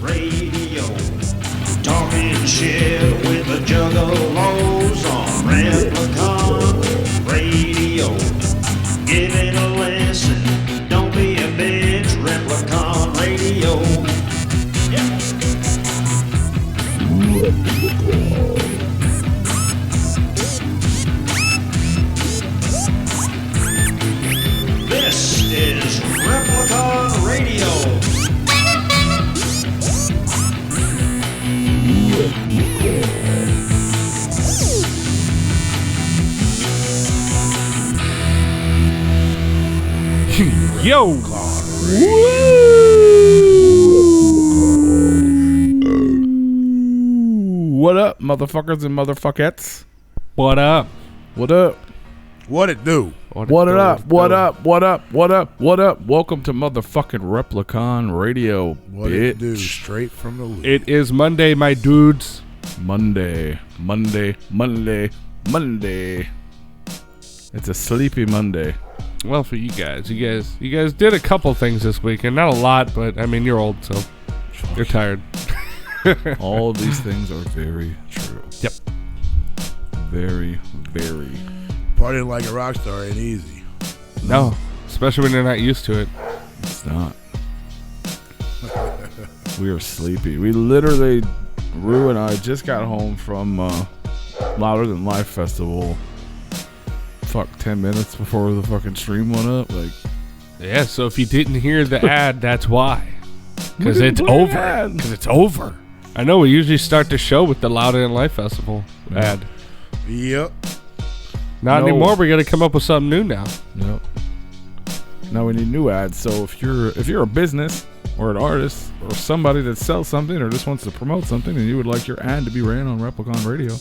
Radio. Talking shit with the juggalos on Replicon Radio. Give it a listen, don't be a bitch, Replicon Radio. Yeah. This is Replicon Radio. Yo! What up, motherfuckers and motherfuckettes? What up? What up? What it do? What it up? What up? What up? What up? What up? Welcome to motherfucking Replicon Radio, What bitch. it do? Straight from the loop. It is Monday, my dudes. Monday. It's a sleepy Monday. Well, for you guys did a couple things this weekend. Not a lot, but I mean, you're old, so you're tired. All of these things are very true. Yep. Very, very. Partying like a rock star ain't easy. No, especially when you're not used to it. It's not. We are sleepy. We literally, Rue and I just got home from Louder Than Life Festival. 10 minutes before the fucking stream went up. Like, Yeah, so if you didn't hear the ad, that's why. Because We it's didn't play over. ad. Because it's over. I know we usually start the show with the Louder Than Life Festival ad. Yep. Not No. anymore. We got to come up with something new now. Yep. Now we need new ads. So if you're a business or an artist or somebody that sells something or just wants to promote something and you would like your ad to be ran on Replicon Radio,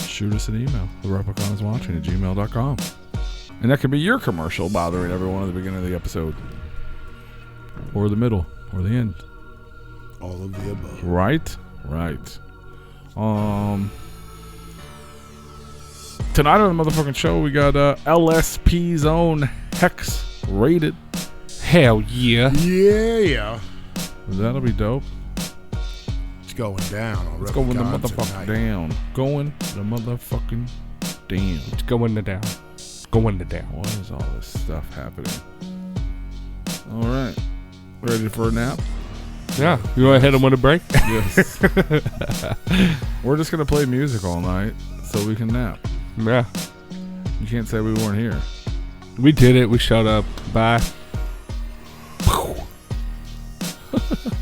shoot us an email. The Replicon is watching at gmail.com. And that could be your commercial bothering everyone at the beginning of the episode. Or the middle. Or the end. All of the above. Right. Tonight on the motherfucking show, we got LSP's own Hex Rated. Hell yeah. Yeah. That'll be dope. It's going down on Let's go in the Replicon motherfucking tonight. down. Going the motherfucking down. It's going to down. Going to down. What is all this stuff happening? All right. Ready for a nap? Yeah. You want to hit them with a break? Yes. We're just going to play music all night so we can nap. Yeah. You can't say we weren't here. We did it. We showed up. Bye.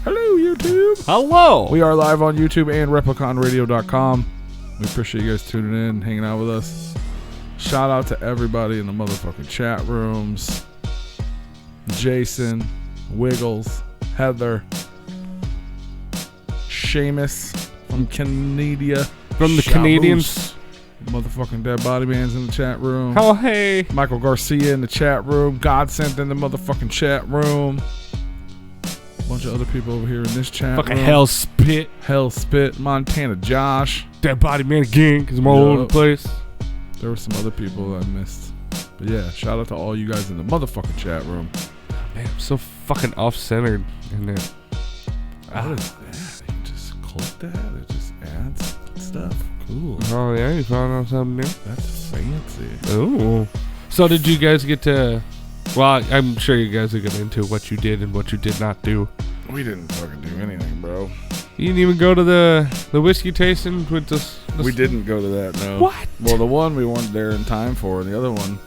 Hello, YouTube. Hello. We are live on YouTube and RepliconRadio.com. We appreciate you guys tuning in, hanging out with us. Shout out to everybody in the motherfucking chat rooms. Jason, Wiggles, Heather, Seamus from Canada. From the Shamus, Canadians. Motherfucking Dead Body Man's in the chat room. Oh, hey. Michael Garcia in the chat room. Godsent in the motherfucking chat room. Bunch of other people over here in this chat Fucking room. hell spit. Hell Spit, Montana Josh. Dead Body Man again, because I'm all over the Yup. place. There were some other people I missed. But yeah, shout out to all you guys in the motherfucking chat room. Man, I'm so fucking off-centered in there. What is that? You just click that? It just adds stuff. Cool. Oh, yeah? You found out something new? That's fancy. Oh. So did you guys get to... Well, I'm sure you guys are getting into what you did and what you did not do. We didn't fucking do anything, bro. You didn't even go to the whiskey tasting with this... We didn't go to that, no. What? Well, the one we weren't there in time for, and the other one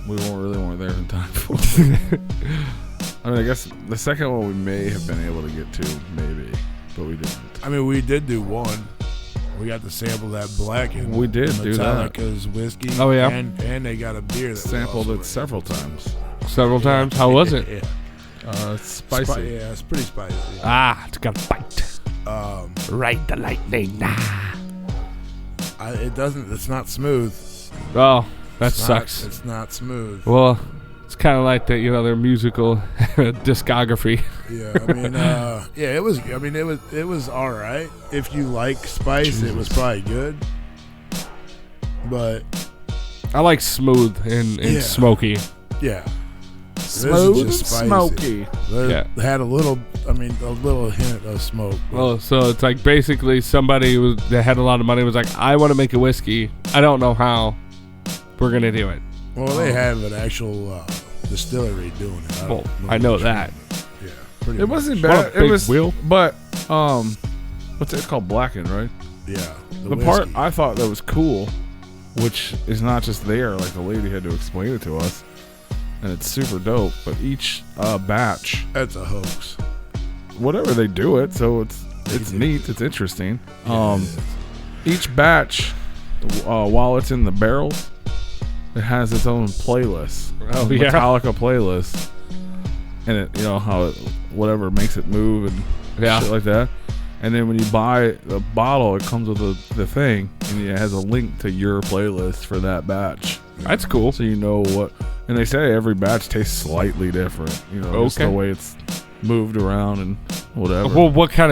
we weren't there in time for. I mean, I guess the second one we may have been able to get to, maybe, but we didn't. I mean, we did do one. We got to sample that black and We did do that. Metallica's whiskey. Oh, yeah? And they got a beer that Sampled we it also several times. Several times. How was it? Yeah. It's spicy. Yeah, it's pretty spicy. Ah, it's got a bite. Ride the lightning. It's not smooth. Oh, that It's sucks. It's not smooth. Well, it's kind of like that, their musical discography. Yeah, I mean, it was all right. If you like spice, it was probably good. But I like smooth and Yeah. smoky. yeah, Smooth, just spicy. smoky. It had a little hint of smoke. Oh, so it's like basically somebody that had a lot of money was like, I want to make a whiskey. I don't know how. We're gonna do it. Well, they have an actual distillery doing it. Well, I know that. Yeah, pretty It much. wasn't What a bad. It big was, wheel. but what's it called? Blackened, right? Yeah. The part I thought that was cool, which is not just there, like the lady had to explain it to us, and it's super dope. But each batch, That's a hoax. whatever they do it, so it's neat, it's interesting. Each batch, while it's in the barrels, it has its own playlist. Oh, a yeah. Metallica playlist, and it, you know how it, whatever makes it move and shit like that. And then when you buy the bottle, it comes with the thing, and it has a link to your playlist for that batch. That's cool. So you know what. And they say every batch tastes slightly different. You know, just the way it's moved around and whatever. Well, what kind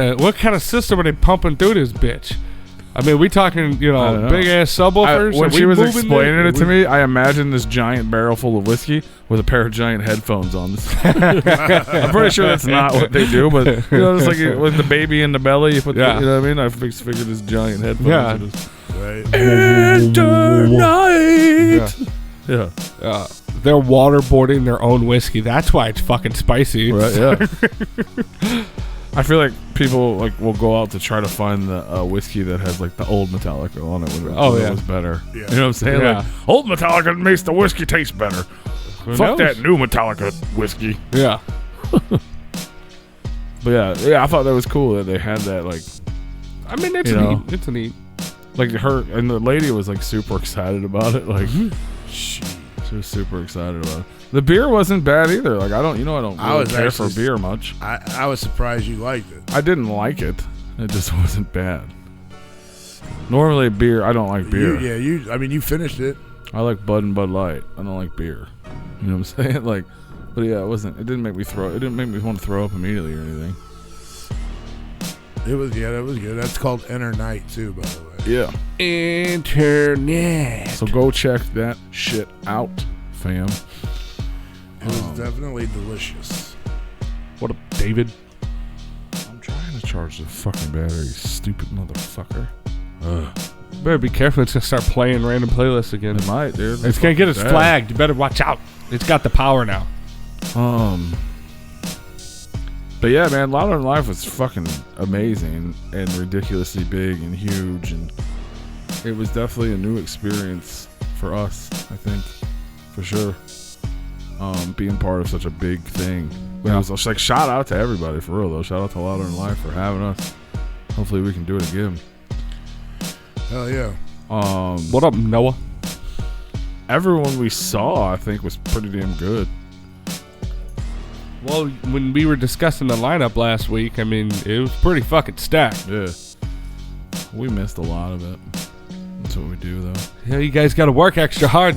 of system are they pumping through this bitch? I mean, we talking, big ass subwoofers? When Are she we was moving explaining this? it to me, I imagined this giant barrel full of whiskey with a pair of giant headphones on. I'm pretty sure that's not what they do, but just like with the baby in the belly, you put you know what I mean? I figured this giant headphones. Right. Yeah. They're waterboarding their own whiskey. That's why it's fucking spicy. Right, yeah. I feel like people will go out to try to find the whiskey that has like the old Metallica on it. When it was better. Yeah. You know what I'm saying? Yeah. Like, old Metallica makes the whiskey taste better. Fuck that new Metallica whiskey. Yeah. But yeah, I thought that was cool that they had that. Like, I mean, it's neat. It's neat. Like her and the lady was like super excited about it. Like, she was super excited about it. The beer wasn't bad either. Like, I don't really care for beer much. I was surprised you liked it. I didn't like it. It just wasn't bad. Normally beer, I don't like beer. You finished it. I like Bud and Bud Light. I don't like beer. You know what I'm saying? Like, but yeah, it didn't make me want to throw up immediately or anything. That was good. That's called Enter Night too, by the way. Yeah. Internet. So go check that shit out, fam. It was definitely delicious. What up, David? I'm trying to charge the fucking battery, you stupid motherfucker. Better be careful. It's gonna start playing random playlists again. It might, dude. It's gonna get us flagged. You better watch out. It's got the power now. But yeah, man, Louder Than Life was fucking amazing and ridiculously big and huge, and it was definitely a new experience for us, I think, for sure. Being part of such a big thing. Yeah. It was just like, shout out to everybody, for real though. Shout out to Louder Than Life for having us. Hopefully we can do it again. Hell yeah. What up, Noah? Everyone we saw, I think, was pretty damn good. Well, when we were discussing the lineup last week, I mean, it was pretty fucking stacked. Yeah. We missed a lot of it. That's what we do, though. Yeah, you guys got to work extra hard,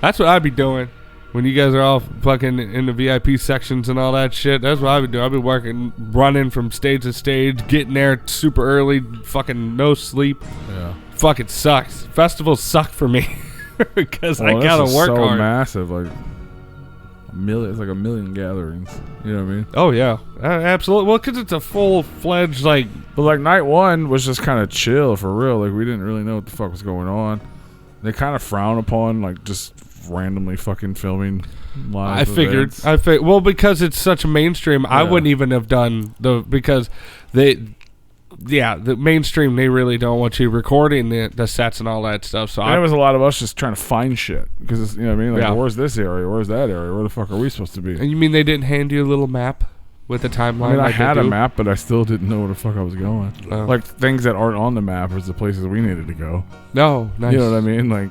That's what I'd be doing. When you guys are all fucking in the VIP sections and all that shit, that's what I'd be doing. I'd be working, running from stage to stage, getting there super early, fucking no sleep. Yeah. Fucking sucks. Festivals suck for me because I got to work so hard. Massive, like... It's like 1 million gatherings. You know what I mean? Oh yeah, absolutely. Well, because it's a full-fledged But like night one was just kind of chill for real. Like we didn't really know what the fuck was going on. They kind of frown upon like just randomly fucking filming live. I figured. Well, because it's such a mainstream, I wouldn't even have done because the mainstream, they really don't want you recording the sets and all that stuff. So there was a lot of us just trying to find shit because it's, you know what I mean. Like, where's this area? Where's that area? Where the fuck are we supposed to be? And you mean they didn't hand you a little map with a timeline? I mean, I like had a map, but I still didn't know where the fuck I was going. Like things that aren't on the map was the places we needed to go. No, nice. You know what I mean? Like,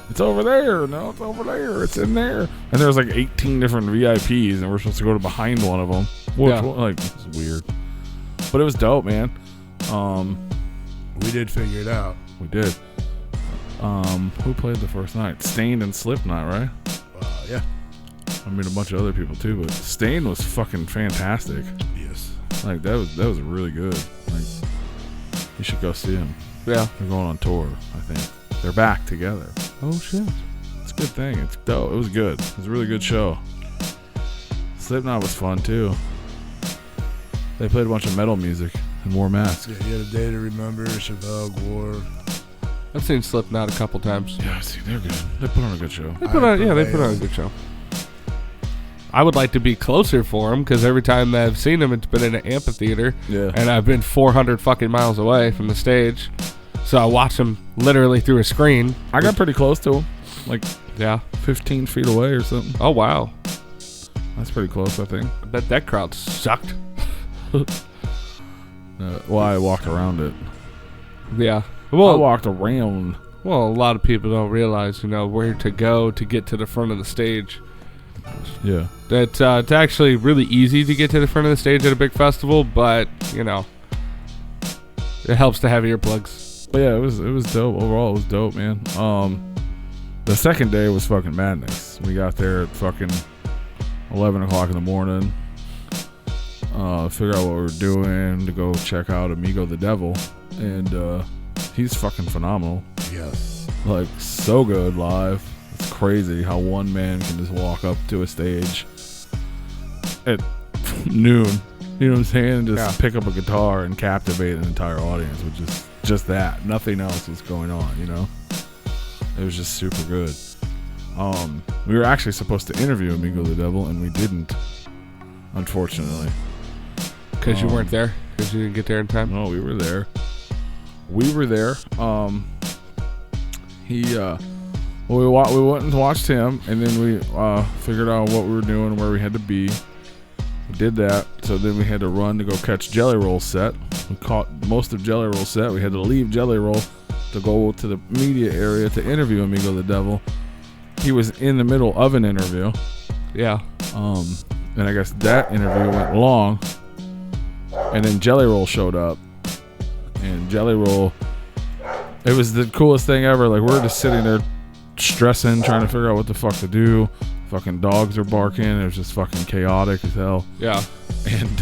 it's over there. No, it's over there. It's in there. And there was like 18 different VIPs, and we're supposed to go to behind one of them. Like, it's weird. But it was dope, man. We did figure it out. We did. Who played the first night? Stained and Slipknot, right? Yeah. I mean, a bunch of other people too, but Stained was fucking fantastic. Yes. Like that was really good. Like, you should go see them. Yeah. They're going on tour, I think. They're back together. Oh shit. It's a good thing. It's dope. It was good. It was a really good show. Slipknot was fun too. They played a bunch of metal music and wore masks. Yeah, you had A Day to Remember, Chevelle, Gore. I've seen Slipknot a couple times. Yeah, see, they're good. They put on a good show. They put on a good show. I would like to be closer for them because every time that I've seen them, it's been in an amphitheater. Yeah. And I've been 400 fucking miles away from the stage. So I watch them literally through a screen. I got pretty close to them. Like, Yeah. 15 feet away or something. Oh, wow. That's pretty close, I think. I bet that crowd sucked. Well, I walked around it. Yeah. I Well, walked around. a lot of people don't realize, where to go to get to the front of the stage. Yeah. It's actually really easy to get to the front of the stage at a big festival, but, it helps to have earplugs. But yeah, it was dope. Overall, it was dope, man. The second day was fucking madness. We got there at fucking 11 o'clock in the morning. Figure out what we were doing to go check out Amigo the Devil. And he's fucking phenomenal. Yes. Like, so good live. It's crazy how one man can just walk up to a stage at noon, you know what I'm saying, and just pick up a guitar and captivate an entire audience with just that. Nothing else was going on, It was just super good. We were actually supposed to interview Amigo the Devil, and we didn't, unfortunately. Because you weren't there? Because you didn't get there in time? No, we were there. We went and watched him, and then we figured out what we were doing and where we had to be. We did that, so then we had to run to go catch Jelly Roll's set. We caught most of Jelly Roll's set. We had to leave Jelly Roll to go to the media area to interview Amigo the Devil. He was in the middle of an interview. Yeah. And I guess that interview went long. And then Jelly Roll showed up. And Jelly Roll, it was the coolest thing ever. Like, we're just sitting there stressing, trying to figure out what the fuck to do. Fucking dogs are barking. It was just fucking chaotic as hell. Yeah. And,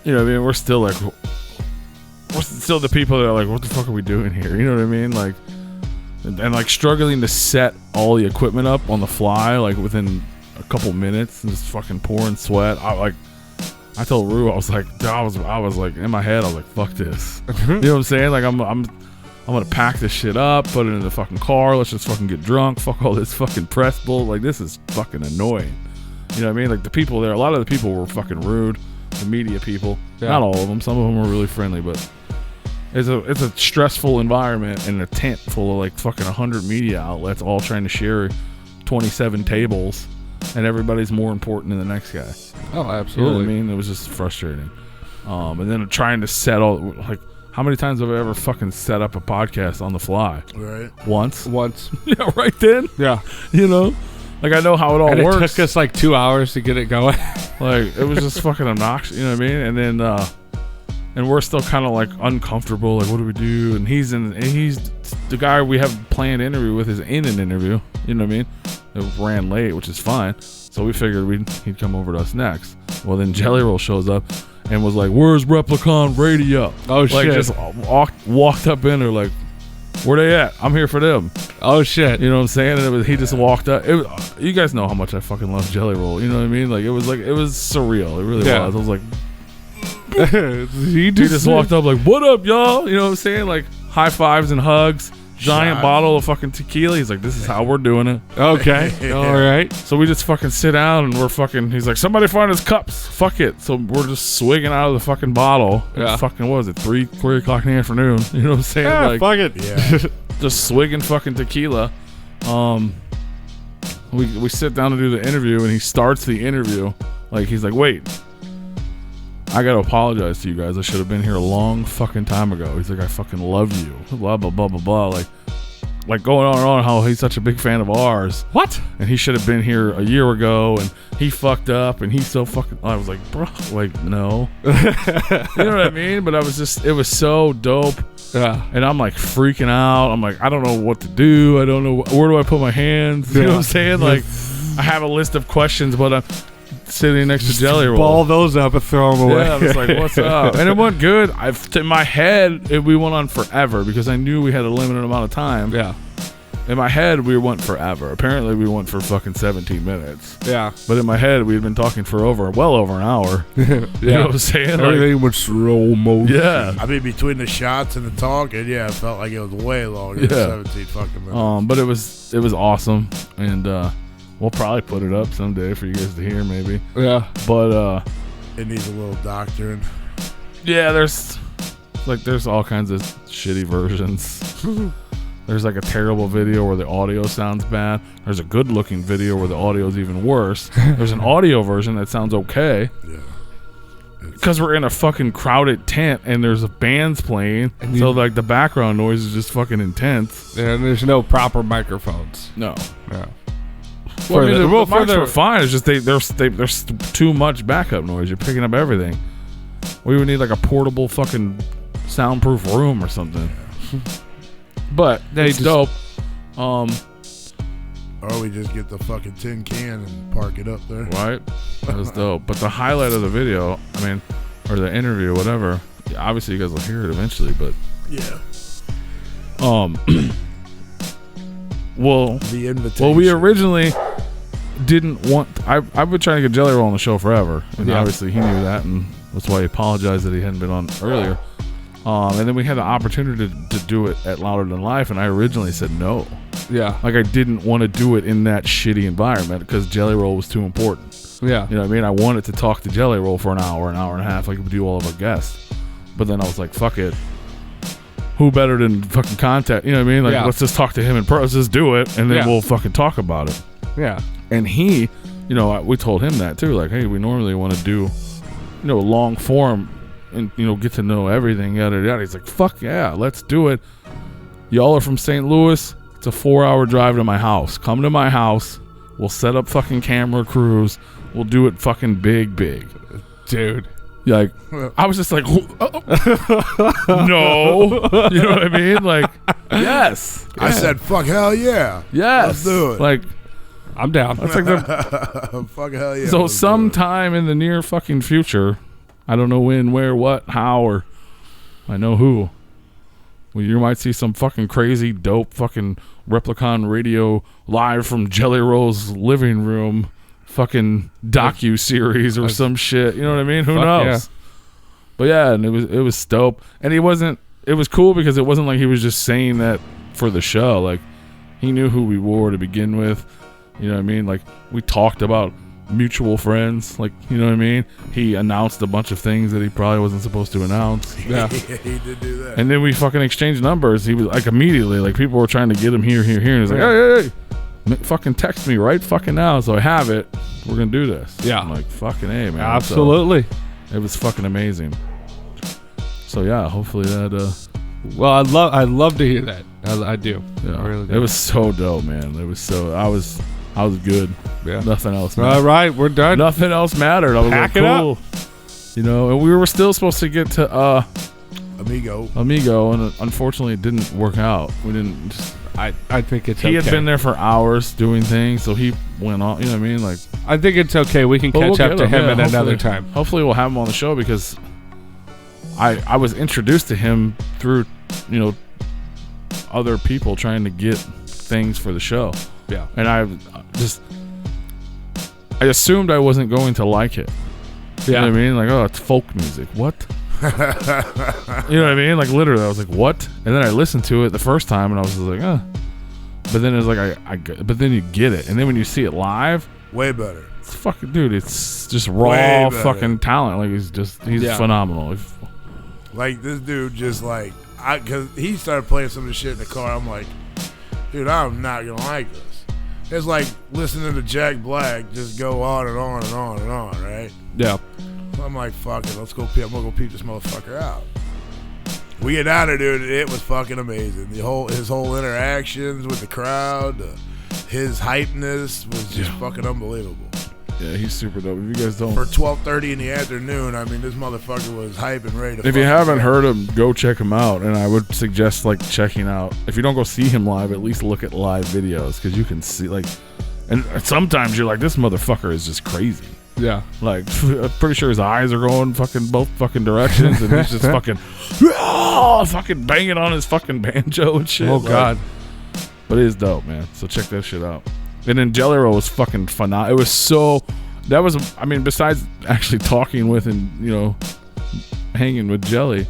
we're still like, we're still the people that are like, what the fuck are we doing here? You know what I mean? Like, and like struggling to set all the equipment up on the fly, like within a couple minutes, and just fucking pouring sweat. I told Rue, I was like, I was like in my head, I was like, fuck this. You know what I'm saying? Like, I'm gonna pack this shit up, put it in the fucking car. Let's just fucking get drunk. Fuck all this fucking press bull. Like, this is fucking annoying. You know what I mean? Like, the people there, a lot of the people were fucking rude. The media people, not all of them. Some of them were really friendly, but it's a stressful environment in a tent full of like fucking 100 media outlets, all trying to share 27 tables, and everybody's more important than the next guy. Oh, absolutely. You know what I mean? It was just frustrating. And then trying to set all, like, how many times have I ever fucking set up a podcast on the fly? Right. Once. Yeah, right then. Yeah. Like, I know how it all and works. It took us like 2 hours to get it going. Like, it was just fucking obnoxious. You know what I mean? And then, and we're still kind of like uncomfortable. Like, what do we do? And he's the guy we have planned interview with is in an interview. You know what I mean? It ran late, which is fine. So we figured he'd come over to us next. Well, then Jelly Roll shows up and was like, "Where's Replicon Radio?" Oh, like, shit. Just walked up in there like, "Where they at? I'm here for them." Oh, shit. You know what I'm saying? And he just walked up. You guys know how much I fucking love Jelly Roll. You know what I mean? Like, it was surreal. It really was. I was like, he just walked up like, "What up, y'all?" You know what I'm saying? Like, high fives and hugs. Giant bottle of fucking tequila. He's like, "This is how we're doing it." Okay. All right. So we just fucking sit down and we're fucking, he's like, "Somebody find his cups." Fuck it. So we're just swigging out of the fucking bottle. Yeah. It's fucking, what was it, 3 o'clock in the afternoon? You know what I'm saying? Yeah, like, fuck it. Yeah. just swigging fucking tequila. We sit down to do the interview and he starts the interview. Like, he's like, "Wait, I gotta apologize to you guys. I should have been here a long fucking time ago." He's like, "I fucking love you." Blah, blah, blah, blah, blah. Like going on and on how he's such a big fan of ours. What? And he should have been here a year ago and he fucked up and he's so fucking... I was like, bro, like, no. You know what I mean? But it was so dope. Yeah. And I'm like freaking out. I'm like, I don't know what to do. I don't know. Where do I put my hands? You know what I'm saying? Like, I have a list of questions, but I'm sitting next to Jelly Roll. Ball those up and throw them away. Yeah, I was like, what's up? And it went good. In my head, we went on forever because I knew we had a limited amount of time. Yeah. In my head, we went forever. Apparently, we went for fucking 17 minutes. Yeah. But in my head, we had been talking for well over an hour. You know what I'm saying? Everything was slow motion. Yeah. I mean, between the shots and the talking, yeah, it felt like it was way longer than 17 fucking minutes. But it was awesome, and we'll probably put it up someday for you guys to hear, maybe. Yeah. But it needs a little doctoring. yeah, there's all kinds of shitty versions. There's like a terrible video where the audio sounds bad. There's a good-looking video where the audio is even worse. There's an audio version that sounds okay. Yeah. Because we're in a fucking crowded tent and there's bands playing, and so like the background noise is just fucking intense. And there's no proper microphones. No. No. Well, I mean, the mics were fine. It's just there's too much backup noise. You're picking up everything. We would need like a portable fucking soundproof room or something. But it's dope. Or we just get the fucking tin can and park it up there. Right? That was dope. But the highlight of the video, or the interview, whatever, obviously you guys will hear it eventually, but yeah. The invitation. Well, we originally didn't want. I've been trying to get Jelly Roll on the show forever, and obviously he knew that, and that's why he apologized that he hadn't been on earlier. And then we had the opportunity to do it at Louder Than Life, and I originally said no. Yeah. Like I didn't want to do it in that shitty environment because Jelly Roll was too important. Yeah. You know what I mean? I wanted to talk to Jelly Roll for an hour and a half like we do all of our guests. But then I was like, fuck it. Who better than fucking contact? You know what I mean? Like, let's just talk to him in person. Let's just do it, and then we'll fucking talk about it. Yeah. And he, we told him that too. Like, hey, we normally want to do, long form and, get to know everything, yada, yada. He's like, fuck yeah, let's do it. Y'all are from St. Louis. It's a 4-hour drive to my house. Come to my house. We'll set up fucking camera crews. We'll do it fucking big. Dude. Like, I was just like, no. You know what I mean? Like, yes. I said, fuck, hell yeah. Yes. Let's do it. Like, I'm down. That's like the fuck, hell yeah. So sometime in the near fucking future, I don't know when, where, what, how, or I know who. Well, you might see some fucking crazy, dope fucking Replicon Radio live from Jelly Roll's living room fucking docu-series or some shit. You know what I mean? Who knows? Yeah. But yeah, and it was dope. And it was cool because it wasn't like he was just saying that for the show. Like, he knew who we were to begin with. You know what I mean? Like, we talked about mutual friends. Like, you know what I mean? He announced a bunch of things that he probably wasn't supposed to announce. Yeah. He did do that. And then we fucking exchanged numbers. He was like, immediately, like, people were trying to get him here. And he's like, hey. Fucking text me right fucking now, so I have it. We're gonna do this. Yeah. I'm like, fucking A, man. Absolutely. So it was fucking amazing. So yeah, hopefully that well, I'd love to hear that. I do. Yeah. I really do. It was so dope, man. It was so I was good. Yeah. Nothing else mattered. All right, we're done. Nothing else mattered. I was Pack like, it cool. up. And we were still supposed to get to Amigo, and unfortunately it didn't work out. We didn't just I think it's he had been there for hours doing things, so he went on. You know what I mean? Like, I think it's okay. We can catch up to him at another time. Hopefully, we'll have him on the show because I was introduced to him through other people trying to get things for the show. Yeah, and I assumed I wasn't going to like it. You know what I mean? Like, oh, it's folk music. What? You know what I mean? Like, literally, I was like, what? And then I listened to it the first time, and I was like, But then it's like, but then you get it. And then when you see it live, way better. It's fucking, dude, it's just raw fucking talent. Like, he's phenomenal. Like, this dude just like, because he started playing some of the shit in the car. I'm like, dude, I'm not going to like this. It's like listening to Jack Black just go on and on and on and on, right? Yeah. I'm like, fuck it, let's go peep. I'm gonna go peep this motherfucker out. We get down there, dude. It was fucking amazing. His whole interactions with the crowd, his hypeness was just fucking unbelievable. Yeah, he's super dope. If you guys don't, for 12:30 in the afternoon, I mean, this motherfucker was hype and ready to. If you haven't heard him, go check him out. And I would suggest like checking out. If you don't go see him live, at least look at live videos because you can see like, and sometimes you're like, this motherfucker is just crazy. Yeah, like I'm pretty sure his eyes are going fucking both fucking directions, and he's just fucking banging on his fucking banjo and shit. Oh god, But it is dope, man. So check that shit out. And then Jelly Roll was fucking phenomenal. It was so... That was... I mean, besides actually talking with and, you know, hanging with Jelly,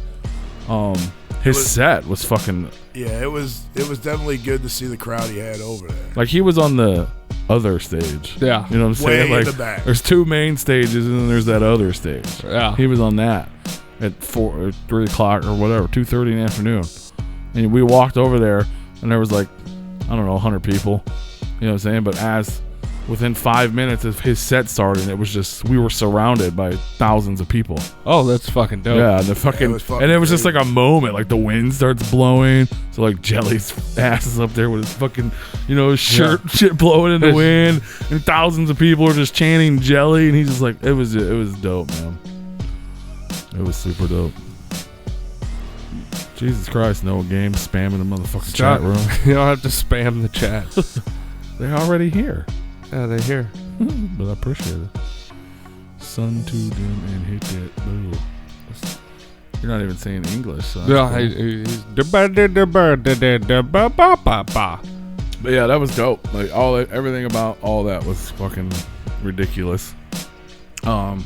his set was fucking... Yeah, it was definitely good to see the crowd he had over there. Like, he was on the other stage. Yeah. You know what I'm saying? Way in Like, the back. there's 2 main stages, and then there's that other stage. Yeah. He was on that at 4 or 3 o'clock or whatever, 2:30 in the afternoon. And we walked over there, and there was like, I don't know, 100 people. You know what I'm saying? But as within 5 minutes of his set starting, it was just, we were surrounded by thousands of people. Oh, that's fucking dope. Yeah, and it was just like a moment, like the wind starts blowing, so like Jelly's ass is up there with his fucking, you know, his shirt shit blowing in the wind, and thousands of people are just chanting Jelly, and he's just like, it was dope, man. It was super dope. Jesus Christ, no game spamming the motherfucking chat room. You don't have to spam the chat. They're already here. Yeah, they're here. But I appreciate it. Sun too dim and hit that boo. You're not even saying English, so Yeah, but yeah, that was dope. Like everything about all that was fucking ridiculous. I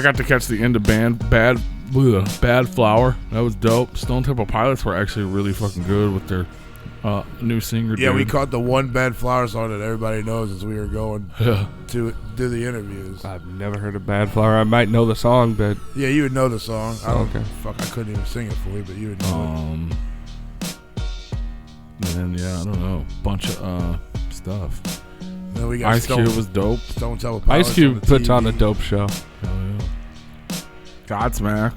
got to catch the end of Bad Flower. That was dope. Stone Temple Pilots were actually really fucking good with their new singer. Yeah, dude. we caught the one Bad Flower song that everybody knows as we were going to do the interviews. I've never heard of Bad Flower. I might know the song, but Yeah, you would know the song. Okay. Fuck, I couldn't even sing it for you, but you would know it. And then I don't know, bunch of stuff. Then we got Ice Cube was dope. Stone Temple Pilots Ice Cube puts on a TV. dope show. Hell yeah. Godsmack.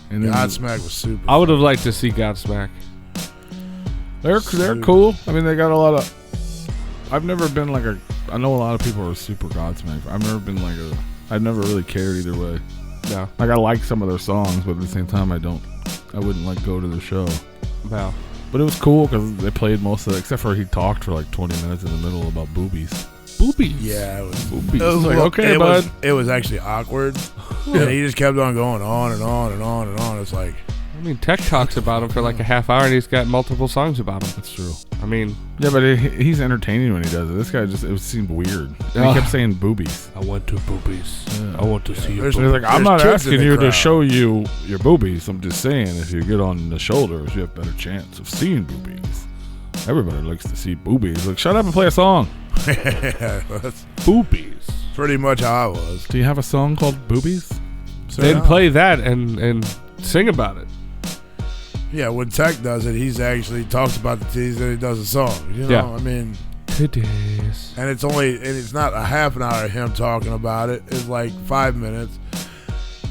And then Godsmack was super. I would have liked to see Godsmack. They're cool. I mean, they got a lot of. I've never been like a. I know a lot of people are super Godsmack. I've never been like a. I've never really cared either way. No. Like, I like some of their songs, but at the same time, I wouldn't like go to the show. Wow. But it was cool because they played most of it, except for he talked for like 20 minutes in the middle about boobies. Boobies. Yeah, it was. Boobies. It was Like, okay, bud. It was actually awkward. And he just kept on going on and on and on and on. It's like, I mean, Tech talks about him for like a half hour, and he's got multiple songs about him. That's true. I mean, Yeah, but he's entertaining when he does it. This guy it seemed weird. And he kept saying boobies. I want to boobies. Yeah. I want to see your there's- And boobies. he's like, I'm There's not kids in asking the you to crowd. show you your boobies. I'm just saying, if you get on the shoulders, you have a better chance of seeing boobies. Everybody likes to see boobies. Like, shut up and play a song. yeah, that's Boobies. pretty much how I was. Do you have a song called Boobies? Then play that and sing about it. Yeah, when Tech does it, he's actually talks about the titties and he does a song. You know, Yeah. I mean, Today's. and it's not a half an hour of him talking about it. It's like 5 minutes.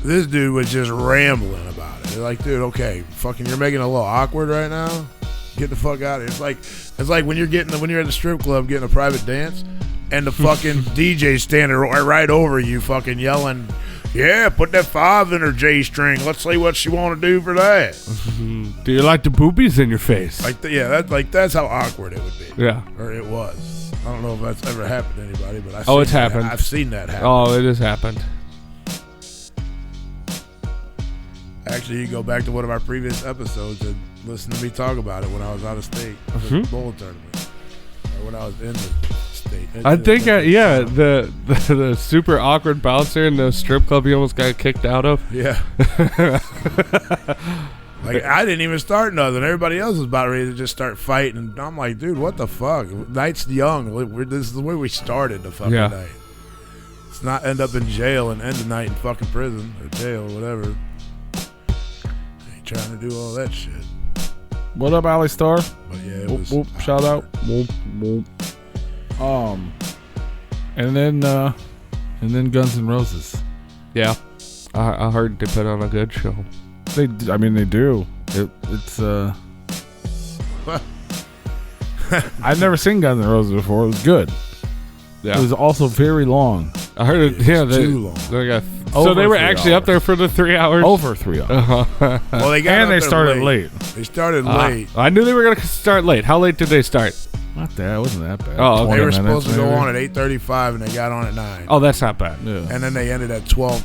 This dude was just rambling about it. Like, dude, okay, fucking, you're making it a little awkward right now. Get the fuck out of here. It's like when you're at the strip club getting a private dance, and the fucking DJ standing right over you, fucking yelling, "Yeah, put that 5 in her J string. Let's see what she want to do for that." Do you like the boobies in your face? That's how awkward it would be. Yeah. Or it was. I don't know if that's ever happened to anybody, but It's happened. I've seen that happen. Oh, it has happened. Actually, you go back to one of our previous episodes and listen to me talk about it when I was out of state for the bowl tournament, or when I was in the state. I think, the super awkward bouncer in the strip club you almost got kicked out of. Yeah. Like, I didn't even start nothing. Everybody else was about ready to just start fighting. And I'm like, dude, what the fuck? Night's young. This is the way we started the fucking night. Let's not end up in jail and end the night in fucking prison or jail or whatever. I ain't trying to do all that shit. What up, Ali Star? But yeah, it Whoop, was whoop, shout out. Whoop, whoop. And then Guns N' Roses. Yeah. I heard they put on a good show. They do. It's I've never seen Guns N' Roses before. It was good. Yeah. It was also very long. I heard it. Yeah, too long. So they were 3 actually up hours. there for the 3 hours. Over 3 hours. Well, they got And up they there started late. They started late. I knew they were gonna start late. How late did they start? Not that. It wasn't that bad. Oh, okay. They 20 were supposed to minutes, go maybe. on at 8:35 and they got on at 9. Oh, that's not bad. Yeah. And then they ended at 12.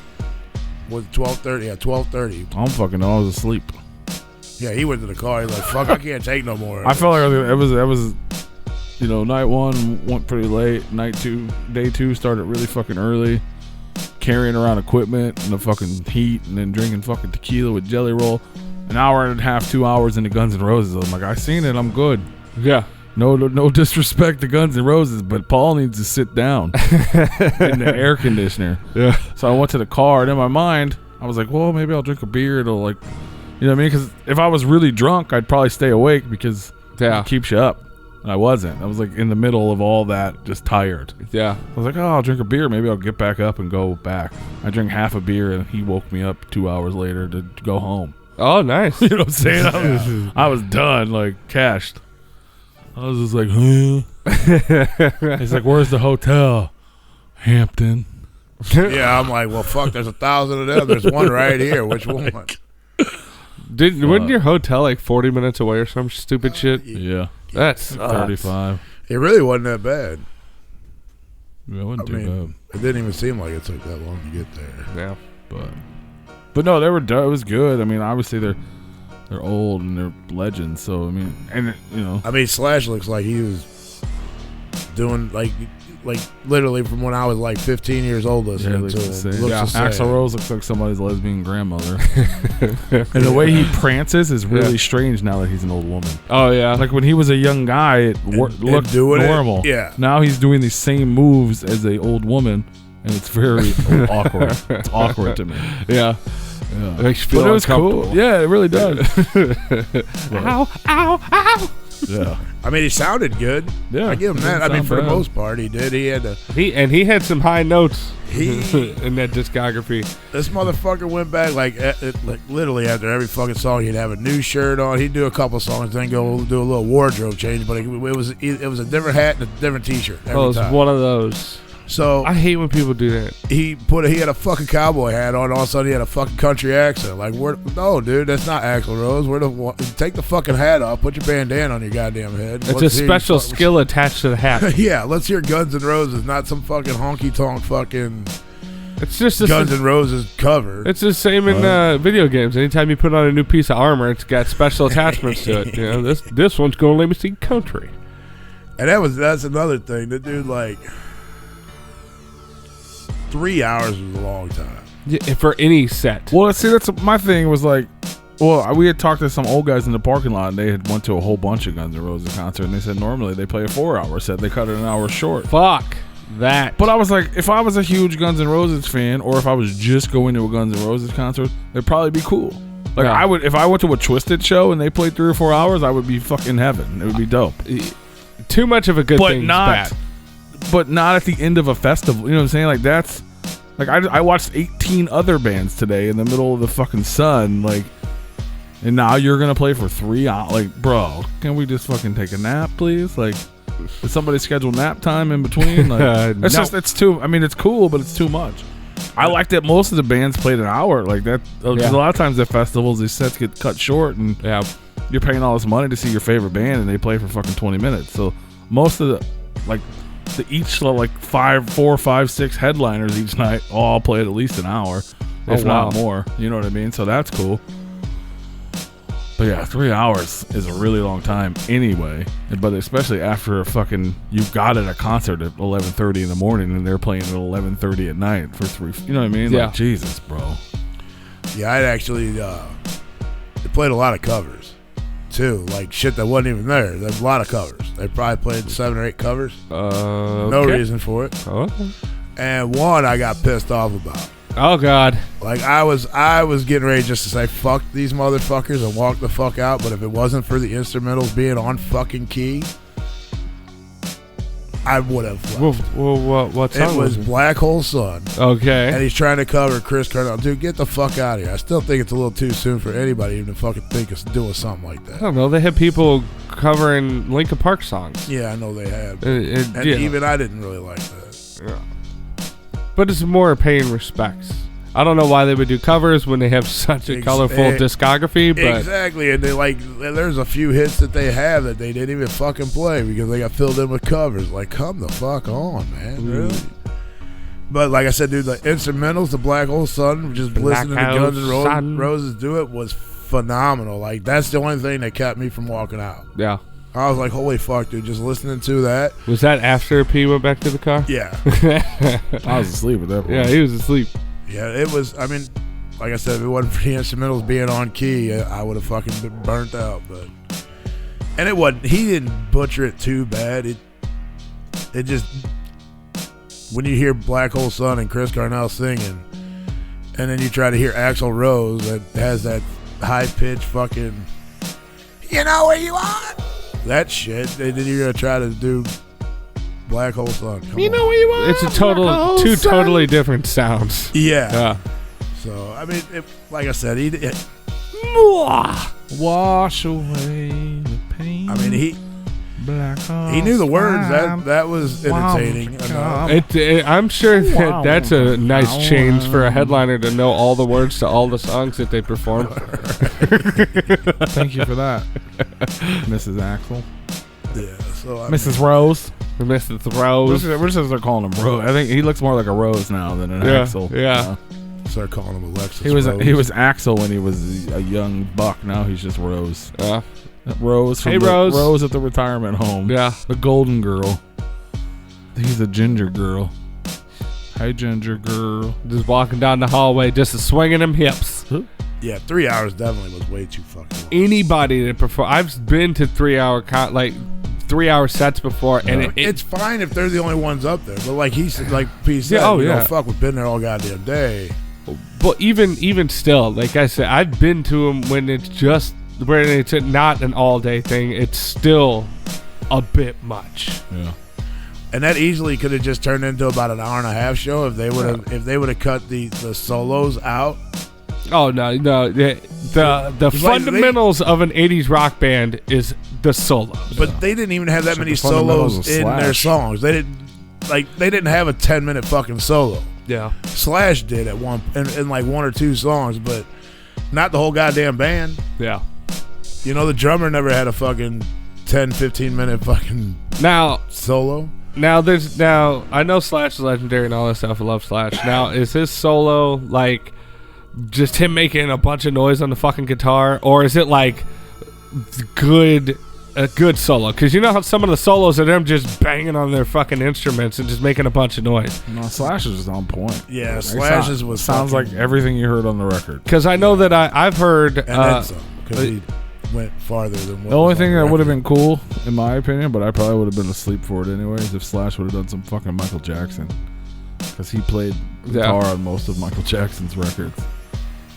Was 12:30? Yeah, 12:30. I don't fucking know. I was asleep. Yeah, he went to the car. He's like, fuck, I can't take no more. I felt like it was, you know, night one went pretty late. Day two started really fucking early. Carrying around equipment in the fucking heat and then drinking fucking tequila with Jelly Roll. An hour and a half, 2 hours into Guns N' Roses. I'm like, I seen it. I'm good. Yeah. No disrespect to Guns N' Roses, but Paul needs to sit down in the air conditioner. Yeah. So I went to the car, and in my mind, I was like, well, maybe I'll drink a beer. It'll like, you know what I mean? Because if I was really drunk, I'd probably stay awake because it keeps you up. And I wasn't. I was like in the middle of all that, just tired. Yeah. I was like, oh, I'll drink a beer. Maybe I'll get back up and go back. I drank half a beer, and he woke me up 2 hours later to go home. Oh, nice. You know what I'm saying? I was done, like, cashed. I was just like, huh? He's like, where's the hotel? Hampton. Yeah, I'm like, well, fuck, there's 1,000 of them. There's one right here. Which one? Wasn't your hotel like 40 minutes away or some stupid shit? Yeah. That's 35. It really wasn't that bad. Yeah, it wasn't too bad. It didn't even seem like it took that long to get there. Yeah. But no, it was good. I mean, obviously they're old and they're legends. So I mean, and you know, I mean, Slash looks like he was doing like literally from when I was like 15 years old listening to him. Axl Rose looks like somebody's lesbian grandmother. And the way he prances is really strange now that he's an old woman. Oh yeah, like when he was a young guy, it looked normal. Yeah. Now he's doing these same moves as a old woman, and it's very awkward. It's awkward to me. Yeah. Yeah. It makes you feel but it was cool. Yeah, it really does. Ow, ow, ow. Yeah. I mean, he sounded good. Yeah. I give him that. I mean, for the most part, he did. He had some high notes in that discography. This motherfucker went back like literally after every fucking song, he'd have a new shirt on. He'd do a couple songs, then go do a little wardrobe change. But it was a different hat and a different T-shirt every time. It was one of those. So I hate when people do that. He had a fucking cowboy hat on. All of a sudden, he had a fucking country accent. Like, no, dude, that's not Axl Rose. Take the fucking hat off. Put your bandana on your goddamn head. It's a special skill attached to the hat. Yeah, let's hear Guns N' Roses, not some fucking honky tonk fucking. It's just Guns N' Roses cover. It's the same in video games. Anytime you put on a new piece of armor, it's got special attachments to it. You know, this one's going to let me see country. And that's another thing. The dude, like, 3 hours was a long time. Yeah, for any set. Well, see, that's my thing was like, well, we had talked to some old guys in the parking lot, and they had went to a whole bunch of Guns N' Roses concert, and they said normally they play a 4-hour set. They cut it an hour short. Fuck that. But I was like, if I was a huge Guns N' Roses fan, or if I was just going to a Guns N' Roses concert, it'd probably be cool. Like I would, if I went to a Twisted show and they played 3 or 4 hours, I would be fucking heaven. It would be dope. Too much of a good thing is bad. But not at the end of a festival. You know what I'm saying? Like that's like I watched 18 other bands today in the middle of the fucking sun. Like, and now you're gonna play for 3 hours. Like, bro, can we just fucking take a nap, please? Like, did somebody schedule nap time in between? Like, it's just it's too. I mean, it's cool, but it's too much. I like that most of the bands played an hour like that. A lot of times at festivals, these sets get cut short, and you're paying all this money to see your favorite band, and they play for fucking 20 minutes. So most of the each like 4, 5, 6 headliners each night all played at least an hour, if not more. You know what I mean? So that's cool. But yeah, 3 hours is a really long time anyway. But especially after you've got at a concert at 11:30 in the morning and they're playing at 11:30 at night for 3. You know what I mean? Yeah. Like, Jesus, bro. Yeah, I'd actually they played a lot of covers too, like shit that wasn't even there. There's a lot of covers. They probably played 7 or 8 covers. No reason for it. And one I got pissed off about. Oh God! Like I was getting ready just to say fuck these motherfuckers and walk the fuck out. But if it wasn't for the instrumentals being on fucking key, I would have left. Well, what song it was Black Hole Sun. Okay. And he's trying to cover Chris Cornell. Dude, get the fuck out of here. I still think it's a little too soon for anybody even to fucking think of doing something like that. I don't know. They had people covering Linkin Park songs. Yeah, I know they had. And even I didn't really like that. Yeah. But it's more paying respects. I don't know why they would do covers when they have such a colorful discography, but exactly, and there's a few hits that they have that they didn't even fucking play because they got filled in with covers. Like, come the fuck on, man, really. But like I said, dude, the instrumentals, the Black Hole Sun, just listening to Guns N' Roses do it was phenomenal. Like, that's the only thing that kept me from walking out. Yeah. I was like, holy fuck, dude, just listening to that. Was that after P went back to the car? Yeah. I was asleep at that point. Yeah, he was asleep. Yeah, it was, I mean, like I said, if it wasn't for the instrumentals being on key, I would have fucking been burnt out. But and it wasn't, he didn't butcher it too bad. It just, when you hear Black Hole Sun and Chris Cornell singing, and then you try to hear Axl Rose that has that high-pitched fucking, you know where you are? That shit. And then you're going to try to do Black Hole Sun. Come on. Know where you are? It's a two totally different sounds. Yeah. So, I mean, like I said, Wash away the pain. I mean, he knew the words. That was entertaining. I'm sure that's a nice change for a headliner to know all the words to all the songs that they perform. Thank you for that, Mrs. Axel. Yeah. So Mrs. Rose. Mrs. Rose. We're just calling him Rose. I think he looks more like a Rose now than an Axel. Yeah. Start calling him Alexis. He was Axel when he was a young buck. Now he's just Rose. Rose. From Rose. Rose at the retirement home. Yeah. The golden girl. He's a ginger girl. Hey, ginger girl. Just walking down the hallway, just swinging them hips. Yeah, 3 hours definitely was way too fucking long. Anybody that perform, I've been to 3 hour 3 hour sets before, and it's fine if they're the only ones up there. But like he said, like P said, fuck, we've been there all goddamn day. But even still, like I said, I've been to them when it's not an all day thing. It's still a bit much. Yeah. And that easily could have just turned into about an hour and a half show if they would have cut the solos out. Oh no! The fundamentals of an '80s rock band is the solos. But they didn't even have that many solos in their songs. They didn't have a 10-minute fucking solo. Yeah, Slash did at one in like one or two songs, but not the whole goddamn band. Yeah, you know, the drummer never had a fucking 10-15 minute fucking solo. Now I know Slash is legendary and all that stuff. I love Slash. Now is his solo like just him making a bunch of noise on the fucking guitar, or is it like a good solo? Because you know how some of the solos are them just banging on their fucking instruments and just making a bunch of noise. No, Slash's is on point. Yeah, Slash's was sounds like everything you heard on the record. Because I know that I've heard and then some, because he went farther than what the only thing that would have been cool, in my opinion, but I probably would have been asleep for it anyways, if Slash would have done some fucking Michael Jackson, because he played guitar on most of Michael Jackson's records.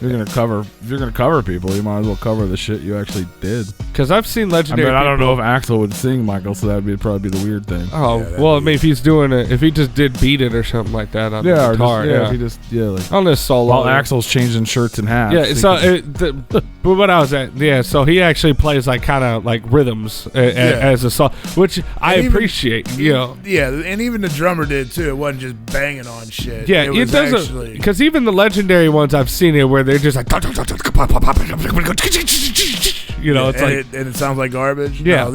If you're gonna cover people, you might as well cover the shit you actually did. Because I've seen legendary. I don't know if Axl would sing Michael, so that would probably be the weird thing. Oh well, I mean, if he's doing it, if he just did beat it or something like that on the guitar, if he just like on this solo, while Axl's changing shirts in half. Yeah, but what I was at, so he actually plays like kind of like rhythms as a song, which I appreciate. Yeah, and even the drummer did too. It wasn't just banging on shit. Yeah, it doesn't, because even the legendary ones I've seen it where they're just like, you know, it's and it sounds like garbage. Yeah,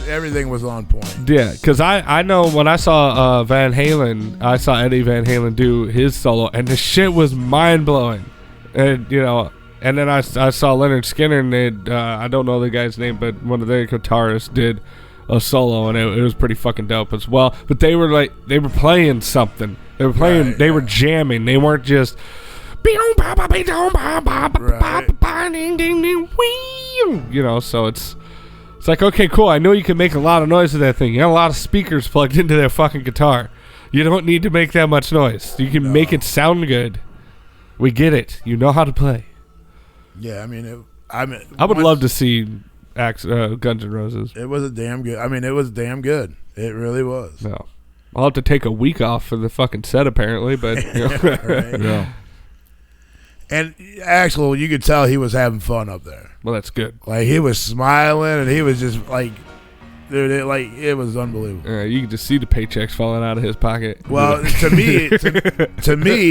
everything was on point. Yeah, because I know when I saw Van Halen, I saw Eddie Van Halen do his solo, and the shit was mind blowing, and you know. And then I saw Leonard Skinner, and I don't know the guy's name, but one of their guitarists did a solo, and it was pretty fucking dope as well. But they were playing something. They were playing. They were jamming. They weren't just. You know, so it's like, okay, cool. I know you can make a lot of noise with that thing. You have a lot of speakers plugged into that fucking guitar. You don't need to make that much noise. You can make it sound good. We get it. You know how to play. Yeah, I mean, I would love to see Guns N' Roses. It was damn good. It was damn good. It really was. No, I'll have to take a week off for the fucking set apparently, but you know. Right. Yeah. And Axl, you could tell he was having fun up there. Well, that's good. Like he was smiling, and he was just like, dude, it was unbelievable. You could just see the paychecks falling out of his pocket. Well, to me,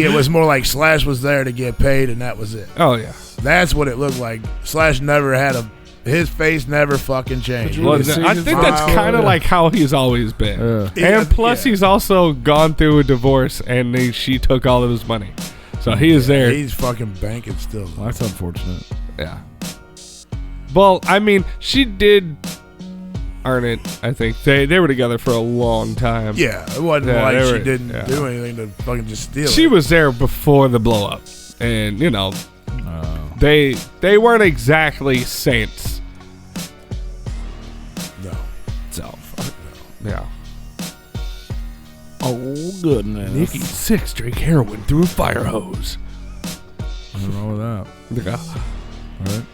it was more like Slash was there to get paid, and that was it. Oh yeah. That's what it looked like. Slash never had his face never fucking changed. Well, I think that's kind of like how he's always been. And plus, he's also gone through a divorce, and she took all of his money. So he is there. He's fucking banking still. Well, that's unfortunate. Yeah. Well, I mean, she did earn it, I think. They were together for a long time. Yeah, it wasn't like she didn't do anything to fucking just steal it. She was there before the blow up. And, you know, they weren't exactly saints. No. So, Fuck no. yeah. Oh, goodness. Nikki 6 drank heroin through a fire hose. Nothing wrong with that. Yeah. Right?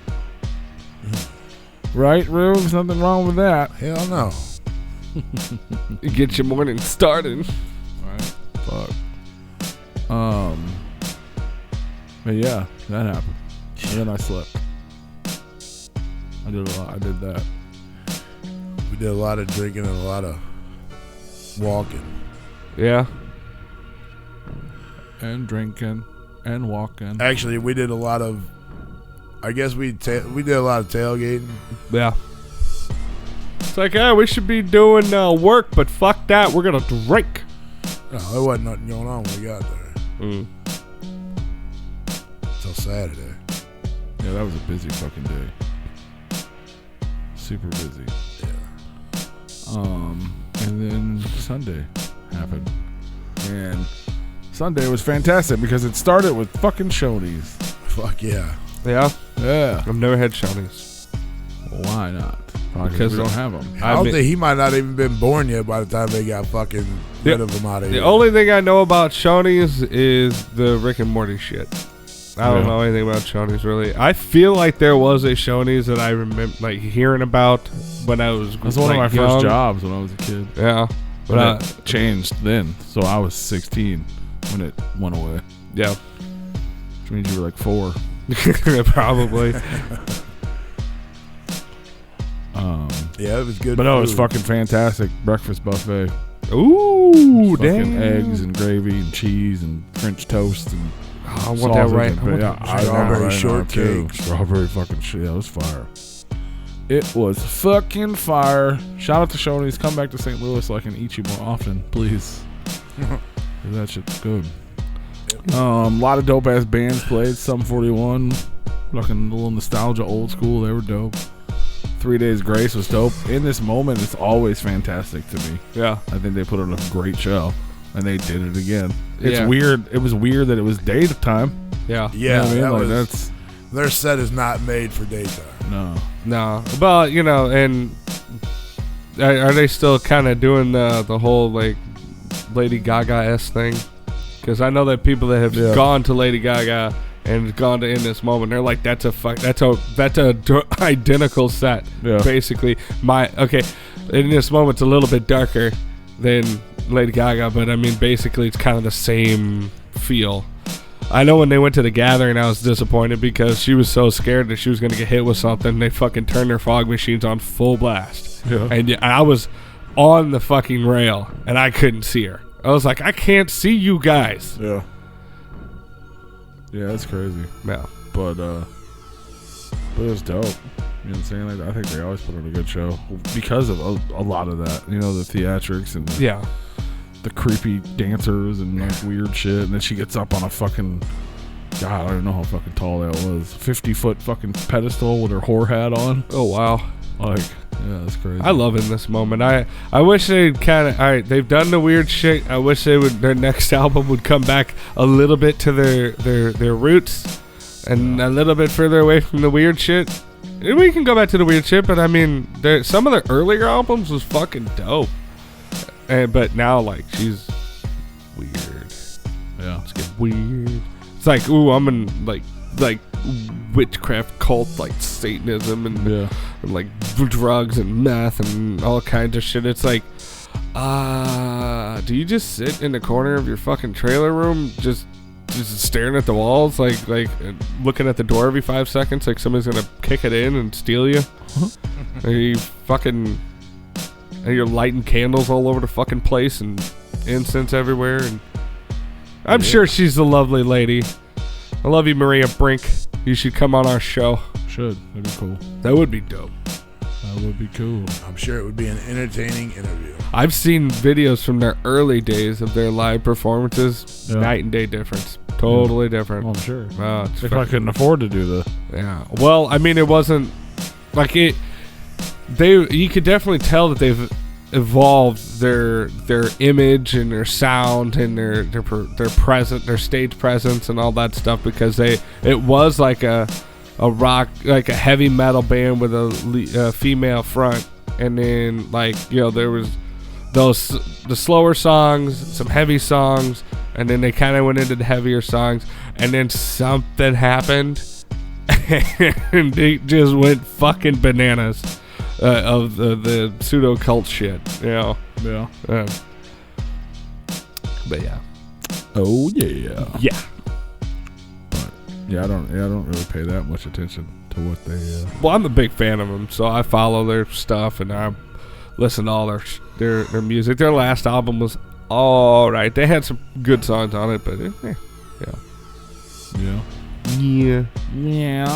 Right, Rubes? Nothing wrong with that. Hell no. Get your morning started. Right? Fuck. But yeah, that happened. And then I slept. I did a lot. I did that. We did a lot of drinking and a lot of walking. Yeah. And drinking and walking. Actually, we did a lot of. I guess we did a lot of tailgating. Yeah. It's like, we should be doing work, but fuck that. We're going to drink. No, there wasn't nothing going on when we got there. Until Saturday. Yeah, that was a busy fucking day. Super busy. Yeah. And then Sunday happened. And Sunday was fantastic because it started with fucking Shoney's. Fuck yeah. Yeah. Yeah. I've never had Shoney's. Why not? Probably Because we don't have them. I don't think he might not even been born yet by the time they got fucking rid of him out of here. The only thing I know about Shoney's is the Rick and Morty shit. I don't know anything about Shoney's really. I feel like there was a Shoney's that I remember like hearing about when I was. That's one of my first jobs when I was a kid. Yeah, But it changed then, so I was 16 when it went away. Yeah, which means you were like 4. Probably. Yeah, it was good. But no, it was food. fucking fantastic breakfast buffet. Ooh, Fucking damn. eggs and gravy and cheese and French toast and I want that right. I want that strawberry shortcake. Strawberry fucking shit. Yeah, it was fire. It was fucking fire. Shout out to Shoney's. Come back to St. Louis so I can eat you more often, please. That shit's good. A lot of dope ass bands played. Sum 41, fucking little nostalgia, old school. They were dope. 3 Days Grace was dope. In this moment, it's always fantastic to me. Yeah, I think they put on a great show, and they did it again. It's Yeah. weird. It was weird that it was daytime. yeah, Yeah, You know what I mean? that Like, was, their set is not made for daytime. no. no. But you know, and are they still kind of doing the whole like Lady Gaga-esque thing? Because I know that people that have gone to Lady Gaga and gone to In This Moment, they're like, that's a identical set. Yeah. Basically, In This Moment's a little bit darker than Lady Gaga, but I mean, basically, it's kind of the same feel. I know when they went to the gathering, I was disappointed because she was so scared that she was going to get hit with something. They fucking turned their fog machines on full blast. Yeah. And I was on the fucking rail, and I couldn't see her. I was like, I can't see you guys. Yeah. Yeah, that's crazy. Yeah. But it was dope. You know what I'm saying? Like, I think they always put on a good show because of a lot of that. You know, the theatrics and the creepy dancers and like weird shit. And then she gets up on a fucking, God, I don't even know how fucking tall that was. 50-foot fucking pedestal with her whore hat on. Oh, wow. Like, yeah, that's crazy. I love In This Moment. I wish they'd kind of, all right, they've done the weird shit. I wish their next album would come back a little bit to their roots and a little bit further away from the weird shit. And we can go back to the weird shit, but I mean, some of the earlier albums was fucking dope. But now, like, she's weird. Yeah. It's getting weird. It's like, ooh, I'm in, like witchcraft cult, like Satanism and like drugs and meth and all kinds of shit. It's like, do you just sit in the corner of your fucking trailer room just staring at the walls, like looking at the door every 5 seconds, like somebody's gonna kick it in and steal you? Are you you're lighting candles all over the fucking place and incense everywhere? And I'm sure she's a lovely lady. I love you, Maria Brink. You should come on our show. Should. That'd be cool. That would be dope. That would be cool. I'm sure it would be an entertaining interview. I've seen videos from their early days of their live performances. Yeah. Night and day difference. Totally different. Oh, I'm sure. It's If I couldn't afford to do the... Yeah. Well, I mean, it wasn't like it. You could definitely tell that they've evolved their image and their sound and their stage presence and all that stuff, because it was like a rock, like a heavy metal band with a female front, and then like, you know, there was the slower songs, some heavy songs, and then they kind of went into the heavier songs, and then something happened and they just went fucking bananas. Of the pseudo cult shit, you know. Yeah. But yeah. Oh yeah. Yeah. But yeah, I don't really pay that much attention to what they. Well, I'm a big fan of them, so I follow their stuff and I listen to all their music. Their last album was all right. They had some good songs on it, but yeah. Yeah.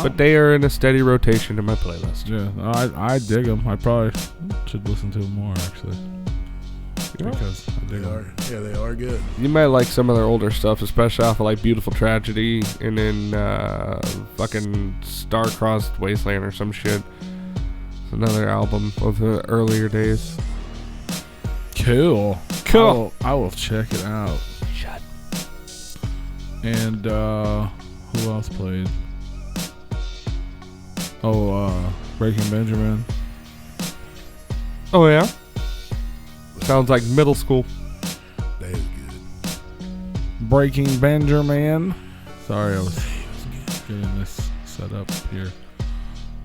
But they are in a steady rotation in my playlist. Yeah, I dig them. I probably should listen to them more, actually. Yeah. Because I dig them. Yeah, they are good. You might like some of their older stuff, especially off of like Beautiful Tragedy and then fucking Star-Crossed Wasteland or some shit. It's another album of the earlier days. Cool. I will check it out. Shut. And who else played? Breaking Benjamin. Oh yeah. Sounds like middle school. That is good. Breaking Benjamin. Sorry, I was getting this set up here.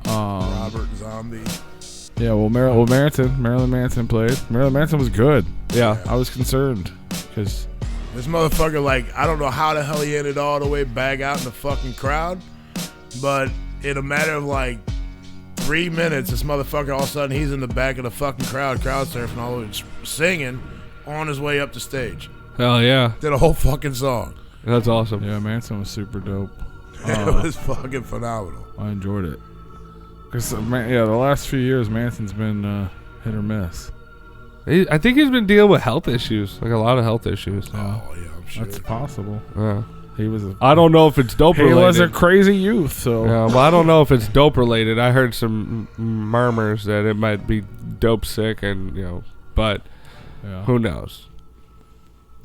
Robert Zombie. Yeah, well, Marilyn Manson played. Marilyn Manson was good. Yeah. I was concerned because This motherfucker, like, I don't know how the hell he ended all the way back out in the fucking crowd, but in a matter of like 3 minutes, this motherfucker, all of a sudden, he's in the back of the fucking crowd surfing, all over, singing on his way up the stage. Hell yeah. Did a whole fucking song. That's awesome. yeah, Manson was super dope. It was fucking phenomenal. I enjoyed it. Cause the last few years Manson's been hit or miss. I think he's been dealing with health issues, like a lot of health issues. Oh, yeah, I'm sure. That's possible. Yeah. He was. I don't know if it's dope related. He was a crazy youth, so. Yeah, well, I don't know if it's dope related. I heard some murmurs that it might be dope sick, and but who knows?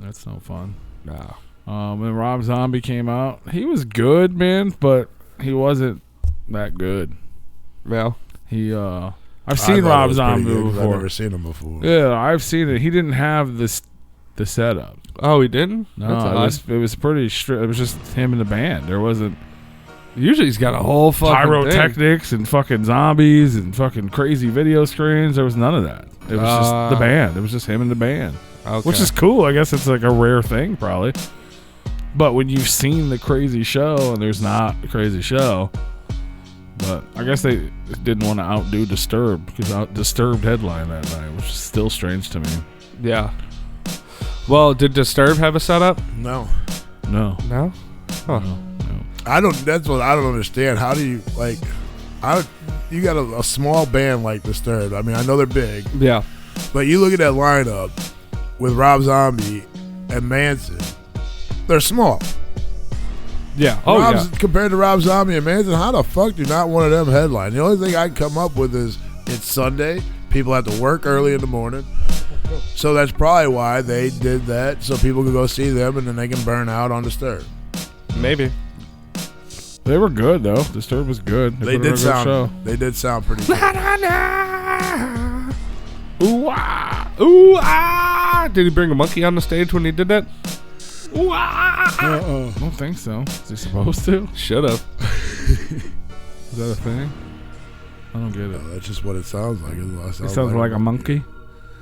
That's no fun. No. When Rob Zombie came out, he was good, man, but he wasn't that good. Well, I've seen Rob Zombie before. I've never seen him before. Yeah, I've seen it. He didn't have the setup. Oh, he didn't? No, it was pretty strict. It was just him and the band. There wasn't. Usually he's got a whole fucking pyrotechnics and fucking zombies and fucking crazy video screens. There was none of that. It was just the band. It was just him and the band. Okay. Which is cool. I guess it's like a rare thing, probably. But when you've seen the crazy show and there's not a crazy show, but I guess they didn't want to outdo Disturbed because Disturbed headline that night, which is still strange to me. Yeah. Well, did Disturbed have a setup? No. No. No? Huh. No. That's what I don't understand. How do you, like, you got a small band like Disturbed. I mean, I know they're big. Yeah. But you look at that lineup with Rob Zombie and Manson, they're small. Yeah. Compared to Rob Zombie and Manson, how the fuck do not one of them headline? The only thing I can come up with is it's Sunday. People have to work early in the morning. So that's probably why they did that, so people could go see them and then they can burn out on Disturbed. Maybe. They were good though. Disturbed was good. They did sound pretty good. Ooh ah! Ooh ah! Did he bring a monkey on the stage when he did that? Ooh ah! I don't think so. Is he supposed to? Should have. Is that a thing? I don't get it. No, that's just what it sounds like. It sounds like a monkey.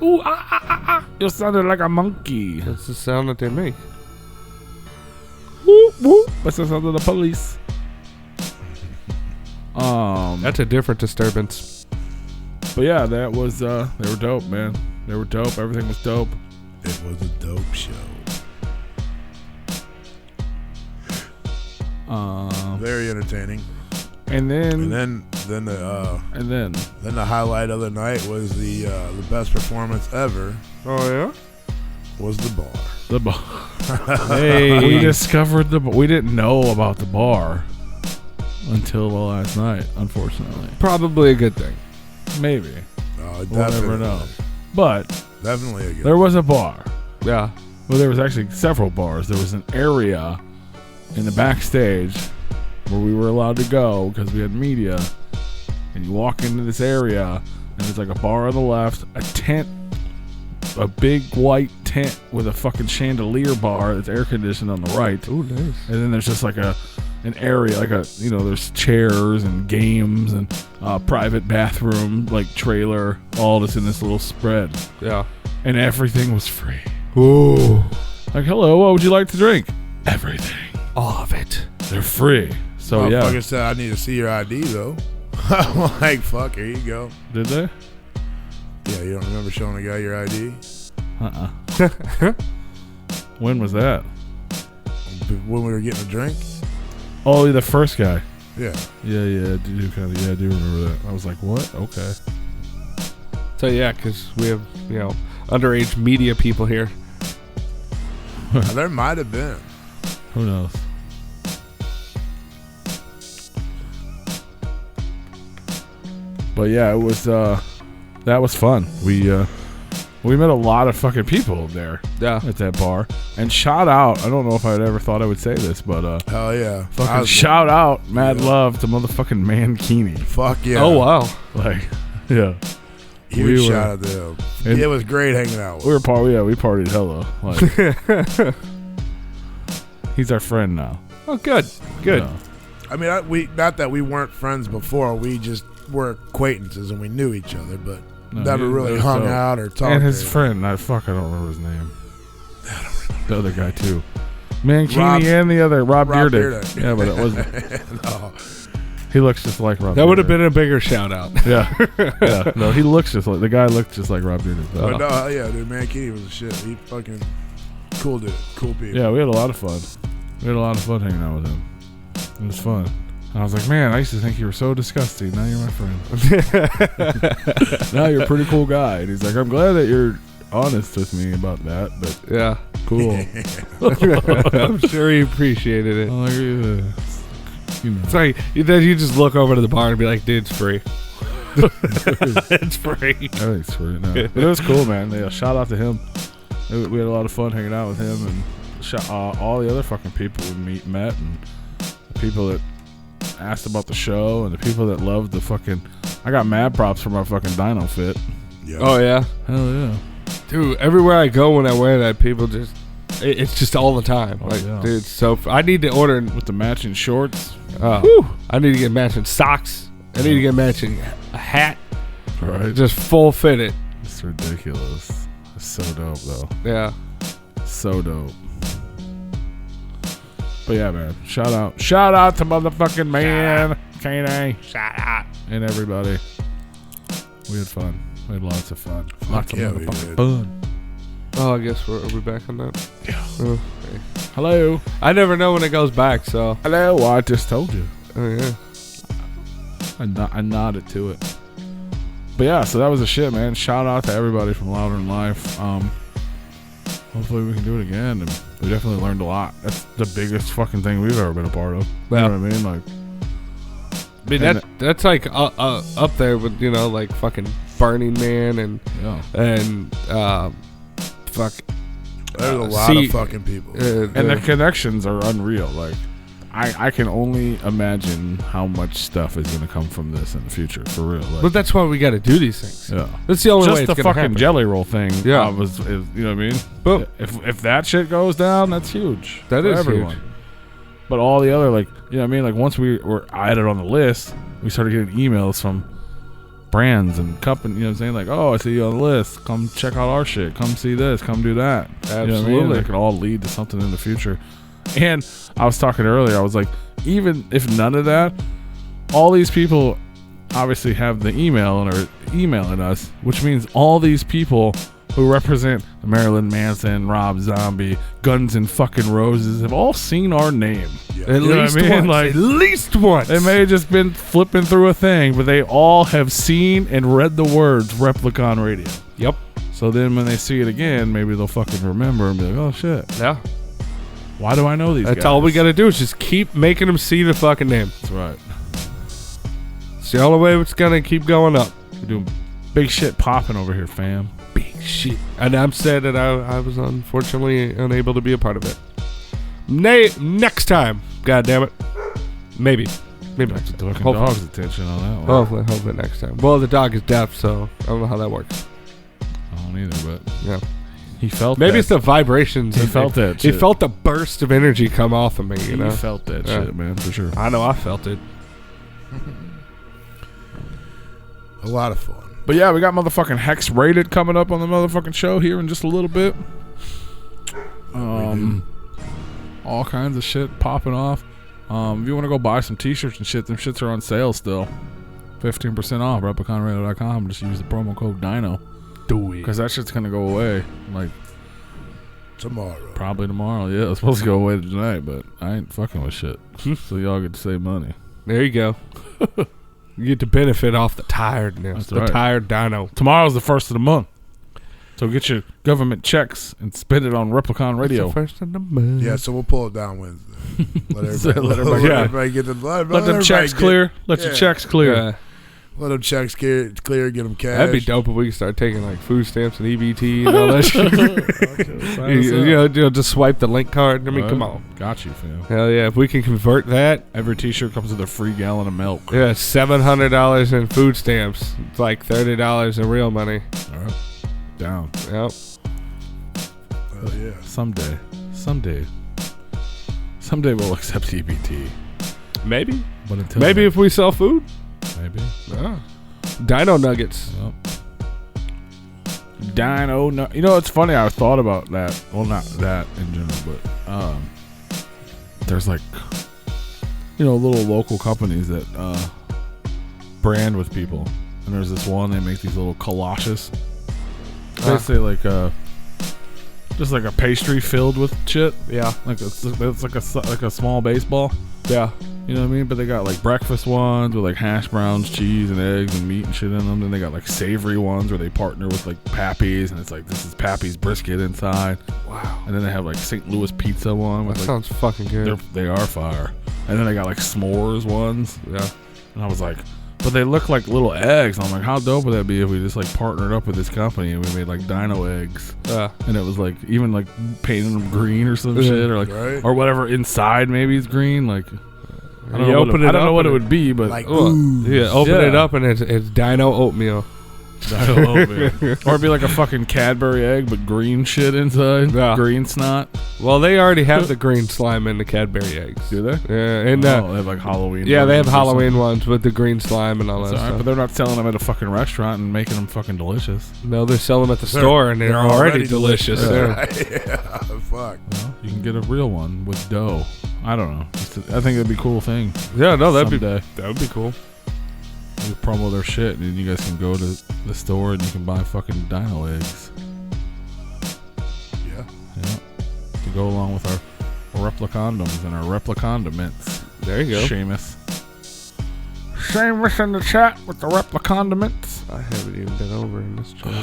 Ooh ah ah ah ah! You sounded like a monkey. That's the sound that they make. Whoop whoop! That's the sound of the police. That's a different disturbance. But yeah, that was they were dope, man. They were dope. Everything was dope. It was a dope show. Very entertaining. And then the highlight of the night was the best performance ever. Oh yeah, was the bar. The bar. Hey, we discovered we didn't know about the bar. until the last night, unfortunately. Probably a good thing. Maybe. Oh, We'll never know. But Definitely a good there was a bar. Yeah. Well, there was actually several bars. There was an area in the backstage where we were allowed to go because we had media. And you walk into this area, and there's like a bar on the left, a tent, a big white tent with a fucking chandelier bar that's air conditioned on the right. Ooh, nice. And then there's just like an area, like there's chairs and games and private bathroom, like trailer, all just in this little spread. Yeah. And everything was free. Ooh. Like, hello, what would you like to drink? Everything. All of it. They're free. So Motherfucker yeah. said, I need to see your ID, though. I'm like, fuck, here you go. Did they? Yeah, you don't remember showing a guy your ID? When was that? When we were getting a drink? Oh, the first guy. Yeah. Yeah, I do remember that. I was like, what? Okay. So yeah, because we have underage media people here. There might have been. Who knows? But yeah, it was that was fun. We met a lot of fucking people there. Yeah. At that bar. And shout out, I don't know if I'd ever thought I would say this, but Hell yeah. fucking shout out, mad love to motherfucking Mankini. Fuck yeah. Oh wow. Like, yeah. Huge shout out to him. It was great hanging out with we partied hella. Like, he's our friend now. Oh, good. Good. Yeah. I mean, we not that we weren't friends before. We just were acquaintances and we knew each other, but never really hung out or talked. And his friend, I don't remember his name. I don't remember. The other guy too. Mankini and the other Rob Beardick. Yeah, but it wasn't. No. He looks just like Rob. That would have Beardick. been a bigger shout out. Yeah. Yeah. No, he looks just like the guy. Looked just like Rob Beardick. But no, yeah, dude, Mankini was a shit. He fucking cool dude, cool people. Yeah, we had a lot of fun. We had a lot of fun hanging out with him. It was fun. And I was like, man, I used to think you were so disgusting. Now you're my friend. Now you're a pretty cool guy. And he's like, I'm glad that you're honest with me about that. But Yeah. cool. I'm sure he appreciated it. I'm like, It's like then you just look over to the bar and be like, dude, it's free. It's free. everything's free now. But it was cool, man. Yeah, shout out to him. We had a lot of fun hanging out with him and all the other fucking people we met and the people that asked about the show and the people that loved the fucking. I got mad props for my fucking Dino fit. Yeah. Oh yeah. Hell yeah. Dude, everywhere I go when I wear that, people just it's just all the time. Oh, Like, yeah. dude, so I need to order. With the matching shorts. I need to get matching socks. I need to get matching a hat. Right. Just full fitted. It's ridiculous. It's so dope though. Yeah. So dope. But yeah, man. Shout out to motherfucking man, Kane, Shout out. and everybody. We had fun. We had lots of fun. Lots of yeah, we motherfucking did. fun. Oh, I guess are we back on that? Yeah. Okay. Hello. I never know when it goes back, so. Hello. Well, I just told you. Oh yeah. I nodded to it. But yeah, so that was the shit, man. Shout out to everybody from Louder Than Life. Hopefully we can do it again, and we definitely learned a lot. That's the biggest fucking thing we've ever been a part of. You know what I mean? Like, I mean that's like up there with like fucking Burning Man and yeah. fuck. There's a lot of fucking people. And the connections are unreal. Like, I can only imagine how much stuff is going to come from this in the future, for real. Like, But that's why we got to do these things. yeah. That's the only way Just it's the gonna fucking happen. jelly roll thing. Yeah. Is, you know what I mean? Boom. If that shit goes down, that's huge. That for is everyone. huge. But all the other, like, you know what I mean? Like, once we were added on the list, we started getting emails from brands and companies, you know what I'm saying? Like, oh, I see you on the list. Come check out our shit. Come see this. Come do that. You know what I mean? Absolutely. That could all lead to something in the future. And I was talking earlier, I was like, even if none of that, all these people obviously have the email and are emailing us, which means all these people who represent Marilyn Manson, Rob Zombie, Guns N' fucking Roses have all seen our name. Yeah. At You know least what I mean? once. Like, At least once. they may have just been flipping through a thing, but they all have seen and read the words Replicon Radio. Yep. So then when they see it again, maybe they'll fucking remember and be like, oh shit. Yeah. Why do I know these guys? That's all we got to do is just keep making them see the fucking name. That's right. It's the only way it's going to keep going up. We're doing big shit popping over here, fam. Big shit. And I'm sad that I was unfortunately unable to be a part of it. Next time. God damn it. Maybe That's the fucking dog's attention on that one. Hopefully next time. Well, the dog is deaf, so I don't know how that works. I don't either, but Yeah. he felt Maybe that. it's the vibrations. He felt that He shit. felt the burst of energy come off of me, you know? He felt that Yeah. shit, man, for sure. I know I felt it. A lot of fun. But yeah, we got motherfucking Hex Rated coming up on the motherfucking show here in just a little bit. All kinds of shit popping off. If you want to go buy some t-shirts and shit, them shits are on sale still. 15% off, repliconradio.com. Just use the promo code DINO. Do it. Because that shit's going to go away. Like, Tomorrow. probably tomorrow. Yeah, it's supposed to go away tonight, but I ain't fucking with shit. So y'all get to save money. There you go. You get to benefit off the tiredness. That's right. Tired dino. Tomorrow's the first of the month. So get your government checks and spend it on Replicon Radio. It's the first of the month. Yeah, so we'll pull it down Wednesday. Let Let everybody, yeah. everybody get the Let them checks clear. Let your checks clear. Yeah. Let them checks clear, get them cash. That'd be dope if we could start taking like food stamps and EBT and all that shit. you know, just swipe the link card. I mean, come on. Got you, fam. Hell yeah. If we can convert that, Every t-shirt comes with a free gallon of milk. yeah, $700 in food stamps. It's like $30 in real money. All right. Down. Yep. Oh, yeah. Someday we'll accept EBT. Maybe. But until Maybe then, if we sell food. maybe. Ah. Dino nuggets. Well, Dino. No, you know, it's funny. I thought about that. Well, not that in general, but there's like, you know, little local companies that brand with people, and there's this one. They make these little kolaches. Basically, like just like a pastry filled with shit. Yeah. Like it's like a small baseball. Yeah. You know what I mean? But they got like breakfast ones with like hash browns, cheese, and eggs and meat and shit in them. Then they got like savory ones where they partner with like Pappy's, and it's like this is Pappy's brisket inside. Wow. And then they have like St. Louis pizza one. With That like, sounds fucking good. they are fire. And then they got like s'mores ones. Yeah. And I was like, but they look like little eggs. I'm like, how dope would that be if we just like partnered up with this company and we made like dino eggs? Yeah. And it was like even like painting them green or some shit, or like Right. or whatever inside maybe is green. Like I don't You know open it I don't know up what it and would be, but Like, Oh, ooh. yeah, open Yeah. it up and it's dino oatmeal. or it'd be like a fucking Cadbury egg, but green shit inside. Yeah. Green snot. Well, they already have the green slime in the Cadbury eggs. Do they? Yeah, and They have like Halloween. yeah, they have ones or Halloween something. ones with the green slime and all that It's all right, stuff. but they're not selling them at a fucking restaurant and making them fucking delicious. No, they're selling them at the store and they're already delicious. Yeah. Yeah. Yeah, fuck. Well, you can get a real one with dough. I don't know. I think it'd be a cool thing. Yeah, no, that'd Someday. be cool. We promo their shit, and then you guys can go to the store and you can buy fucking dino eggs. Yeah. Yeah. To go along with our replicondoms and our replicondiments. There you go. Seamus. Seamus in the chat with the replicondiments. I haven't even been over in this chart.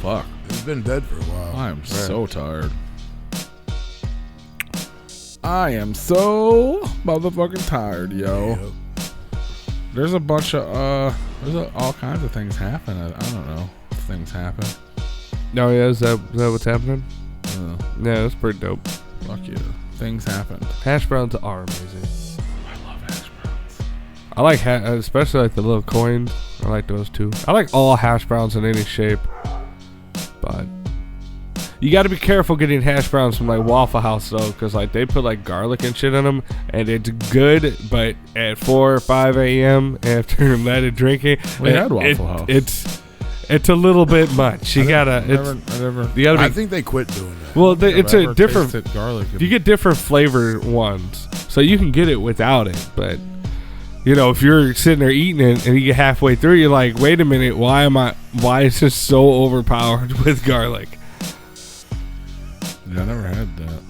Fuck. It's been dead for a while. I am so tired. I am so motherfucking tired, yo. Yep. There's a bunch of all kinds of things happen. I don't know if things happen. No, yeah, is that what's happening? Yeah, Yeah, that's pretty dope. fuck yeah. Things happened. Hash browns are amazing. I love hash browns. I like especially like the little coins. I like those too. I like all hash browns in any shape, but you got to be careful getting hash browns from like Waffle House though, because like they put like garlic and shit in them, and it's good. But at 4 or 5 a.m. after letting drinking, We had Waffle House. It's a little bit much. You gotta. You gotta I be. think they quit doing that. Well, it's a different. garlic. You get different flavor ones, so you can get it without it. But you know, if you're sitting there eating it and you get halfway through, you're like, "Wait a minute, why is this so overpowered with garlic?" Yeah, I never had that.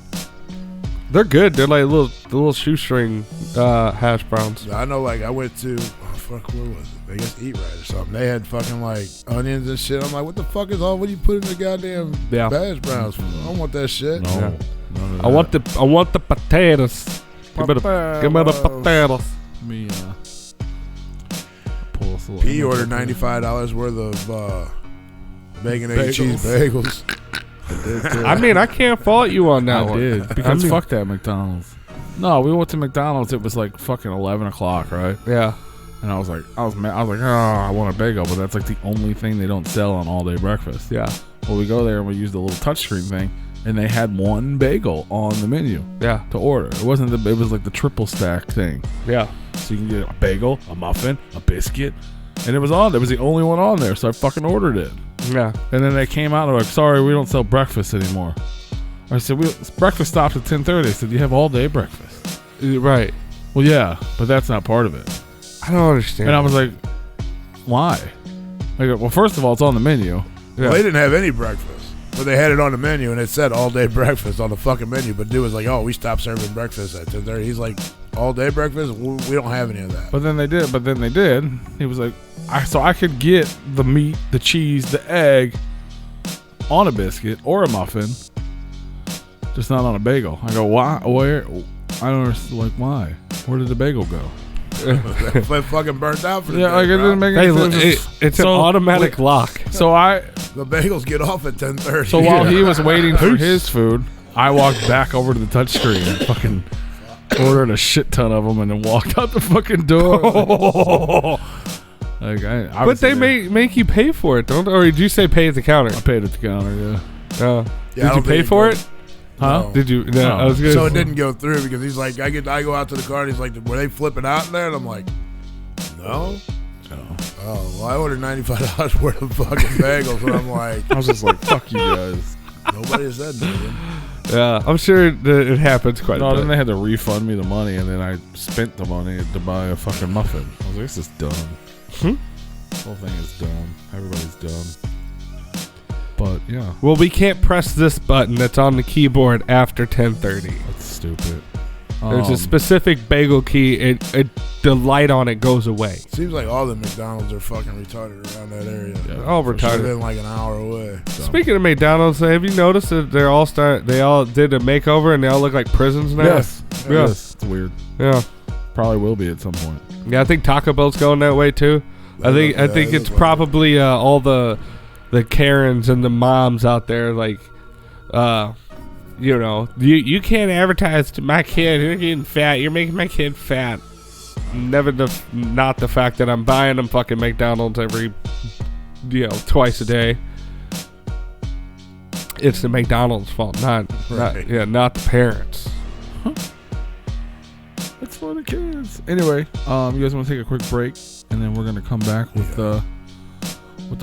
They're good. They're like little shoestring hash browns. I know, like, I went to, where was it? I guess Eat Right or something. They had fucking, like, onions and shit. I'm like, what the fuck is all what you put in the goddamn Yeah. hash browns for? I don't want that shit. No. Yeah. None of I want the potatoes. Give me the potatoes. Me, pull us a little. He ordered $95 worth of bacon, egg, and cheese bagels. I mean, I can't fault you on that I one. did because fuck that McDonald's. No, we went to McDonald's. It was like fucking 11 o'clock, right? Yeah. And I was like, I was like, oh, I want a bagel, but that's like the only thing they don't sell on all day breakfast. Yeah. Well, we go there and we use the little touchscreen thing, and they had one bagel on the menu. Yeah. To order. It wasn't it was like the triple stack thing. Yeah. So you can get a bagel, a muffin, a biscuit, and it was on. It was the only one on there, so I fucking ordered it. Yeah. And then they came out and were like, sorry, we don't sell breakfast anymore. I said, breakfast stops at 10:30. I said, you have all day breakfast. Right. Well, yeah, but that's not part of it. I don't understand. And I was like, why? I go, well, first of all, it's on the menu. Yeah. Well, they didn't have any breakfast, but they had it on the menu, and it said all day breakfast on the fucking menu. But dude was like, "Oh, we stopped serving breakfast at 10:30." He's like, "All day breakfast? We don't have any of that." But then they did. He was like, I could get the meat, the cheese, the egg on a biscuit or a muffin, just not on a bagel. I go, why? Where? I don't understand. Like, why? Where did the bagel go? That fucking burnt out for the day, Like it didn't make any sense. It's an automatic lock. So the bagels get off at 10:30. So while he was waiting for his food, I walked back over to the touchscreen and fucking ordered a shit ton of them, and then walked out the fucking door. Like but they make you pay for it, don't? Or did you say pay at the counter? I paid at the counter. Yeah. Did you pay for it? Huh? No. Did you? No. I was gonna So it didn't go through because he's like, I go out to the car and he's like, were they flipping out in there? And I'm like, no. Oh, well, I ordered $95 worth of fucking bagels, and I'm like, I was just like, fuck you guys. nobody said nothing. Yeah, I'm sure that it happens quite a No, bit. then they had to refund me the money, and then I spent the money to buy a fucking muffin. I was like, this is dumb. The whole thing is dumb. Everybody's dumb. But yeah, Well, we can't press this button that's on the keyboard after 10:30. that's stupid. There's a specific bagel key. The light on it goes away. Seems like all the McDonald's are fucking retarded around that area. Yeah. All They're retarded. like an hour away. So. Speaking of McDonald's, have you noticed that they all did a makeover and they all look like prisons now? Yes. Yeah. Yes. It's weird. Yeah. Probably will be at some point. Yeah, I think Taco Bell's going that way too. I think it's probably all the Karens and the moms out there, like, you can't advertise to my kid. You're getting fat. You're making my kid fat. Not the fact that I'm buying them fucking McDonald's every, twice a day. It's the McDonald's fault, not the parents. It's for the kids. Anyway, you guys want to take a quick break, and then we're gonna come back with our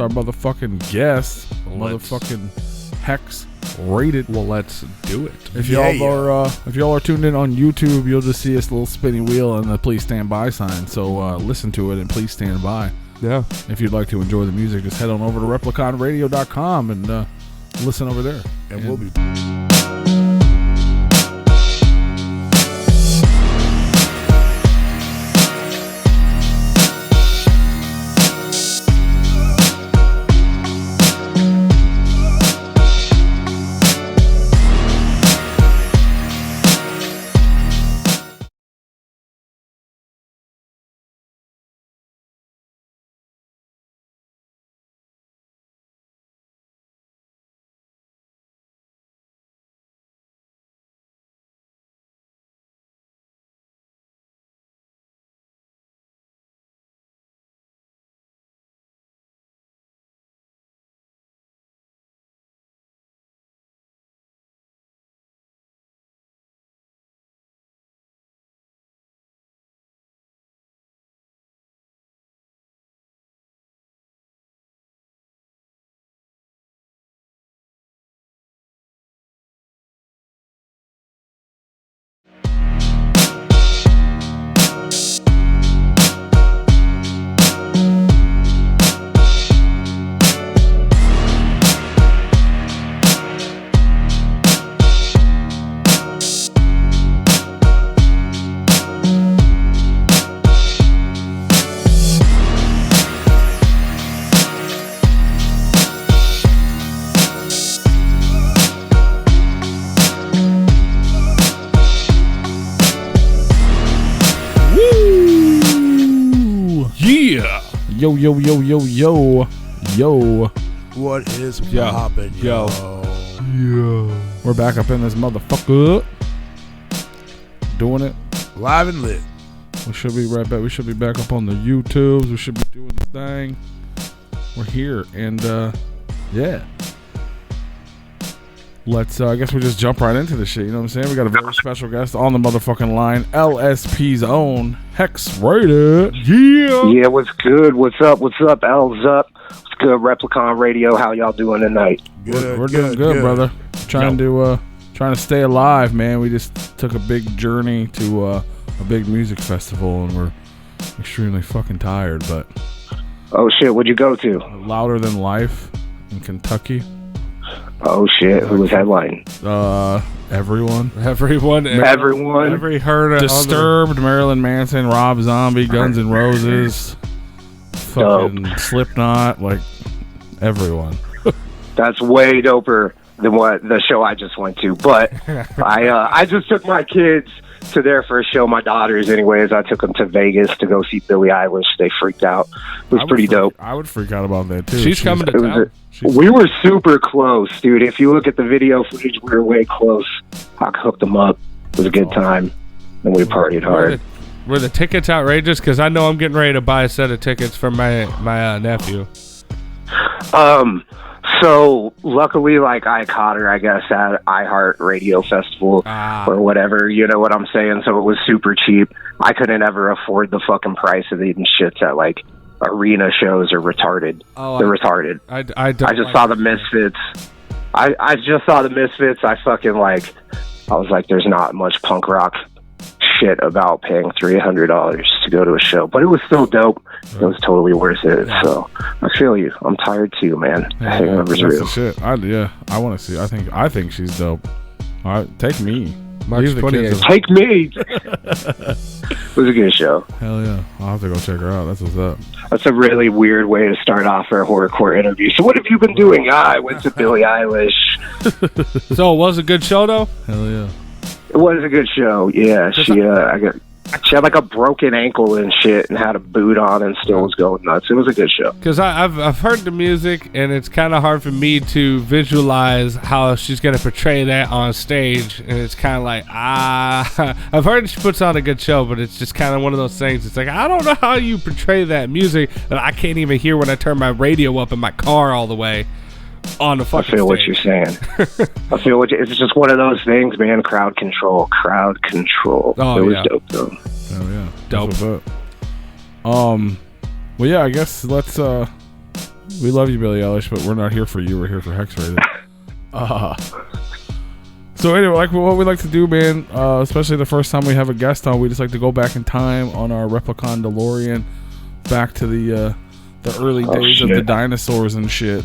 motherfucking guest, motherfucking Hex Rated. Well, let's do it. If y'all are tuned in on YouTube, you'll just see this little spinning wheel and the please stand by sign. So listen to it and please stand by. Yeah. If you'd like to enjoy the music, just head on over to repliconradio.com and listen over there. And we'll be Yo, yo, yo, yo, yo, yo. What is Yo. poppin', yo? Yo. We're back up in this motherfucker. Doing it. Live and lit. We should be right back. We should be back up on the YouTubes. We should be doing the thing. We're here. And, yeah. Let's, I guess we just jump right into this shit. You know what I'm saying? We got a very special guest on the motherfucking line. LSP's own Hex Rated. Yeah. Yeah, what's good? What's up? What's up? L's up. What's good? Replicon Radio. How y'all doing tonight? Good, We're doing good, brother. Trying to stay alive, man. We just took a big journey to a big music festival, and we're extremely fucking tired. But Oh shit, what'd you go to? Louder Than Life in Kentucky. Oh shit, who was headlining? Everyone. Everyone. Every heard of Disturbed, Marilyn Manson, Rob Zombie, Guns N' Roses, fucking Slipknot, like everyone. That's way doper than what the show I just went to. But I just took my kids to their first show, my daughters anyways. I took them to Vegas to go see Billie Eilish. They freaked out. It was pretty dope. I would freak out about that too. She's coming to town. We were super close, dude. If you look at the video footage, we were way close. I hooked them up. It was a good time, and we partied hard. Were the tickets outrageous? Because I know I'm getting ready to buy a set of tickets for my nephew. So luckily, like, I caught her, I guess, at iHeart Radio Festival or whatever. You know what I'm saying? So it was super cheap. I couldn't ever afford the fucking price of these shits at like arena shows are retarded. They're retarded. I just saw the Misfits. I just saw the Misfits. I was like, there's not much punk rock shit about paying $300 to go to a show, but it was still dope. It was totally worth it. So I feel you. I'm tired too, man. Hangover's real. Shit. I want to see. I think she's dope. All right, take me. March 28th. Take me. It was a good show. Hell yeah. I'll have to go check her out. That's what's up. That's a really weird way to start off for a horrorcore interview. So what have you been doing? I went to Billie Eilish. So it was a good show, though? Hell yeah. It was a good show. Yeah, she had like a broken ankle and shit, and had a boot on, and still was going nuts. It was a good show. Because I've heard the music, and it's kind of hard for me to visualize how she's gonna portray that on stage. And it's kind of like I've heard she puts on a good show, but it's just kind of one of those things. It's like I don't know how you portray that music that I can't even hear when I turn my radio up in my car all the way. On the fucking I feel stage. what you're saying. I feel what it's just one of those things, man. Crowd control. Oh, it was yeah. dope, though. Hell yeah. Dope. That's what's up. Well, yeah, I guess let's, we love you, Billie Eilish, but we're not here for you. We're here for Hex Rated. So anyway, like what we like to do, man, especially the first time we have a guest on, we just like to go back in time on our Replicon DeLorean back to the early days of the dinosaurs and shit.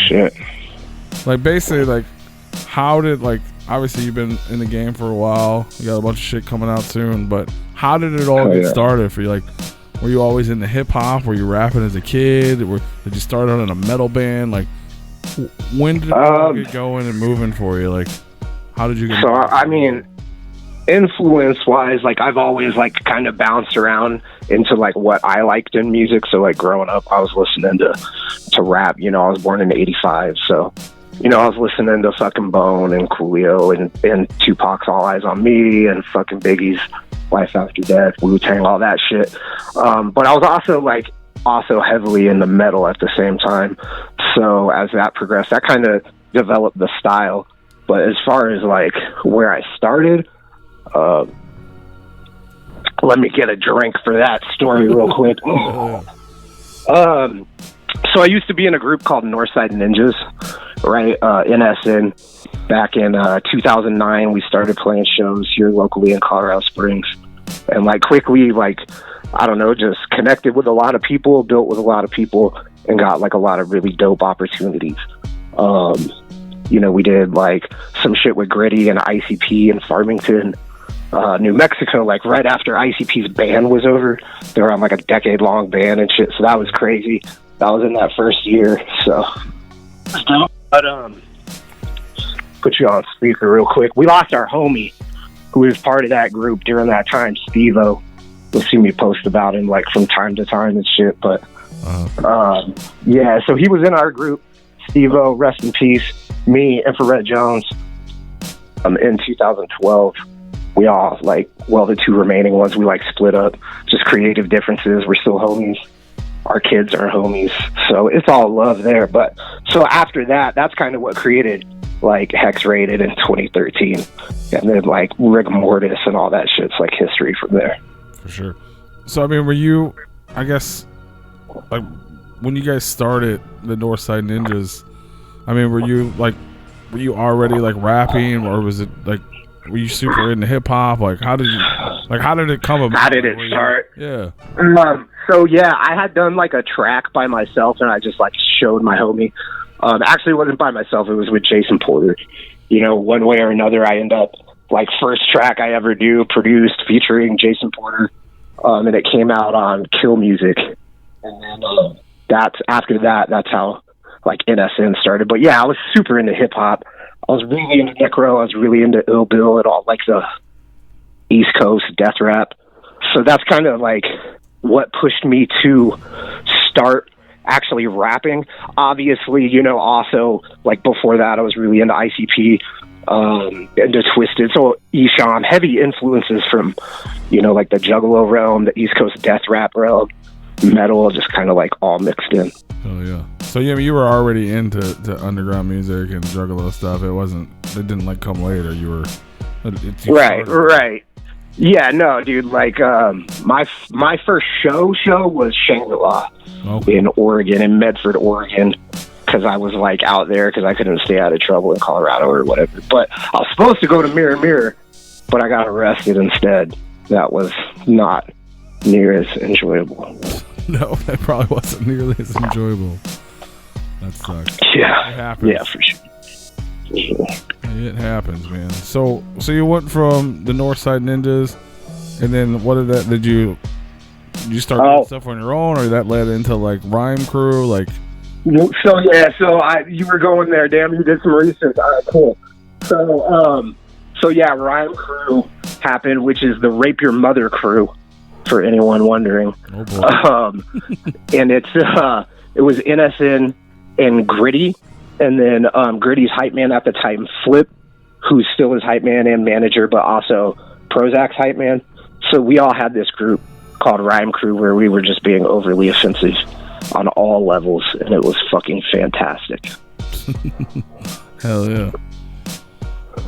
Shit. Like, basically, like, how did, like, obviously you've been in the game for a while. You got a bunch of shit coming out soon, but how did it all get started for you? Like, were you always into hip-hop? Were you rapping as a kid? Did you start out in a metal band? Like, when did it all get going and moving for you? Like, how did you get So, I mean, influence-wise, like, I've always, like, kind of bounced around into, like, what I liked in music. So, like, growing up, I was listening to rap. You know, I was born in 85, so, you know, I was listening to fucking Bone and Coolio and Tupac's All Eyes on Me and fucking Biggie's Life After Death, Wu-Tang, all that shit. But I was also heavily into metal at the same time. So as that progressed, that kind of developed the style. But as far as, like, where I started, let me get a drink for that story real quick. So I used to be in a group called Northside Ninjas, right, in SN. Back in 2009, we started playing shows here locally in Colorado Springs. And, like, quickly, like, I don't know, just connected with a lot of people, built with a lot of people, and got, like, a lot of really dope opportunities. You know, we did, like, some shit with Gritty and ICP in Farmington, New Mexico, like, right after ICP's ban was over. They were on, like, a decade-long ban and shit, so that was crazy. That was in that first year, so. But, put you on speaker real quick. We lost our homie, who was part of that group during that time, Steve-O. you'll see me post about him like from time to time and shit. But yeah, so he was in our group. Steve-O, rest in peace. Me, Infrared Jones. In 2012, we all the two remaining ones, we split up. Just creative differences. We're still homies. Our kids are homies, so it's all love there. But so after that, that's kind of what created Hex Rated in 2013, and then Rigor Mortis and all that shit's history from there. For sure. So I mean, were you, I guess, when you guys started the Northside Ninjas, I mean, were you already rapping, or was it were you super into hip hop? How did it come about? How did it start? Yeah. So yeah, I had done a track by myself, and I just showed my homie. Actually, it wasn't by myself. It was with Jason Porter. One way or another, I end up first track I ever produced featuring Jason Porter, and it came out on Kill Music. And then that's how NSN started. But yeah, I was super into hip hop. I was really into Necro. I was really into Ill Bill and all the East Coast death rap. So that's kind of what pushed me to start actually rapping. Obviously, also before that, I was really into ICP, into Twisted. So Esham, heavy influences from, the Juggalo realm, the East Coast death rap realm, metal, just kind of all mixed in. Oh yeah. So yeah, you were already into underground music and Juggalo stuff. It didn't come later. You were right. Yeah, no, dude. My first show was Shangri-La in Oregon, in Medford, Oregon, because I was out there because I couldn't stay out of trouble in Colorado or whatever. But I was supposed to go to Mirror Mirror, but I got arrested instead. That was not near as enjoyable. No, that probably wasn't nearly as enjoyable. That sucks. Yeah, it happens. Yeah, for sure. It happens, man. So you went from the Northside Ninjas, and then did you start doing stuff on your own, or that led into Rhyme Crew, you were going there. Damn, you did some research. All right, cool. So yeah, Rhyme Crew happened, which is the Rape Your Mother crew, for anyone wondering. Oh boy. And it was NSN and Gritty. And then Gritty's hype man at the time, Flip, who's still his hype man and manager, but also Prozac's hype man. So we all had this group called Rhyme Crew where we were just being overly offensive on all levels, and it was fucking fantastic. Hell yeah.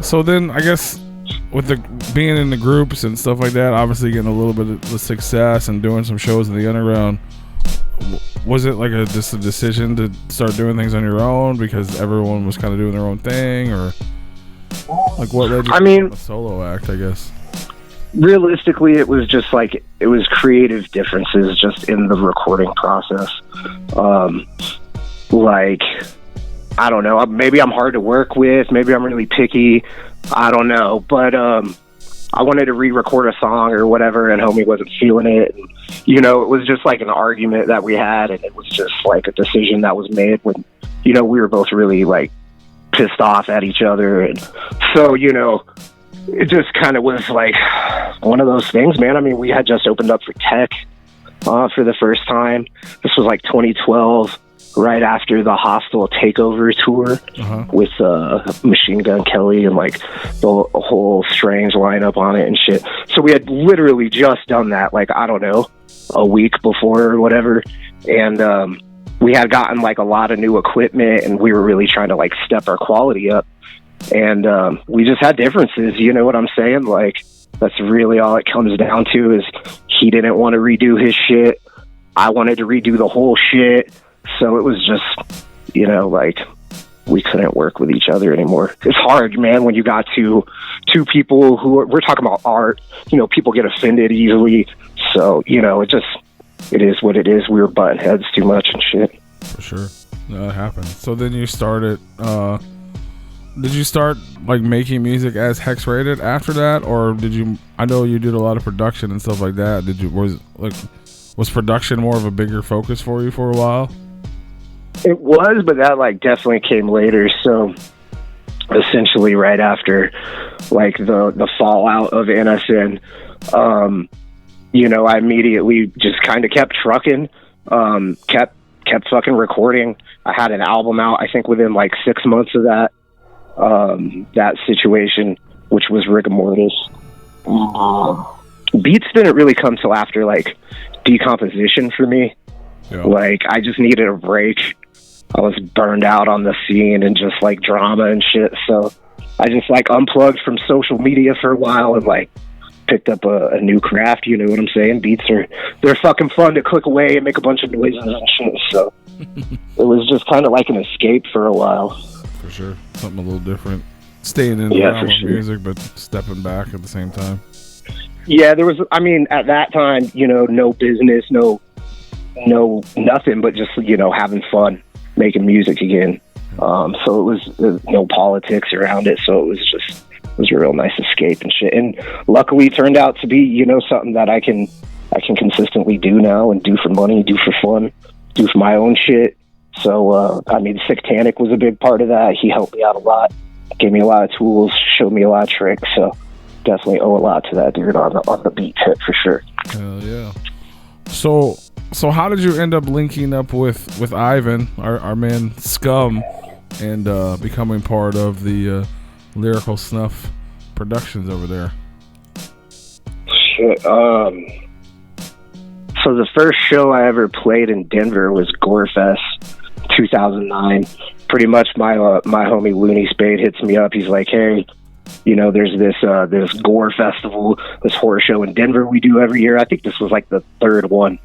So then, I guess, with being in the groups and stuff like that, obviously getting a little bit of the success and doing some shows in the underground, was it just a decision to start doing things on your own because everyone was kind of doing their own thing, or what led you to become a solo act, I guess? Realistically, it was just it was creative differences just in the recording process. I don't know, maybe I'm hard to work with, maybe I'm really picky, I don't know, but I wanted to re-record a song or whatever, and homie wasn't feeling it. And, it was just an argument that we had, and it was just a decision that was made when, we were both really pissed off at each other. And so, it just kind of was one of those things, man. I mean, we had just opened up for Tech for the first time. This was 2012. Right after the Hostile Takeover tour with Machine Gun Kelly and the whole Strange lineup on it and shit. So we had literally just done that, I don't know, a week before or whatever. And we had gotten a lot of new equipment, and we were really trying to step our quality up. And we just had differences, you know what I'm saying? That's really all it comes down to, is he didn't want to redo his shit. I wanted to redo the whole shit. So it was just, we couldn't work with each other anymore. It's hard, man, when you got two people who we're talking about art, people get offended easily. So, it is what it is. We were butting heads too much and shit. For sure. That happened. So then you started, did you start making music as Hex Rated after that? Or I know you did a lot of production and stuff like that. Was production more of a bigger focus for you for a while? It was, but that definitely came later. So essentially right after the fallout of NSN, I immediately just kind of kept trucking, kept fucking recording. I had an album out, I think, within like 6 months of that situation, which was Rigor Mortis. Beats didn't really come till after like Decomposition for me. Yeah. Like, I just needed a break. I was burned out on the scene and just like drama and shit. So I just like unplugged from social media for a while and like picked up a new craft. You know what I'm saying? Beats they're fucking fun to click away and make a bunch of noises and shit. So it was just kind of like an escape for a while. For sure. Something a little different. Staying in the realm of music, but stepping back at the same time. Yeah, there was, I mean, at that time, no business, no nothing, but just, having fun, making music again. So it was no politics around it. So it was a real nice escape and shit. And luckily it turned out to be, something that I can consistently do now and do for money, do for fun, do for my own shit. So, I mean, Sictanic was a big part of that. He helped me out a lot, gave me a lot of tools, showed me a lot of tricks. So definitely owe a lot to that dude on the beat tip for sure. Hell yeah. So how did you end up linking up with Ivan, our man Scum, and becoming part of the Lyrical Snuff Productions over there? Shit. So the first show I ever played in Denver was Gorefest 2009. Pretty much my homie Looney Spade hits me up. He's like, hey, there's this gore festival, this horror show in Denver we do every year. I think this was like the third one.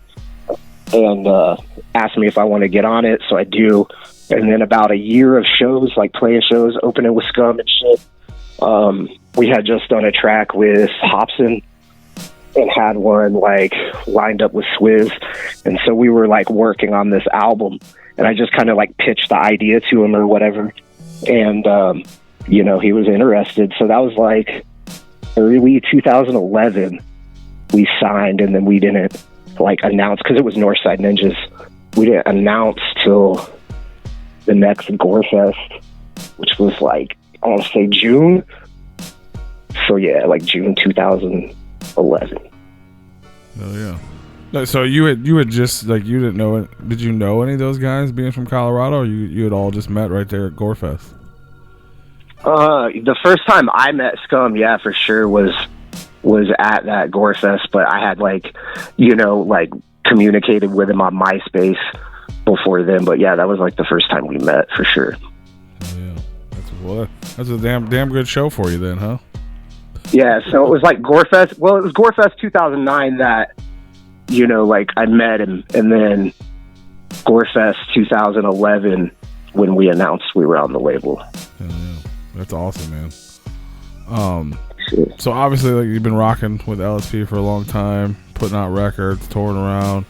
And asked me if I want to get on it, so I do. And then about a year of shows, like playing shows, opening with Scum and shit. We had just done a track with Hobson and had one like lined up with Swizz. And so we were like working on this album, and I just kind of like pitched the idea to him or whatever. And, he was interested. So that was like early 2011 we signed, and then we didn't like announce because it was Northside Ninjas. We didn't announce till the next Gorefest, which was like, I want to say June. So yeah, like June 2011. Oh yeah. No, so you had just like, you didn't know it. Did you know any of those guys being from Colorado, or you had all just met right there at Gorefest? The first time I met Scum, yeah, for sure, was at that Gorefest, but I had like communicated with him on MySpace before then. But yeah, that was like the first time we met for sure. Yeah, that's a damn good show for you then, huh? Yeah, so it was like Gorefest. Well, it was Gorefest 2009 that I met him, and then Gorefest 2011 when we announced we were on the label. Yeah. That's awesome, man. So obviously, like, you've been rocking with LSP for a long time, putting out records, touring around.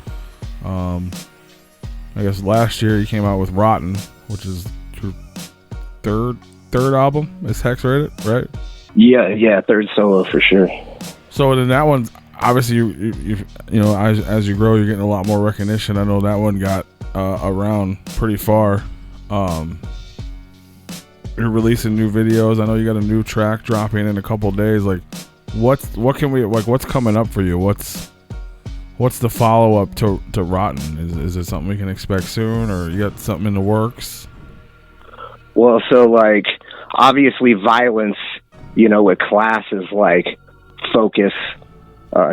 I guess last year you came out with Rotten, which is your third album. Is Hex Rated, right? Yeah, third solo for sure. So then that one's obviously you as you grow, you're getting a lot more recognition. I know that one got around pretty far. You're releasing new videos. I know you got a new track dropping in a couple days. Like, what's coming up for you? What's the follow up to Rotten? Is it something we can expect soon, or you got something in the works? Well, so like obviously Violence, with Class is like focus.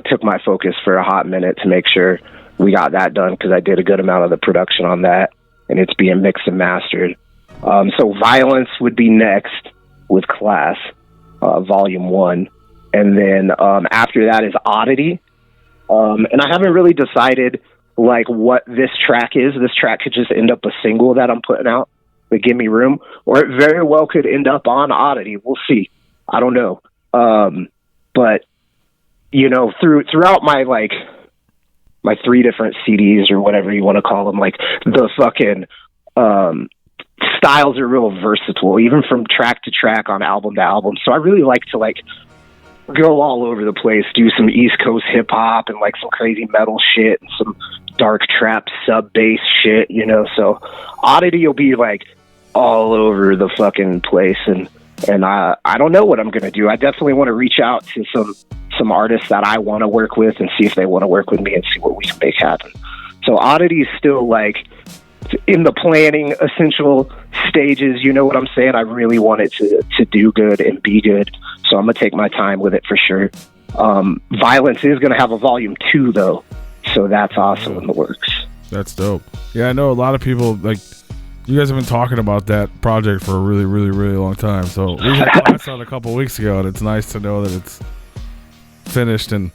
Took my focus for a hot minute to make sure we got that done, because I did a good amount of the production on that, and it's being mixed and mastered. So Violence would be next with Class, Volume 1. And then after that is Oddity. And I haven't really decided like what this track is. This track could just end up a single that I'm putting out, the Give Me Room, or it very well could end up on Oddity. We'll see. I don't know. But throughout my 3 different CDs or whatever you want to call them, like the fucking styles are real versatile, even from track to track, on album to album. So I really like to like go all over the place, do some East Coast hip hop and like some crazy metal shit and some dark trap sub bass shit, So Oddity will be like all over the fucking place, and And I don't know what I'm going to do. I definitely want to reach out to some artists that I want to work with and see if they want to work with me and see what we can make happen. So Oddity is still like in the planning essential stages. You know what I'm saying? I really want it to do good and be good. So I'm going to take my time with it for sure. Violence is going to have a volume 2 though. So that's also in the works. That's dope. Yeah, I know a lot of people, like, you guys have been talking about that project for a really, really, really long time. So we had class on a couple weeks ago, and it's nice to know that it's finished and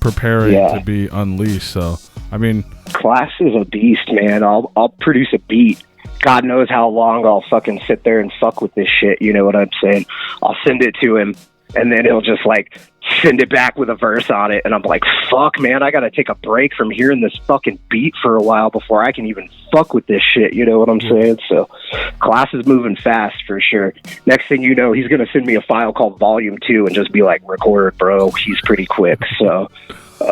preparing to be unleashed. So, I mean, Class is a beast, man. I'll produce a beat. God knows how long I'll fucking sit there and fuck with this shit. You know what I'm saying? I'll send it to him, and then he'll just like send it back with a verse on it, and I'm like, fuck, man, I gotta take a break from hearing this fucking beat for a while before I can even fuck with this shit. You know what I'm saying? So Class is moving fast for sure. Next thing you know, he's gonna send me a file called Volume 2 and just be like, record, bro. He's pretty quick. So that's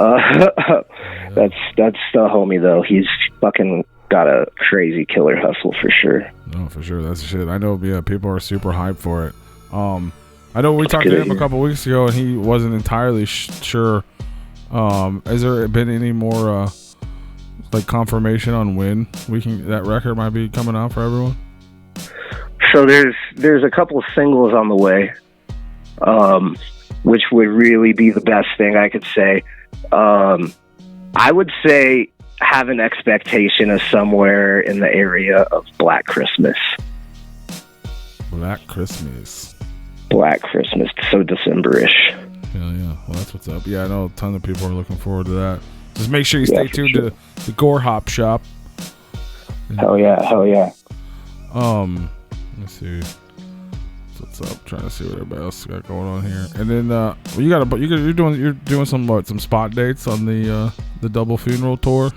the homie though. He's fucking got a crazy killer hustle for sure. No, for sure. That's the shit. I know, people are super hyped for it. I know we talked to him a couple weeks ago, and he wasn't entirely sure. Has there been any more like confirmation on when that record might be coming out for everyone? So there's a couple of singles on the way, which would really be the best thing I could say. I would say have an expectation of somewhere in the area of Black Christmas. Black Christmas, so December-ish. Yeah. Well, that's what's up. Yeah, I know a ton of people are looking forward to that. Just make sure you stay tuned to the Gore Hop Shop. Hell yeah. Let's see what's up. Trying to see what everybody else got going on here. And then you're doing some spot dates on the Double Funeral tour.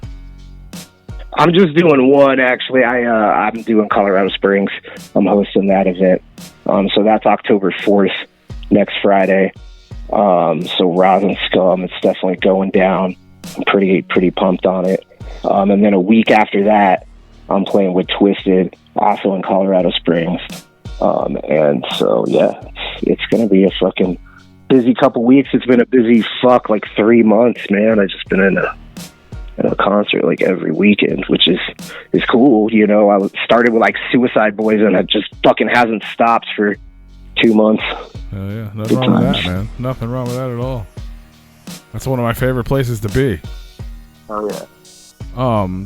I'm just doing one actually. I'm doing Colorado Springs. I'm hosting that event. So that's October 4th, next Friday. So Rosin Scum, it's definitely going down. I'm pretty pumped on it. And then a week after that, I'm playing with Twisted, also in Colorado Springs. And so, yeah, it's going to be a fucking busy couple weeks. It's been a busy like 3 months, man. I've just been in a concert like every weekend, which is cool. You know, I started with like Suicide Boys, and it just fucking hasn't stopped for 2 months. Hell yeah, nothing wrong with that, man. Nothing wrong with that at all. That's one of my favorite places to be. Oh yeah.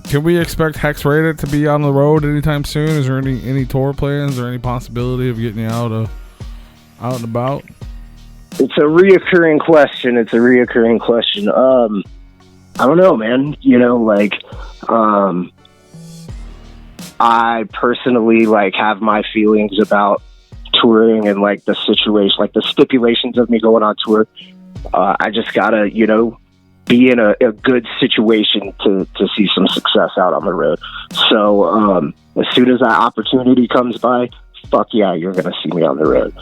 Can we expect Hex Rated to be on the road anytime soon? Is there any tour plans or any possibility of getting you out and about? It's a reoccurring question. I don't know, man. You know, like, I personally like have my feelings about touring and like the situation, like the stipulations of me going on tour. I just gotta, you know, be in a good situation to see some success out on the road. So as soon as that opportunity comes by, fuck yeah, you're gonna see me on the road.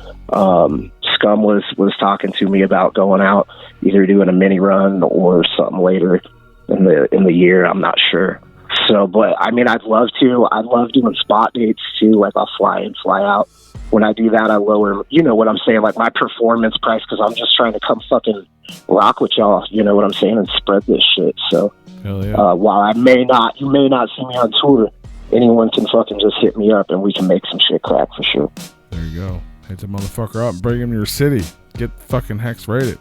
Scum was talking to me about going out, either doing a mini run or something later in the year. I'm not sure. So, but I mean, I'd love to. I love doing spot dates too. Like I'll fly in, fly out. When I do that, I lower, you know what I'm saying, like my performance price, because I'm just trying to come fucking rock with y'all. You know what I'm saying, and spread this shit. So, hell yeah. While you may not see me on tour, anyone can fucking just hit me up and we can make some shit crack for sure. There you go. Hit the motherfucker up, bring him to your city, get fucking Hex Rated.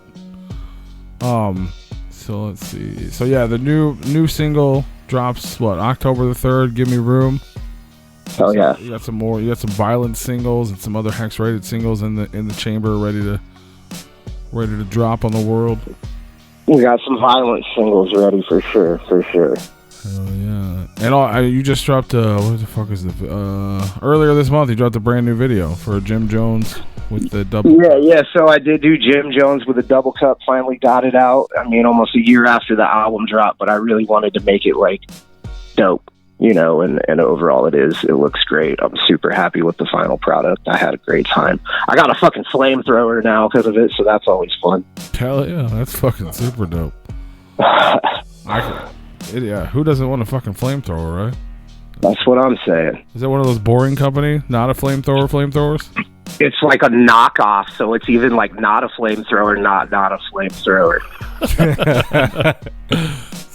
So let's see. So yeah, the new single drops October the 3rd. Give Me Room. Hell yeah. You got some more. You got some Violent singles and some other Hex Rated singles in the chamber, ready to drop on the world. We got some Violent singles ready for sure. Hell yeah! And you just dropped what the fuck is earlier this month? You dropped a brand new video for Jim Jones with the double. Yeah. So I did do Jim Jones with a double cup. Finally got it out. I mean, almost a year after the album dropped, but I really wanted to make it like dope, you know. And overall, it looks great. I'm super happy with the final product. I had a great time. I got a fucking flamethrower now because of it, so that's always fun. Hell yeah, that's fucking super dope. Yeah, who doesn't want a fucking flamethrower, right? That's what I'm saying. Is that one of those boring company, not a flamethrowers? It's like a knockoff, so it's even like not a flamethrower, not a flamethrower.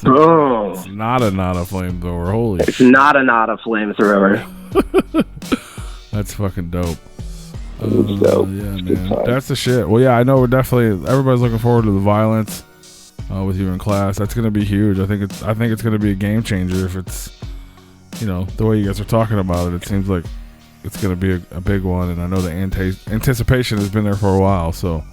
Oh, It's not a flamethrower. Holy it's not a flamethrower. That's fucking dope. It's dope. Yeah, It's good man. time. That's the shit. Well, yeah, I know we're definitely everybody's looking forward to the violence with you in class. That's gonna be huge. I think it's gonna be a game changer if it's, you know, the way you guys are talking about it. It seems like it's gonna be a big one, and I know the anticipation has been there for a while. So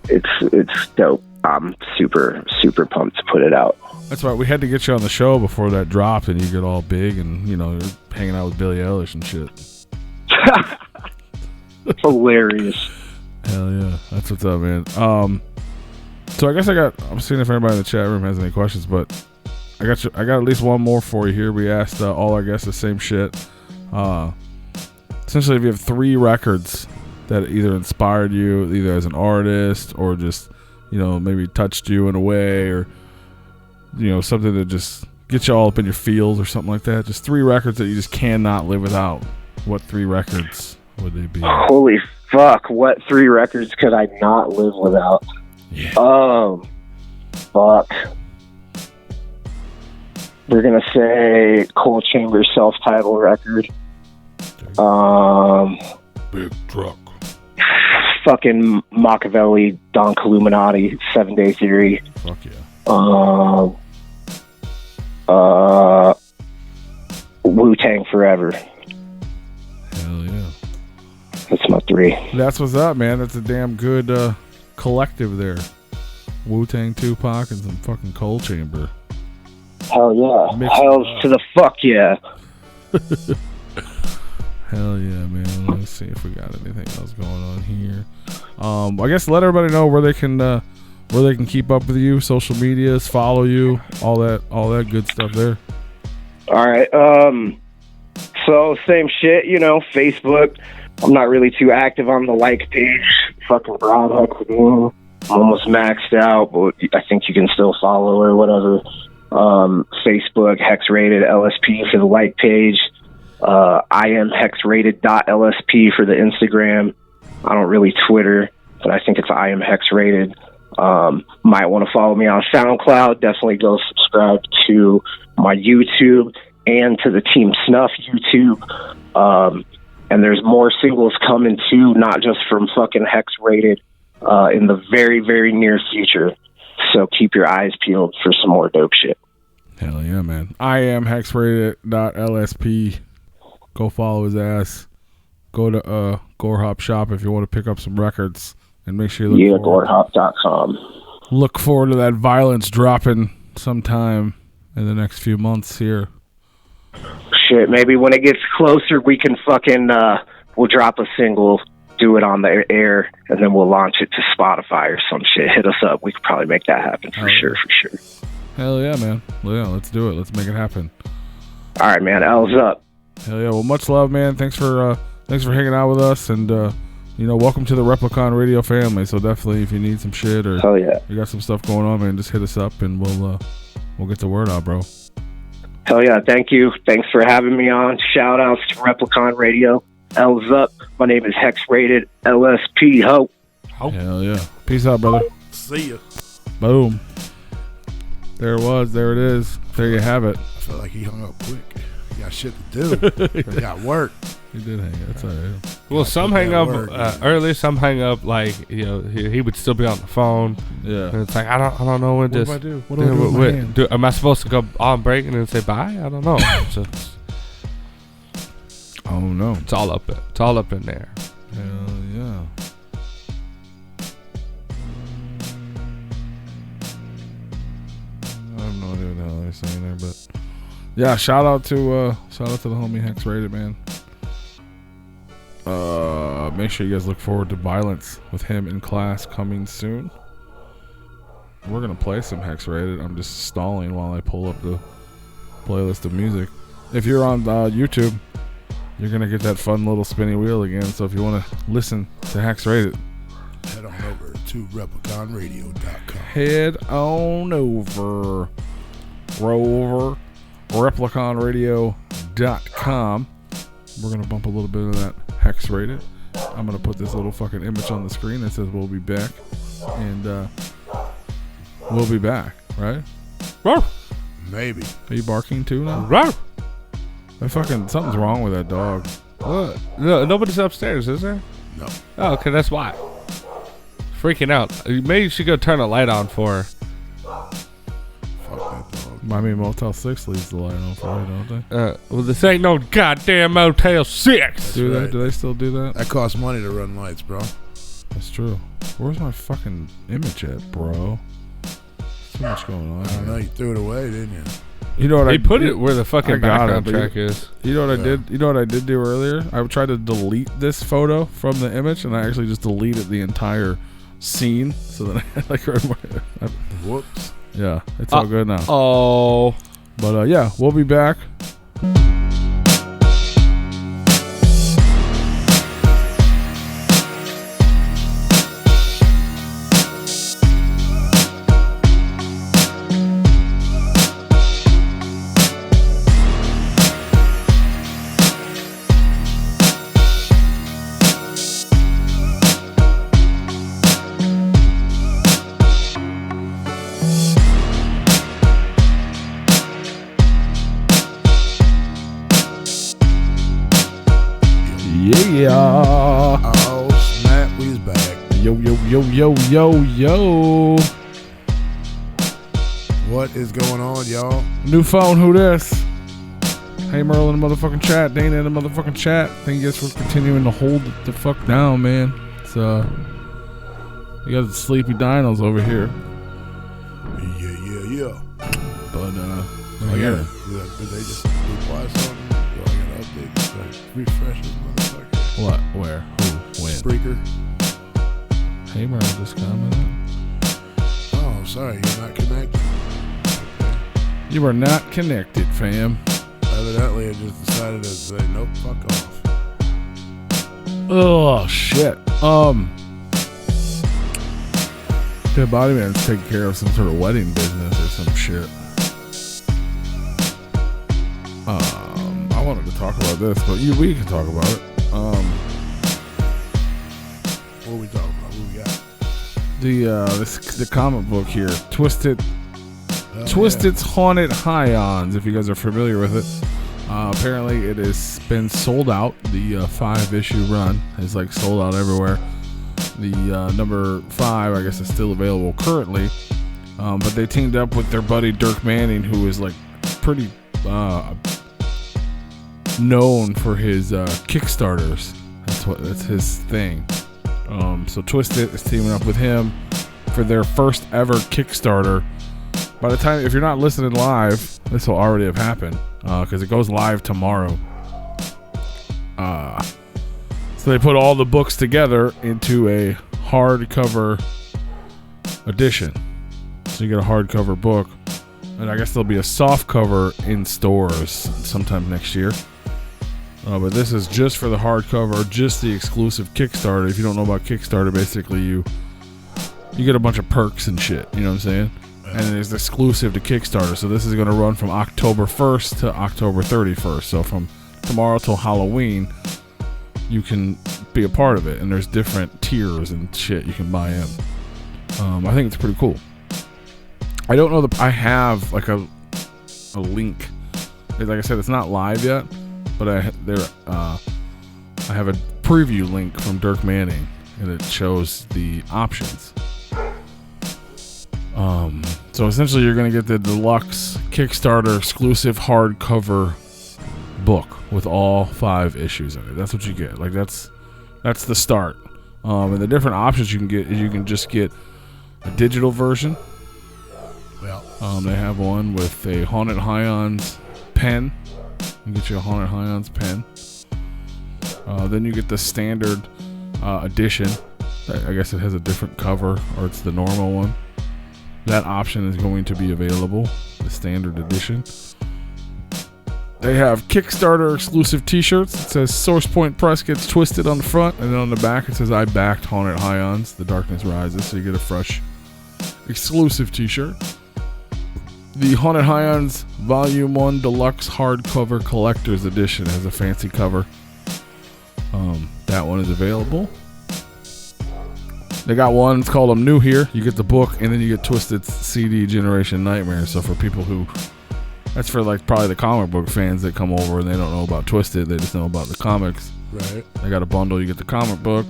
It's dope. I'm super pumped to put it out. that's right. We had to get you on the show before that dropped, and you get all big, and you know, you're hanging out with Billie Eilish and shit. Hilarious. Hell yeah, that's what's up, man. So I guess I'm seeing if anybody in the chat room has any questions, but I got at least one more for you here. We asked all our guests the same shit. Essentially, if you have 3 records that either inspired you, either as an artist or just, you know, maybe touched you in a way, or, you know, something that just gets you all up in your feels or something like that. Just 3 records that you just cannot live without. What 3 records would they be? Holy fuck! What 3 records could I not live without? Yeah. Fuck. We're gonna say Coal Chamber self-titled record. Big truck. Fucking Machiavelli, Don Illuminati, 7 Day Theory. Fuck yeah. Wu-Tang Forever. Hell yeah. That's my 3. That's what's up, man. That's a damn good collective there. Wu-Tang, Tupac, and some fucking Coal Chamber. Hell yeah. Mix it Hells up. to the fuck yeah. Hell yeah, man. Let's see if we got anything else going on here. I guess let everybody know where they can keep up with you, social medias, follow you, all that good stuff there. All right. So same shit, you know, Facebook. I'm not really too active on the like page. Fucking Broad Hex again. I'm almost maxed out, but I think you can still follow or whatever. Facebook, Hex Rated LSP for the like page. I am hexrated.lsp for the Instagram. I don't really Twitter, but I think it's I am hexrated. Might want to follow me on SoundCloud. Definitely go subscribe to my YouTube and to the Team Snuff YouTube. And there's more singles coming too, not just from fucking Hex Rated, in the very, very near future. So keep your eyes peeled for some more dope shit. Hell yeah, man. I am hexrated.lsp. Go follow his ass. Go to Gorehop Shop if you want to pick up some records, and make sure you gorehop.com. look forward to that violence dropping sometime in the next few months here. Shit, maybe when it gets closer, we can fucking we'll drop a single, do it on the air, and then we'll launch it to Spotify or some shit. Hit us up. We could probably make that happen for sure. Hell yeah, man. Well, yeah, let's do it. Let's make it happen. All right, man. L's up. Hell yeah. Well, much love, man. Thanks for hanging out with us, and welcome to the Replicon Radio family. So definitely, if you need some shit or Hell yeah. you got some stuff going on, man, just hit us up, and we'll get the word out, bro. Hell yeah. Thank you. Thanks for having me on. Shout outs to Replicon Radio. L's up. My name is Hex Rated LSP. Ho. Hell yeah. Peace out, brother. See ya. Boom. There it was. There it is. There you have it. I feel like he hung up quick. He got shit to do. He got work. He did hang up. That's all right. Well, some put hang that up word in. early, some hang up like, you know, he would still be on the phone. Yeah. And it's like, I don't know when What this. do I do? What do I do with my hand? Am I supposed to go on break and then say bye? I don't know. Oh no. It's all up. It's all up in there. Hell yeah. I have no idea what the hell they're saying there, but yeah, shout out to the homie Hex Rated, man. Make sure you guys look forward to Violence with him in class coming soon. We're gonna play some Hex Rated. I'm just stalling while I pull up the playlist of music. If you're on YouTube, you're gonna get that fun little spinny wheel again. So if you want to listen to Hex Rated, Head on over to repliconradio.com. head on over repliconradio.com. We're gonna bump a little bit of that Hex Rated, I'm gonna put this little fucking image on the screen that says "We'll be back," and we'll be back, right? Maybe. Are you barking too now? Rawr. That fucking something's wrong with that dog. What? No, nobody's upstairs, is there? No. Oh, okay, that's why. Freaking out. Maybe you should go turn a light on for her. Fuck that dog. I mean, Motel 6 leaves the light on for you, don't they? Well, this ain't no goddamn Motel 6. Do right. they? Do they still do that? That costs money to run lights, bro. That's true. Where's my fucking image at, bro? Too much going on. I don't know. You threw it away, didn't you? You know what They I put did? it where the fucking I got background it, but track is. You know what I Yeah. did? You know what I did do earlier? I tried to delete this photo from the image, and I actually just deleted the entire scene, so that I like Whoops. yeah, it's all good now. Oh. But yeah, we'll be back. Yeah. Oh, snap. We's back. Yo, yo, yo, yo, yo, yo. What is going on, y'all? New phone, who this? Hey, Merle in the motherfucking chat. Dana in the motherfucking chat. Thank you guys for continuing to hold it the fuck down, man. It's, you got the sleepy dinos over here. Yeah. But, Oh, yeah. Did they just reply something? Do I gotta update this? Like, refresh this motherfucker. What? Where? Who? When? Spreaker. Hey, Merle just commented. Oh, sorry. You're not connected. Okay. You are not connected, fam. Evidently, I just decided to say, nope, fuck off. Oh, shit. Dead Body Man's taking care of some sort of wedding business or some shit. I wanted to talk about this, but we can talk about it. What are we talking about? What we got? The comic book here, Twisted Oh, Twisted's Haunted Highons, if you guys are familiar with it. Apparently it has been sold out. The 5-issue run is like sold out everywhere. The number 5, I guess, is still available currently. But they teamed up with their buddy Dirk Manning, who is like pretty known for his Kickstarters. That's his thing. So Twisted is teaming up with him for their first ever Kickstarter. By the time, if you're not listening live, this will already have happened because it goes live tomorrow. So they put all the books together into a hardcover edition. So you get a hardcover book, and I guess there'll be a soft cover in stores sometime next year. But this is just for the hardcover, just the exclusive Kickstarter. If you don't know about Kickstarter, basically you get a bunch of perks and shit. You know what I'm saying? And it's exclusive to Kickstarter. So this is going to run from October 1st to October 31st. So from tomorrow till Halloween, you can be a part of it. And there's different tiers and shit you can buy in. I think it's pretty cool. I don't know I have like a link. Like I said, it's not live yet, but I have a preview link from Dirk Manning, and it shows the options. So essentially, you're gonna get the deluxe Kickstarter exclusive hardcover book with all 5 issues in it. That's what you get. Like that's the start. And the different options you can get is you can just get a digital version. Well, They have one with a Haunted Highons pen. You get you a Haunted Highons pen. Then you get the standard edition. I guess it has a different cover, or it's the normal one. That option is going to be available, the standard edition. They have Kickstarter exclusive t-shirts. It says Source Point Press gets twisted on the front, and then on the back it says I backed Haunted Highons, The Darkness Rises, so you get a fresh exclusive t-shirt. The Haunted Highons Volume 1 Deluxe Hardcover Collector's Edition has a fancy cover. That one is available. They got one, it's called I'm New Here. You get the book, and then you get Twisted CD Generation Nightmare. So for people who, that's for like probably the comic book fans that come over and they don't know about Twisted, they just know about the comics. Right. They got a bundle, you get the comic book.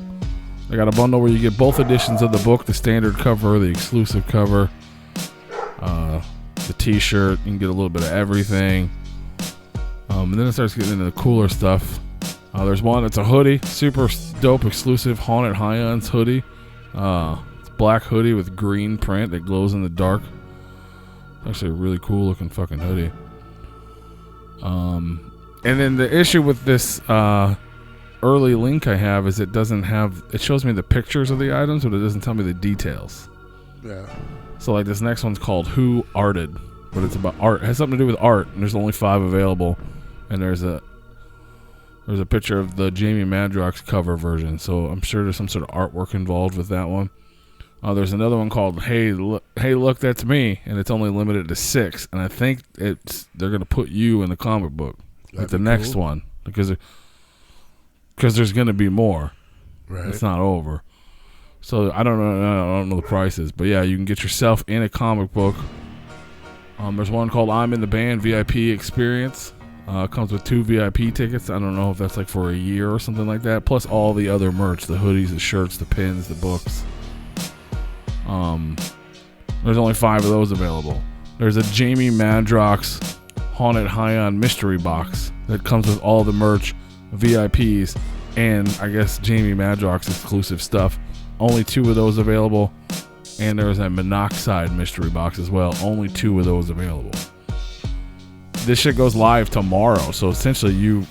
They got a bundle where you get both editions of the book, the standard cover, the exclusive cover, the t-shirt. You can get a little bit of everything. And then it starts getting into the cooler stuff. There's one that's a hoodie, super dope exclusive Haunted Highlands hoodie. It's black hoodie with green print that glows in the dark. It's actually a really cool looking fucking hoodie. And then the issue with this early link I have is it doesn't have, it shows me the pictures of the items, but it doesn't tell me the details. Yeah. So like this next one's called Who Arted, but it's about art. It has something to do with art, and there's only 5 available. And there's a picture of the Jamie Madrox cover version, so I'm sure there's some sort of artwork involved with that one. There's another one called Hey Look, That's Me, and it's only limited to 6, and I think they're gonna put you in the comic book, like the next one, because there's gonna be more. Right. It's not over. So I don't know the prices, but yeah, you can get yourself in a comic book. There's one called I'm in the Band VIP Experience. Comes with 2 VIP tickets. I don't know if that's like for a year or something like that. Plus all the other merch, the hoodies, the shirts, the pins, the books. There's only 5 of those available. There's a Jamie Madrox Haunted Highland mystery box that comes with all the merch, VIPs, and I guess Jamie Madrox exclusive stuff. Only 2 of those available. And there's a Monoxide mystery box as well. Only 2 of those available. This shit goes live tomorrow, so essentially you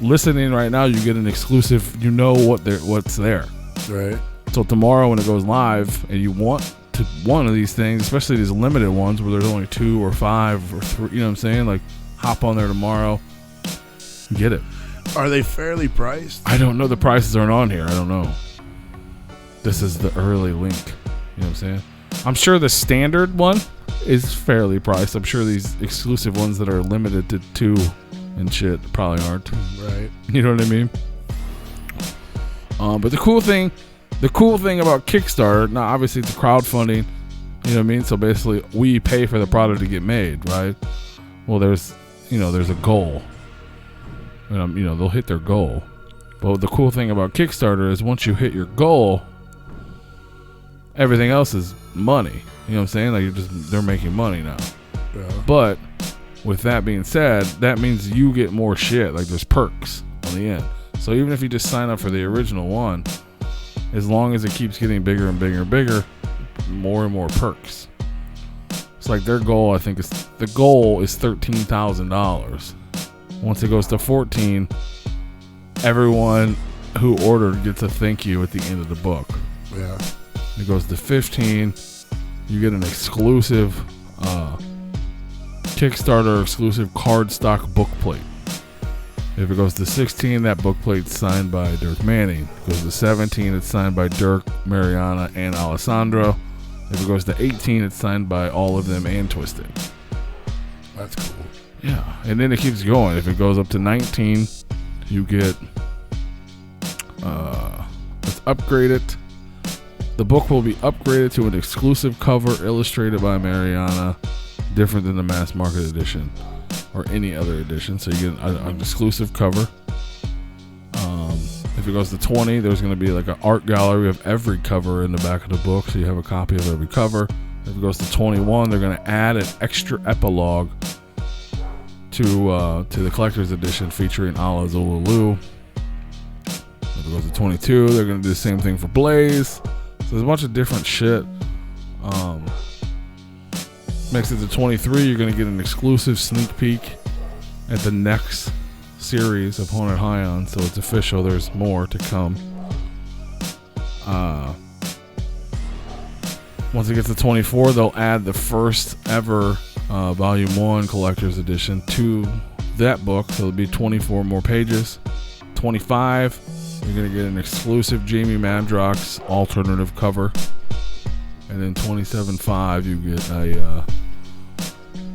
listening right now, you get an exclusive, you know what's there. Right. So tomorrow when it goes live and you want to one of these things, especially these limited ones where there's only 2 or 5 or 3, you know what I'm saying? Like hop on there tomorrow, get it. Are they fairly priced? I don't know, the prices aren't on here. I don't know. This is the early link. You know what I'm saying? I'm sure the standard one is fairly priced. I'm sure these exclusive ones that are limited to 2 and shit probably aren't. Right. You know what I mean? But the cool thing about Kickstarter, now obviously it's crowdfunding, you know what I mean? So basically we pay for the product to get made, right? Well, there's a goal. And they'll hit their goal. But the cool thing about Kickstarter is once you hit your goal, everything else is money. You know what I'm saying? Like they're making money now. Yeah. But with that being said, that means you get more shit. Like there's perks on the end. So even if you just sign up for the original one, as long as it keeps getting bigger and bigger and bigger, more and more perks. It's like their goal, I think the goal is $13,000. Once it goes to 14, everyone who ordered gets a thank you at the end of the book. Yeah. It goes to 15, you get an exclusive Kickstarter exclusive cardstock book plate. If it goes to 16, that book plate's signed by Dirk Manning. If it goes to 17, it's signed by Dirk, Mariana, and Alessandro. If it goes to 18, it's signed by all of them and Twisted. That's cool. Yeah, and then it keeps going. If it goes up to 19, you get it's upgraded. The book will be upgraded to an exclusive cover illustrated by Mariana, different than the mass market edition or any other edition. So you get an exclusive cover. If it goes to 20, there's going to be like an art gallery of every cover in the back of the book, so you have a copy of every cover. If it goes to 21, they're going to add an extra epilogue to the collector's edition featuring Ala Zulu. If it goes to 22, they're going to do the same thing for Blaze. So there's a bunch of different shit. Makes it to 23, you're going to get an exclusive sneak peek at the next series of Haunted Highland. So it's official, there's more to come. Once it gets to 24, they'll add the first ever Volume 1 Collector's Edition to that book. So it'll be 24 more pages. 25, you're going to get an exclusive Jamie Madrox alternative cover. And then 27.5, you get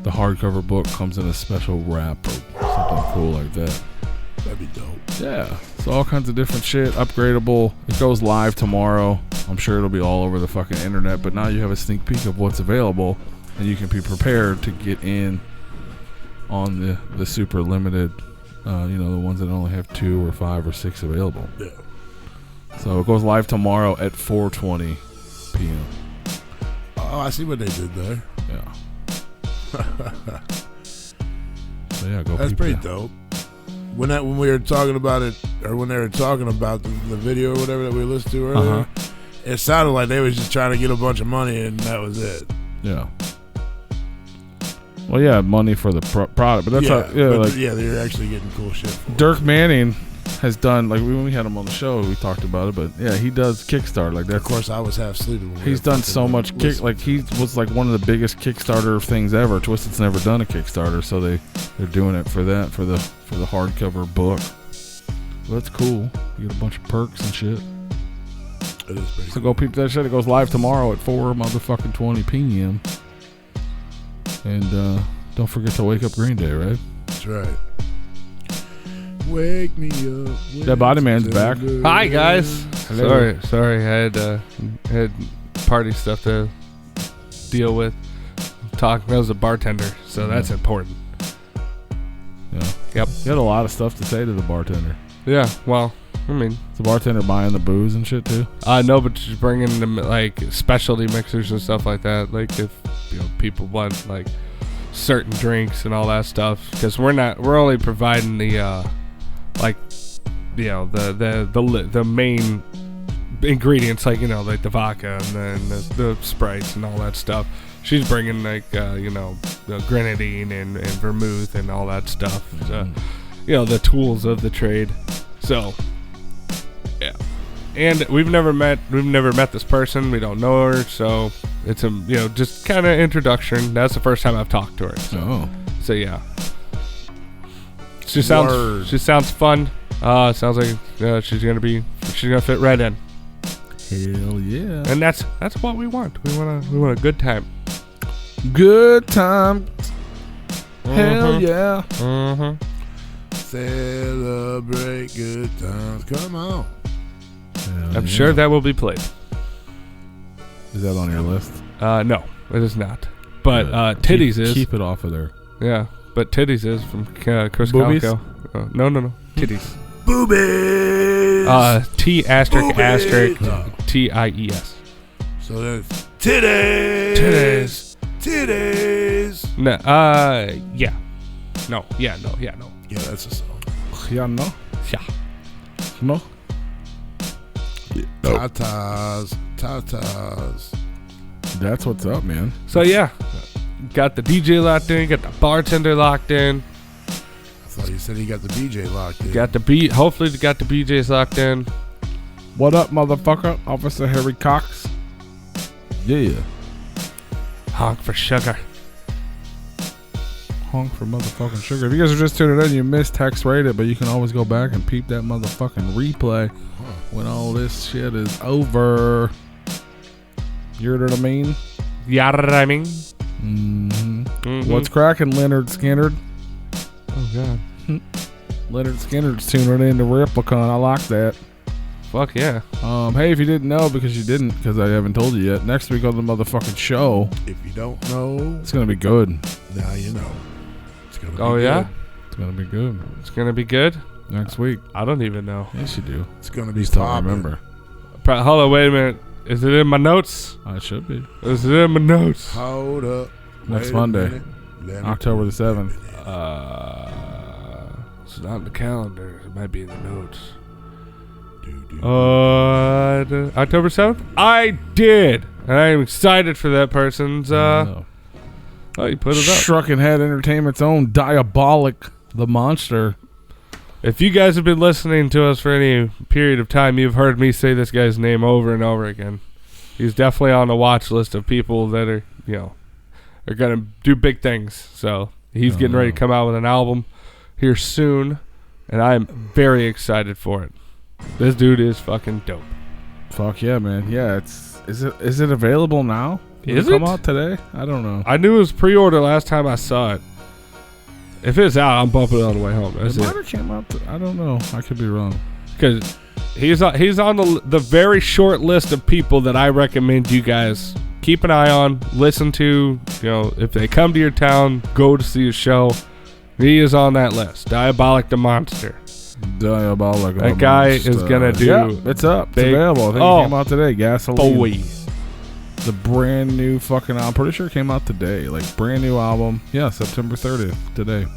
the hardcover book comes in a special wrap or something cool like that. That'd be dope. Yeah. So all kinds of different shit, upgradable. It goes live tomorrow. I'm sure it'll be all over the fucking internet, but now you have a sneak peek of what's available, and you can be prepared to get in on the super limited, the ones that only have 2 or 5 or 6 available. Yeah. So it goes live tomorrow at 4:20 p.m. Oh, I see what they did there. Yeah. So yeah, go. That's peep pretty that. dope. When we were talking about it, or when they were talking about the video or whatever that we listened to earlier, it sounded like they was just trying to get a bunch of money and that was it. Yeah. Well, yeah, money for the product, but that's they're actually getting cool shit. For Dirk Manning has done, like when we had him on the show, we talked about it, but yeah, he does Kickstarter like that. Of course, I was half sleeping. He's done so much he was like one of the biggest Kickstarter things ever. Twisted's never done a Kickstarter, so they're doing it for that, for the hardcover book. Well, that's cool. You get a bunch of perks and shit. It is pretty So go peep that shit. It goes live tomorrow at 4:20 p.m. And don't forget to wake up Green Day, right? That's right. Wake me up. That Body Man's back. Hi guys. Hello. Sorry. I had party stuff to deal with. I was a bartender, so that's important. Yeah. Yep. You had a lot of stuff to say to the bartender. Yeah. Well, I mean, is the bartender buying the booze and shit too? No, but she's bringing them like specialty mixers and stuff like that. Like if people want like certain drinks and all that stuff, because we're only providing the the main ingredients, like like the vodka and then the Sprites and all that stuff. She's bringing like the grenadine and vermouth and all that stuff. The tools of the trade. So yeah, and we've never met this person. We don't know her, so it's just kind of introduction. That's the first time I've talked to her. So yeah, she sounds fun. Sounds like she's gonna fit right in. Hell yeah! And that's what we want. We want a good time. Good time. Hell yeah. Celebrate good times. Come on. I'm sure that will be played. Is that on your list? No, it is not. But Titties is. Keep it off of there. Yeah, but Titties is from Chris Boobies? Calico. No. Titties. Boobies. T***TIES. So that's titties. No. Yeah. No. Yeah. Yeah, that's a song. Yeah, no. Yeah. No. Tatas. That's what's up, man. So yeah, got the DJ locked in, got the bartender locked in. I thought you said he got the BJ locked in. Hopefully got the BJs locked in. What up, motherfucker? Officer Harry Cox. Yeah. Honk for sugar. Honk for motherfucking sugar. If you guys are just tuning in, you missed Hex Rated, but you can always go back and peep that motherfucking replay when all this shit is over. You know what I mean? Yeah, I mean. What's cracking, Leonard Skinner? Oh god. Leonard Skinner's tuning in to Replicon. I like that. Fuck yeah. Hey, if you didn't know, because you didn't, because I haven't told you yet, next week on the motherfucking show, if you don't know, it's gonna be good. Now you know. It's gonna be good. Yeah? It's gonna be good. It's gonna be good? Next week. I don't even know. Yes, you do. It's gonna be Just don't popping. remember. Hold on, wait a minute. Is it in my notes? It should be. Is it in my notes? Hold up. Next Monday, October the 7th. It's not in the calendar. It might be in the notes. October 7th? I did! And I am excited for that person's, oh, you put it up. Shrunken Head Entertainment's own Diabolic the Monster. If you guys have been listening to us for any period of time, you've heard me say this guy's name over and over again. He's definitely on the watch list of people that are, are going to do big things. So he's getting ready to come out with an album here soon, and I'm very excited for it. This dude is fucking dope. Fuck yeah, man. Yeah, is it available now? Is it come it? out today? I don't know. I knew it was pre-order last time I saw it. If it's out, I'm bumping it on the way home. That's It might it. have came out. I don't know. I could be wrong. because he's on the very short list of people that I recommend you guys keep an eye on, listen to. You know, if they come to your town, go to see a show. He is on that list. Diabolic the Monster. Diabolic. That guy is gonna do. Yeah, it's up. It's available. I think it came out today. Gasoline. Boy. The brand new fucking. I'm pretty sure it came out today. Like brand new album. Yeah, September 30th today.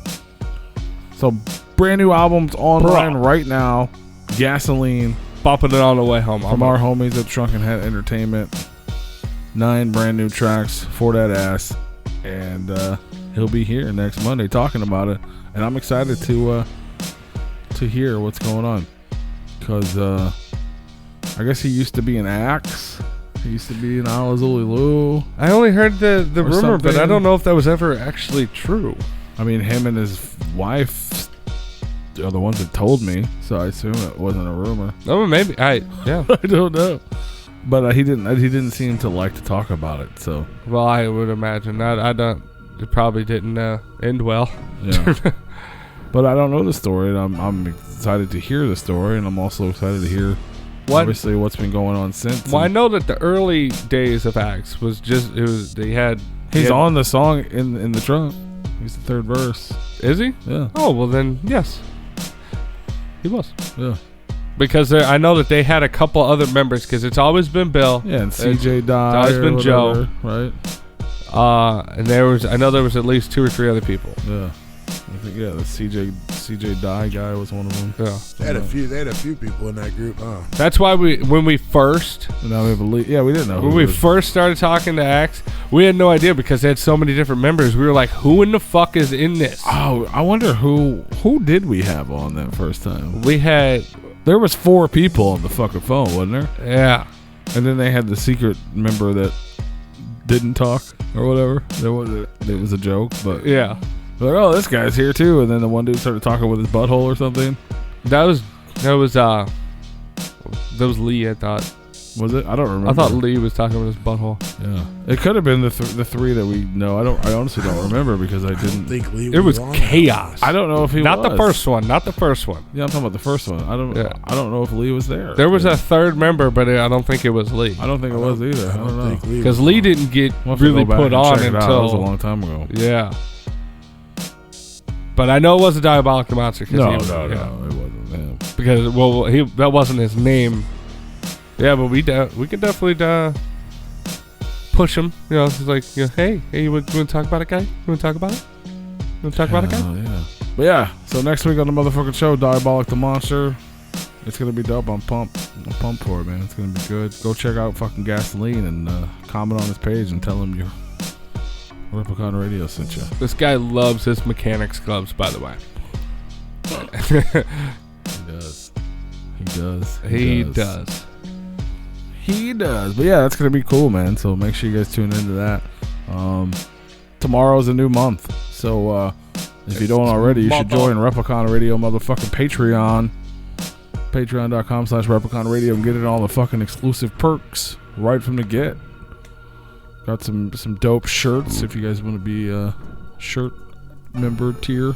So brand new albums online right now. Gasoline. Bumping it on the way home. From our homies at Shrunken Head Entertainment. 9 brand new tracks for that ass. And he'll be here next Monday talking about it. And I'm excited to hear what's going on. Because I guess he used to be an Axe. He used to be an Alazuli Lou. I only heard the rumor, something. but I don't know if that was ever actually true. I mean, him and his wife are the ones that told me, so I assume it wasn't a rumor. Oh, maybe. Yeah. I don't know. But he didn't seem to like to talk about it, so. Well, I would imagine. I don't. It probably didn't end well. Yeah. But I don't know the story, and I'm excited to hear the story, and I'm also excited to hear obviously what's been going on since. Well, I know that the early days of Axe was just he's on the song in the trunk. He's the third verse. Is he? Yeah. Oh, well then, yes. He was. Yeah. Because I know that they had a couple other members, because it's always been Bill. Yeah, and CJ died. It's always been Joe. Right. And I know there was at least 2 or 3 other people. Yeah. I think, the CJ Die guy was one of them. Yeah. They had a few people in that group, huh? That's why when we first now we believe. Yeah, we didn't know. When we first started talking to Axe, we had no idea because they had so many different members. We were like, who in the fuck is in this? Oh, I wonder who did we have on that first time? There was 4 people on the fucking phone, wasn't there? Yeah. And then they had the secret member that didn't talk or whatever. It was a joke, but yeah. Like, oh, this guy's here too, and then the one dude started talking with his butthole or something. That was Lee. I thought. Was it? I don't remember. I thought Lee was talking with his butthole. Yeah, it could have been the 3 that we know. I honestly don't remember because I didn't think Lee. It was chaos. I don't know if he not was. the first one. Not the first one. Yeah, I'm talking about the first one. I don't know if Lee was there. There was a third member, but I don't think it was Lee. I don't think it was either. I don't know because Lee didn't get really put on until that was a long time ago. Yeah. But I know it wasn't Diabolic the Monster. No, it wasn't him. Because that wasn't his name. Yeah, but we could definitely push him. You know, it's like, hey, you want to talk about it, guy? You want to talk about it? You want to talk about it, guy? Oh yeah. But yeah, so next week on the motherfucking show, Diabolic the Monster. It's gonna be dope. I'm pumped. I'm pumped for it, man. It's gonna be good. Go check out fucking Gasoline and comment on his page and tell him your Replicon Radio sent you. This guy loves his mechanics gloves, by the way. He does. But yeah, that's gonna be cool, man. So make sure you guys tune into that. Tomorrow's a new month, so if you don't already, you should join Replicon Radio motherfucking Patreon. Patreon.com/Replicon Radio and get in all the fucking exclusive perks right from the get. Got some dope shirts if you guys want to be a shirt member tier.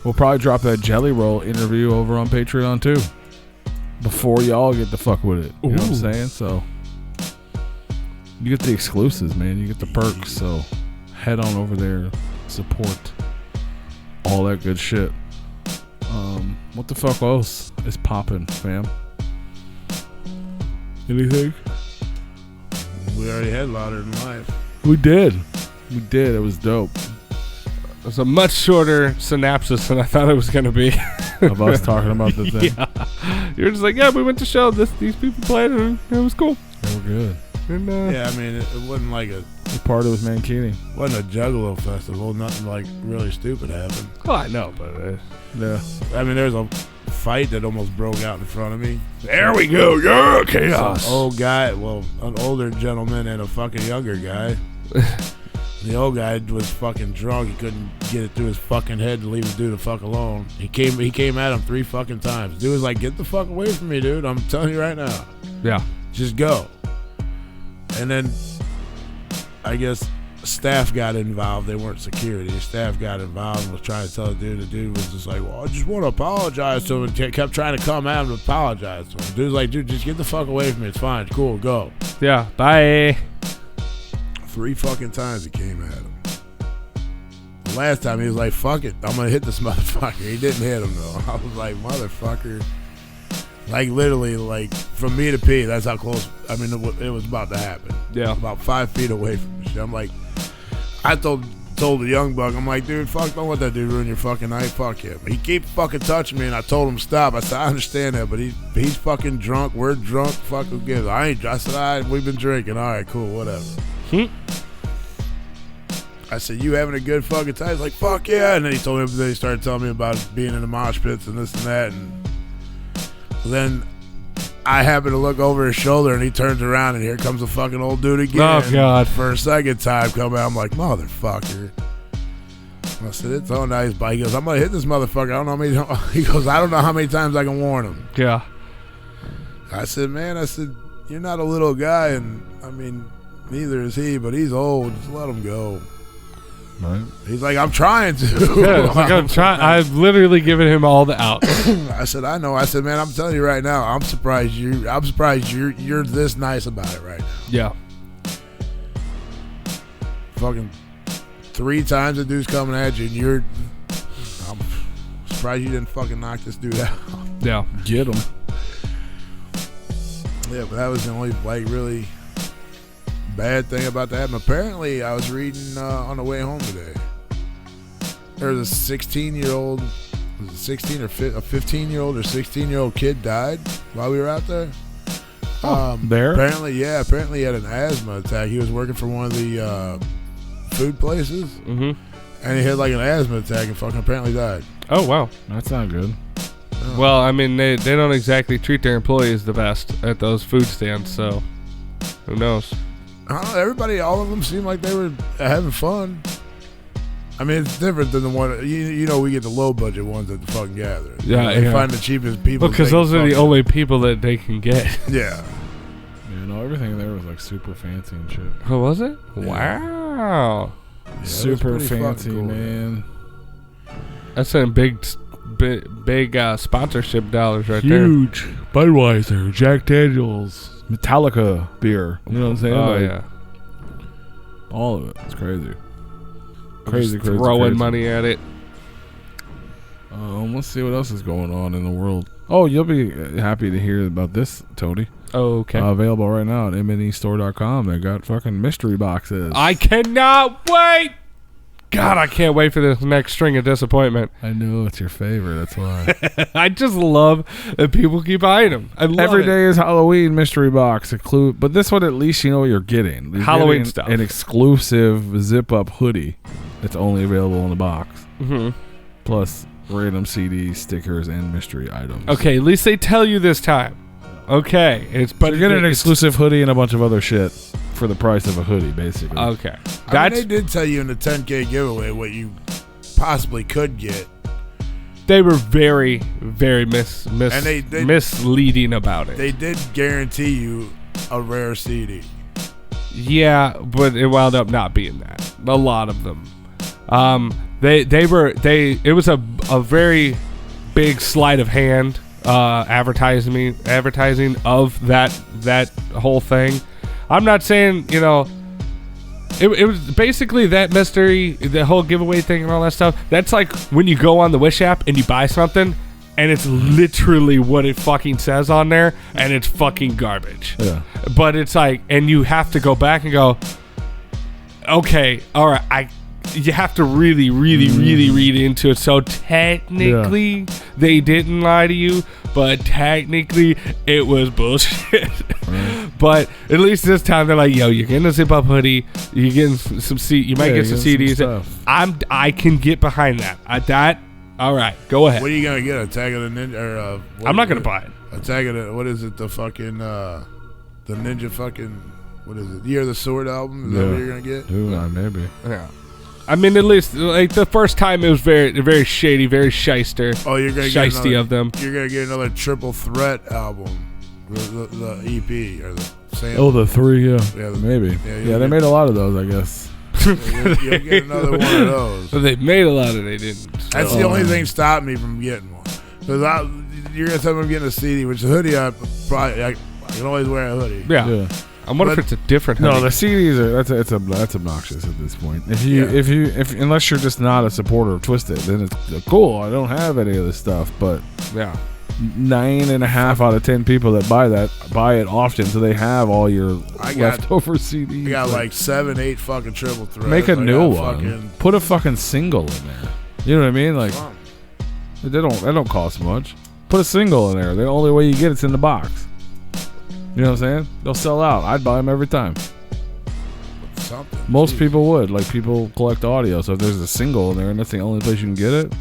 We'll probably drop that Jelly Roll interview over on Patreon too. Before y'all get the fuck with it. You know what I'm saying? So you get the exclusives, man. You get the perks. So head on over there. Support all that good shit. What the fuck else is popping, fam? Anything? We already had Louder Than Life. We did. It was dope. It was a much shorter synopsis than I thought it was going to be. Of us talking about the thing. Yeah. You're just like, yeah, we went to show these people played and it was cool. They were good. And, yeah, I mean, it wasn't like the party was Mankini. Wasn't a Juggalo festival. Nothing like really stupid happened. Oh, I know, but yeah. I mean, there's a fight that almost broke out in front of me. There we go. Yeah, chaos. Some old guy, an older gentleman and a fucking younger guy. The old guy was fucking drunk. He couldn't get it through his fucking head to leave the dude the fuck alone. He came at him 3 fucking times. Dude was like, get the fuck away from me, dude. I'm telling you right now. Yeah. Just go. And then, I guess, staff got involved. They weren't security. Staff got involved and was trying to tell the dude. The dude was just like, well, I just want to apologize to him. And kept trying to come at him to apologize to him. The dude's like, dude, just get the fuck away from me. It's fine. It's cool. Go. Yeah. Bye. 3 fucking times he came at him. The last time he was like, fuck it. I'm going to hit this motherfucker. He didn't hit him, though. I was like, motherfucker. Like, literally, like, from me to P, that's how close. I mean, it was about to happen. Yeah. About 5 feet away from the shit. I'm like, I told the young buck, I'm like, dude, fuck, don't let that dude ruin your fucking night. Fuck him. He keep fucking touching me, and I told him stop. I said, I understand that, but he's fucking drunk. We're drunk. Fuck, who gives? I said, all right, we've been drinking. All right, cool, whatever. I said, you having a good fucking time? He's like, fuck yeah. And then he started telling me about being in the mosh pits and this and that. And then I happen to look over his shoulder, and he turns around, and here comes a fucking old dude again. Oh, God. For a second time coming out. I'm like, motherfucker. I said, it's all nice, but he goes, I'm going to hit this motherfucker. I don't know how many. He goes, I don't know how many times I can warn him. Yeah. I said, man, you're not a little guy, and I mean, neither is he, but he's old. Just let him go. Right. He's like, I'm trying to. Yeah, it's like I'm trying. I've literally given him all the outs. I said, I know. I said, man, I'm telling you right now, I'm surprised you're this nice about it right now. Yeah. Fucking 3 times the dude's coming at you, and I'm surprised you didn't fucking knock this dude out. Yeah. Get him. Yeah, but that was the only like really bad thing about that. And apparently, I was reading on the way home today. There's a 16-year-old, was it 16 or a 15-year-old or 16-year-old kid died while we were out there. There? Apparently, yeah. Apparently, he had an asthma attack. He was working for one of the food places, and he had like an asthma attack and fucking apparently died. Oh, wow. That's not good. Well, I mean, they don't exactly treat their employees the best at those food stands, so who knows? I don't know, everybody, all of them seemed like they were having fun. I mean, it's different than the one, you know, we get the low budget ones at the fucking gathering. Yeah, They find the cheapest people. Because those are the only people that they can get. Yeah. You know, everything there was like super fancy and shit. Oh, was it? Yeah. Wow. Yeah, Super pretty fucking fancy, cool, man. That's some big sponsorship dollars right Huge. Budweiser, Jack Daniels, Metallica beer. You know what I'm saying? there. Oh, Like, yeah. all of it. It's crazy. Just Crazy. throwing money at it. Let's see what else is going on in the world. Oh, you'll be happy to hear about this, Tony. Okay. Available right now at mnestore.com. They got fucking mystery boxes. I cannot wait. God, I can't wait for this next string of disappointment. I know it's your favorite. That's why. I just love that people keep buying them. I love Every it. day is Halloween mystery box. But this one, at least you know what you're getting. You're Halloween getting stuff. An exclusive zip-up hoodie that's only available in the box. Mm-hmm. Plus random CDs, stickers, and mystery items. Okay, at least they tell you this time. Okay, but You're getting an exclusive hoodie and a bunch of other shit for the price of a hoodie, basically. Okay, I mean, they did tell you in the 10K giveaway what you possibly could get. They were very, very And they misleading about it. They did guarantee you a rare CD. Yeah, but it wound up not being that. A lot of them. It was a very big sleight of hand advertising of that whole thing. I'm not saying, you know, it was basically that mystery, the whole giveaway thing and all that stuff. That's like when you go on the Wish app and you buy something and it's literally what it fucking says on there and it's fucking garbage. Yeah. But it's like, and you have to go back and go, okay, all right, you have to really read into it. So technically, they didn't lie to you, but technically, it was bullshit. But at least this time, they're like, yo, you're getting a zip-up hoodie, you're getting some you might get some CDs. I can get behind that. All right, go ahead. What are you gonna get? Attack of the Ninja? Or, I'm not gonna buy it. Attack of the, what is it? The fucking the Ninja fucking, what is it? Year of the Sword album? Is that what you're gonna get? Maybe. Yeah. I mean, at least like the first time, it was very, very shady, very shyster. Oh, you're gonna shysty get of them. You're gonna get another Triple Threat album, the EP or the sample. Oh, the 3, yeah. Yeah, Maybe. yeah, Yeah, they made a lot of those, I guess. You'll get another one of those. But they made a lot and they didn't. That's the only thing stopped me from getting one. Because you're gonna tell me I'm getting a CD, which a hoodie I can always wear a hoodie. Yeah. I wonder if it's a different hoodie. No, the CDs are that's obnoxious at this point. If unless you're just not a supporter of Twisted, then it's cool. I don't have any of this stuff, but yeah, 9.5 out of 10 people that buy it often, so they have all your leftover CDs. I got like 7, 8 fucking triple threads. Make a new one. Put a fucking single in there. You know what I mean? Like they don't cost much. Put a single in there. The only way you get it's in the box. You know what I'm saying? They'll sell out. I'd buy them every time. Something. Most people would. Like, people collect audio, so if there's a single in there and that's the only place you can get it,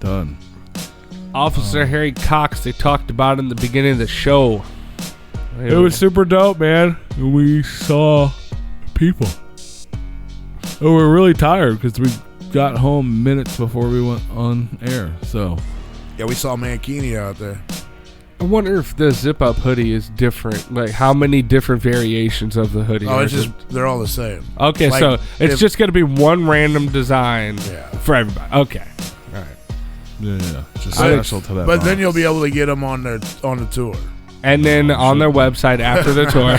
done. Officer Harry Cox, they talked about in the beginning of the show. It was super dope, man. We saw people. We were really tired because we got home minutes before we went on air, so. Yeah, we saw Mankini out there. I wonder if the zip-up hoodie is different. Like, how many different variations of the hoodie? Oh, it's just, they're all the same. Okay, like, so it's just going to be one random design for everybody. Okay. All right. Yeah. Just special to that But box. then you'll be able to get them on the tour. And then on their website after the tour.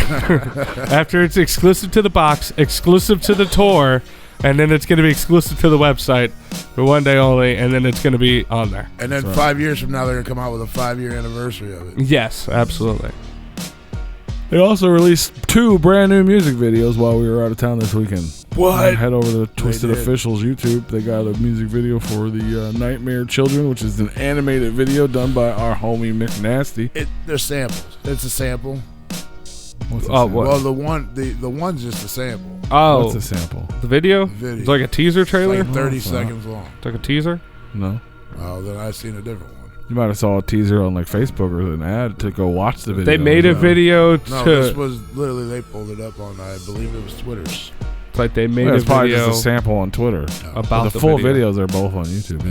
After it's exclusive to the box, exclusive to the tour, and then it's going to be exclusive to the website for one day only, and then it's going to be on there. And then 5 years from now, they're going to come out with a 5-year anniversary of it. Yes, absolutely. They also released 2 brand new music videos while we were out of town this weekend. What? Head over to the Twisted Officials YouTube. They got a music video for the Nightmare Children, which is an animated video done by our homie McNasty. They're samples. It's a sample. What's a Oh, sample? what? Well, the one's just a sample. Oh. What's a sample? The video? Video. It's like a teaser trailer? It's like 30 seconds long. It's like a teaser? No. Oh, then I've seen a different one. You might have saw a teaser on like Facebook or an ad to go watch the video. They made a video to... No, this was literally, they pulled it up on, I believe it was Twitter's. It's like they made It's a probably video just a sample on Twitter. about But the the full video. videos are both on YouTube.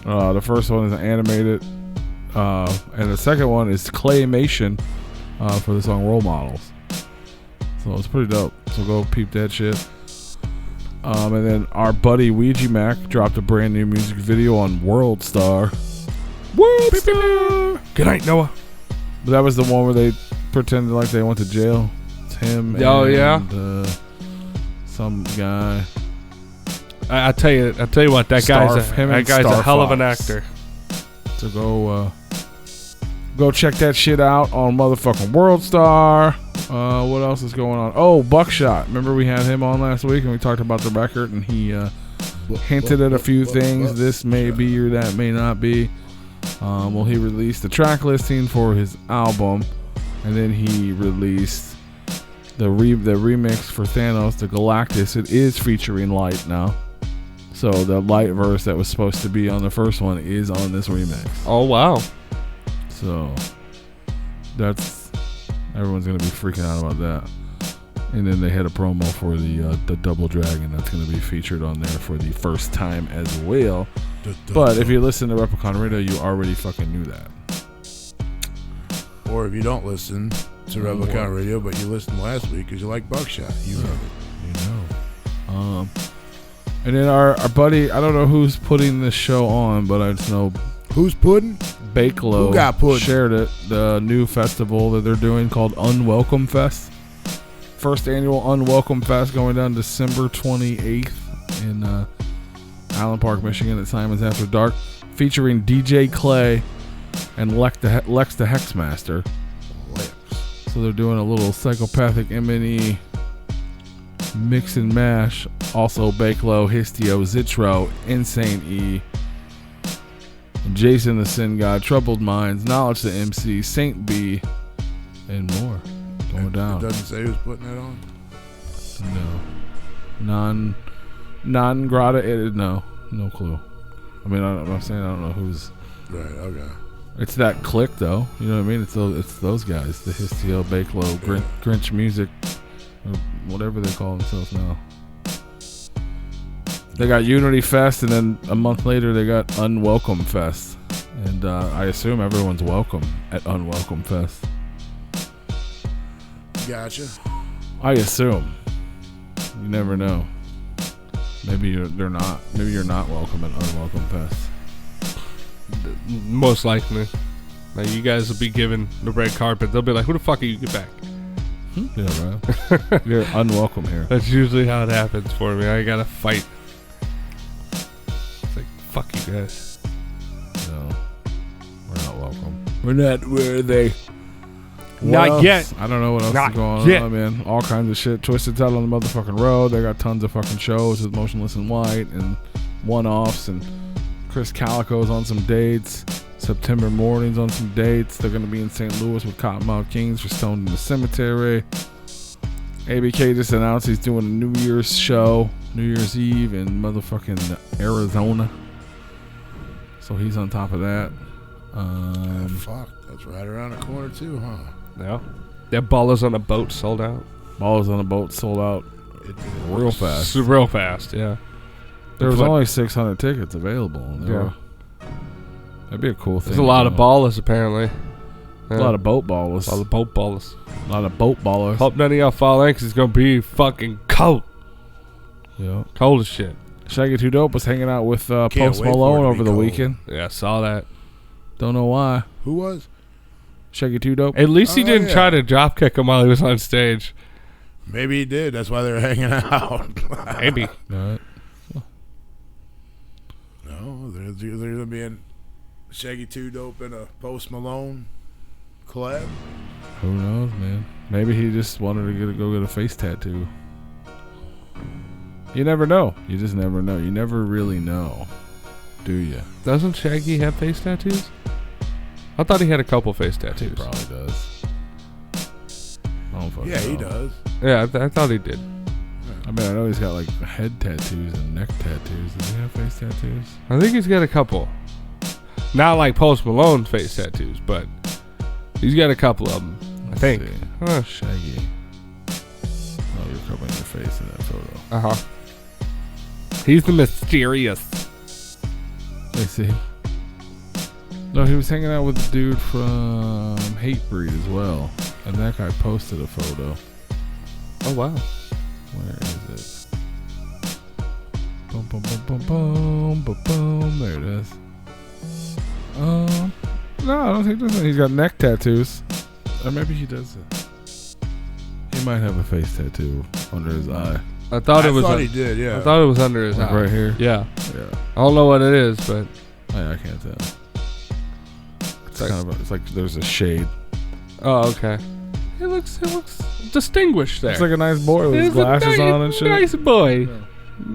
Yeah. The first one is animated, and the second one is claymation for the song Role Models. So it's pretty dope. So go peep that shit. And then our buddy Ouija Mac dropped a brand new music video on World Star. World Star! Good night, Noah. But that was the one where they pretended like they went to jail. It's him and some guy. I tell you what, that guy's a hell of an actor. So go check that shit out on motherfucking World Star. What else is going on? Oh, Buckshot. Remember we had him on last week and we talked about the record and he hinted at a few things. This may be or that may not be. Well, he released the track listing for his album, and then he released the remix for Thanos, the Galactus. It is featuring Light now. So the Light verse that was supposed to be on the first one is on this remix. Oh, wow. So everyone's gonna be freaking out about that. And then they had a promo for the Double Dragon that's gonna be featured on there for the first time as well. But if you listen to Replicon Radio, you already fucking knew that. Or if you don't listen to Replicon Radio, but you listened last week because you like Buckshot, you heard it. You know. And then our buddy, I don't know who's putting this show on, but I just know who's putting? Bakelow Who got put? Shared it. The new festival that they're doing called Unwelcome Fest. First annual Unwelcome Fest going down December 28th in Allen Park, Michigan at Simon's After Dark, featuring DJ Clay and Lex the Hexmaster. So they're doing a little psychopathic M&E mix and mash. Also Bakelow, Histio, Zitro, Insane E, Jason the Sin God, Troubled Minds, Knowledge the MC, Saint B, and more going down. It doesn't say who's putting that on? No. Non-grata edited, no clue. I mean, I'm saying I don't know who's. Right, okay. It's that clique, though. You know what I mean? It's those guys. The Histio, Bakelow, Grinch Music, or whatever they call themselves now. They got Unity Fest, and then a month later they got Unwelcome Fest. And I assume everyone's welcome at Unwelcome Fest. Gotcha. I assume. You never know. Maybe they're not. Maybe you're not welcome at unwelcome pests. Most likely. Like, you guys will be given the red carpet. They'll be like, who the fuck are you? Get back. Yeah, right. You're unwelcome here. That's usually how it happens for me. I gotta fight. It's like, fuck you guys. No, we're not welcome. We're not worthy. Not yet. I don't know what else Not is going yet. on, man. All kinds of shit. Twisted out on the motherfucking road. They got tons of fucking shows with Motionless in White and one-offs, and Chris Calico's on some dates. September Morning's on some dates. They're going to be in St. Louis with Cottonmouth Kings for Stoned in the Cemetery. ABK just announced he's doing a New Year's show, New Year's Eve in motherfucking Arizona. So he's on top of that. Fuck, that's right around the corner too, huh? Yeah. That Ballers on a Boat sold out. Ballers on a Boat sold out real fast. Real fast, yeah. There was only 600 tickets available. Yeah. That'd be a cool thing. There's a lot of ballers, apparently. A lot of boat ballers. A lot of boat ballers. A lot of boat ballers. Hope none of y'all fall in, because it's going to be fucking cold. Yeah. Cold as shit. Shaggy 2 Dope was hanging out with Post wait for it Malone to over be the cold. weekend. Yeah, I saw that. Don't know why. Who was? Shaggy 2 Dope. At least he Oh, didn't yeah. try to drop kick him while he was on stage. Maybe he did. That's why they were hanging out. Maybe. Right. No, there's gonna be a Shaggy 2 Dope and a Post Malone collab. Who knows, man? Maybe he just wanted to go get a face tattoo. You never know. You just never know. You never really know, do you? Doesn't Shaggy have face tattoos? I thought he had a couple face He tattoos. probably does. I don't fucking Yeah, he know. does. Yeah, I thought he did. I mean, I know he's got like head tattoos and neck tattoos. Does he have face tattoos? I think he's got a couple. Not like Post Malone face tattoos, but he's got a couple of them. I Let's think. see. Huh. Shaggy. Oh, you're covering your face in that photo. Uh-huh. He's the mysterious. Let me see. No, he was hanging out with the dude from Hatebreed as well. And that guy posted a photo. Oh, wow. Where is it? Boom, boom, boom, boom, boom, boom, boom. There it is. No, I don't think that's it. He's got neck tattoos. Or maybe he does it. He might have a face tattoo under his eye. I thought it was. he did, yeah. I thought it was under his Like eye. right here? Yeah. Yeah. I don't know what it is, but I can't tell. It's kind of it's like there's a shade. oh, okay. It looks distinguished there. It's like a nice boy with his He's a glasses nice, on and shit. Nice boy.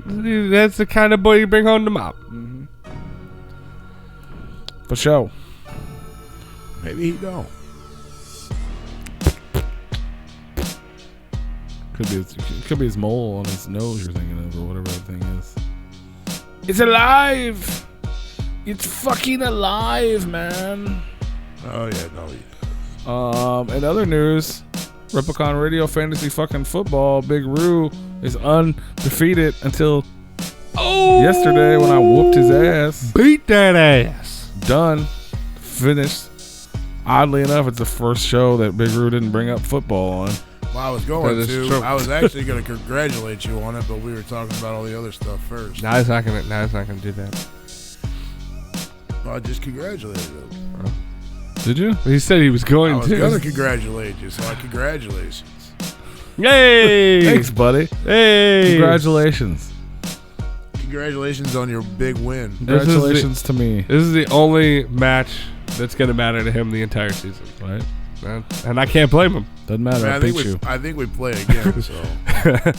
That's the kind of boy you bring home to mom. For sure. Maybe he don't. Could be his mole on his nose you're thinking of, or whatever that thing is. It's alive! It's fucking alive, man. Oh yeah, no. In other news, Replicon Radio Fantasy fucking Football, Big Roo is undefeated until yesterday when I whooped his ass. Beat that ass. Done. Finished. Oddly enough, it's the first show that Big Roo didn't bring up football on. Well, I was going That is to. true. I was actually going to congratulate you on it, but we were talking about all the other stuff first. Now he's not gonna do that. Well, I just congratulated him. Did you? He said he was I going was going to to. congratulate you, so congratulations. Yay! Thanks, buddy. Hey! Congratulations. Congratulations on your big win. This is the- Congratulations to me. This is the only match that's gonna matter to him the entire season, Right? and I can't blame him. Doesn't matter. I beat you. I think we play again, so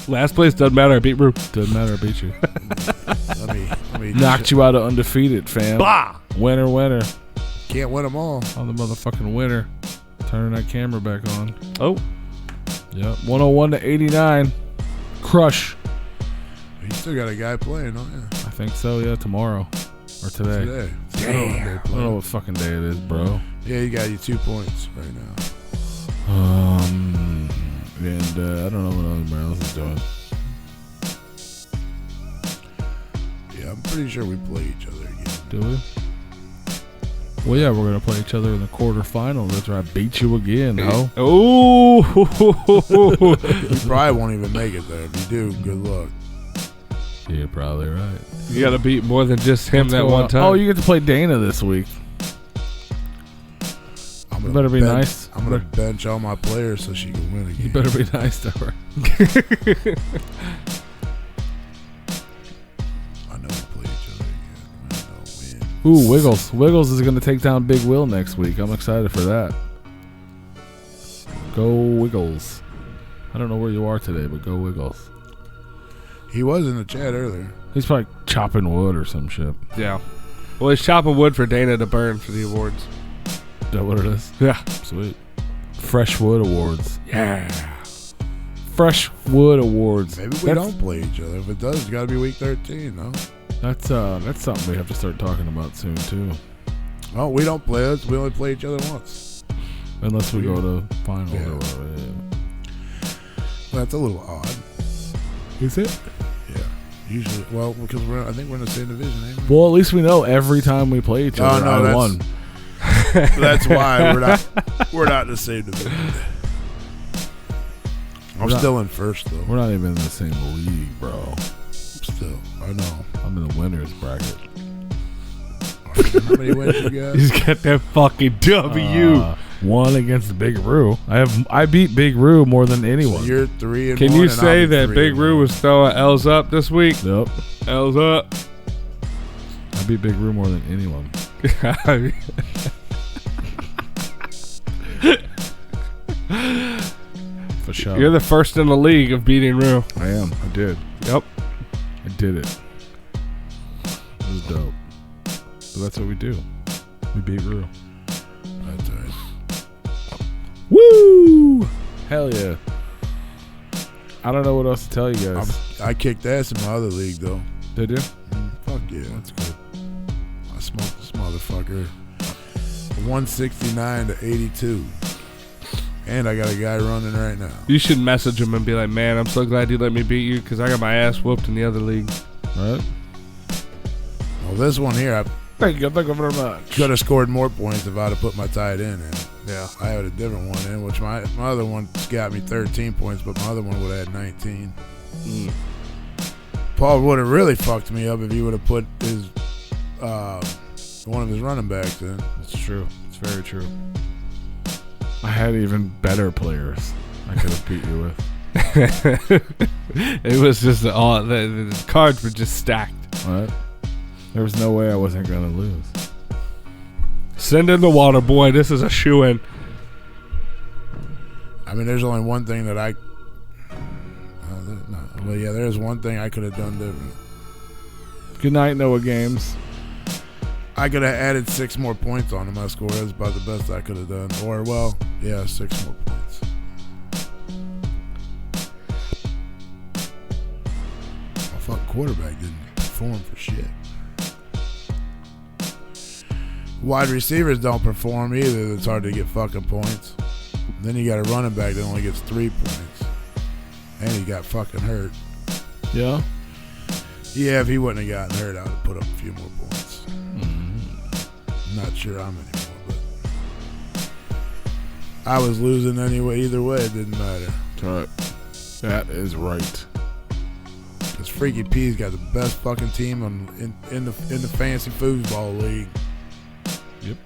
Last place doesn't matter. I beat Roo. Doesn't matter. I beat you. let me Knocked you out of undefeated, fam. Blah. Winner, winner. Can't win them all. I'm the motherfucking winner. Turning that camera back on. Oh, Yep. 101 to 89. Crush. You still got a guy playing, don't you? I think so, yeah. Tomorrow. Or today. Today. I don't know what fucking day it is, bro. Yeah, you got you 2 points right now. And I don't know what everybody else is doing. Yeah, I'm pretty sure we play each other again. Do we? Well, yeah, we're going to play each other in the quarterfinals. That's where I beat you again, ho. Oh. You probably won't even make it there. If you do, good luck. You're probably right. You got to beat more than just him that one time. Oh, you get to play Dana this week. You better be nice. I'm going to bench all my players so she can win again. You better be nice to her. I know we play each other again. I don't win. Ooh, Wiggles. Wiggles is going to take down Big Will next week. I'm excited for that. Go Wiggles. I don't know where you are today, but go Wiggles. He was in the chat earlier. He's probably chopping wood or some shit. Yeah. Well, he's chopping wood for Dana to burn for the awards. Is that what it is? Yeah. Sweet. Fresh Wood Awards. Yeah. Fresh Wood Awards. Maybe we don't play each other. If it does, it's got to be week 13, no? That's something we have to start talking about soon, too. Oh, we don't play us. We only play each other once. Unless we go to finals Yeah. or whatever. Yeah. Well, that's a little odd. Is it? Yeah. Usually, well, because I think we're in the same division, ain't we? Well, at least we know every time we play each other, I won. That's why we're not in the same division. I'm still in first though. We're not even in the same league, bro. Still, I know. I'm in the winners bracket. How many wins you got? He's got that fucking W. One against Big Roo. I beat Big Roo more than anyone. So you're 3-1. Can you and say I'll be that Big 3-1. Roo was throwing L's up this week? Yep. L's up. I beat Big Roo more than anyone. For sure. You're the first in the league of beating Roo. I am. I did. Yep. I did it. It was dope. So that's what we do. We beat Roo. That's right. Woo! Hell yeah. I don't know what else to tell you guys. I kicked ass in my other league though. Did you? Fuck yeah, that's good. I smoked this motherfucker. 169 to 82. And I got a guy running right now. You should message him and be like, man, I'm so glad you let me beat you because I got my ass whooped in the other league. Right? Well, this one here, I Thank you very much. could have scored more points if I'd have put my tight end in. Yeah. I had a different one in, which my other one got me 13 points, but my other one would have had 19. Paul would have really fucked me up if he would have put his one of his running backs in. It's true. It's very true. I had even better players I could have beat you with. It was just all the cards were just stacked. What? There was no way I wasn't going to lose. Send in the water, boy. This is a shoe-in. I mean, there's only one thing that well, yeah, there's one thing I could have done different. Good night, Noah Games. I could have added 6 more points onto my score. That's about the best I could have done. Or, well, yeah, 6 more points. My fucking quarterback didn't perform for shit. Wide receivers don't perform either. It's hard to get fucking points. Then you got a running back that only gets 3 points. And he got fucking hurt. Yeah? Yeah, if he wouldn't have gotten hurt, I would have put up a few more points. Not sure how many more, but I was losing anyway. Either way, it didn't matter. That's right. That is right. Because Freaky P's got the best fucking team in the fancy foosball league. Yep.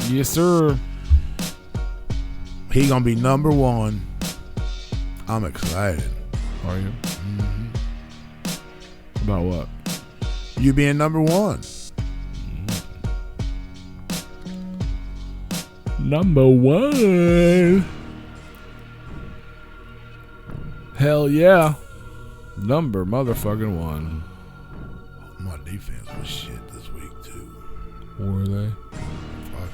Yes, sir. He gonna be number 1. I'm excited. Are you? Mm-hmm. About what? You being number 1. Number 1. Hell yeah. Number motherfucking 1. My defense was shit this week too. Were they? Fuck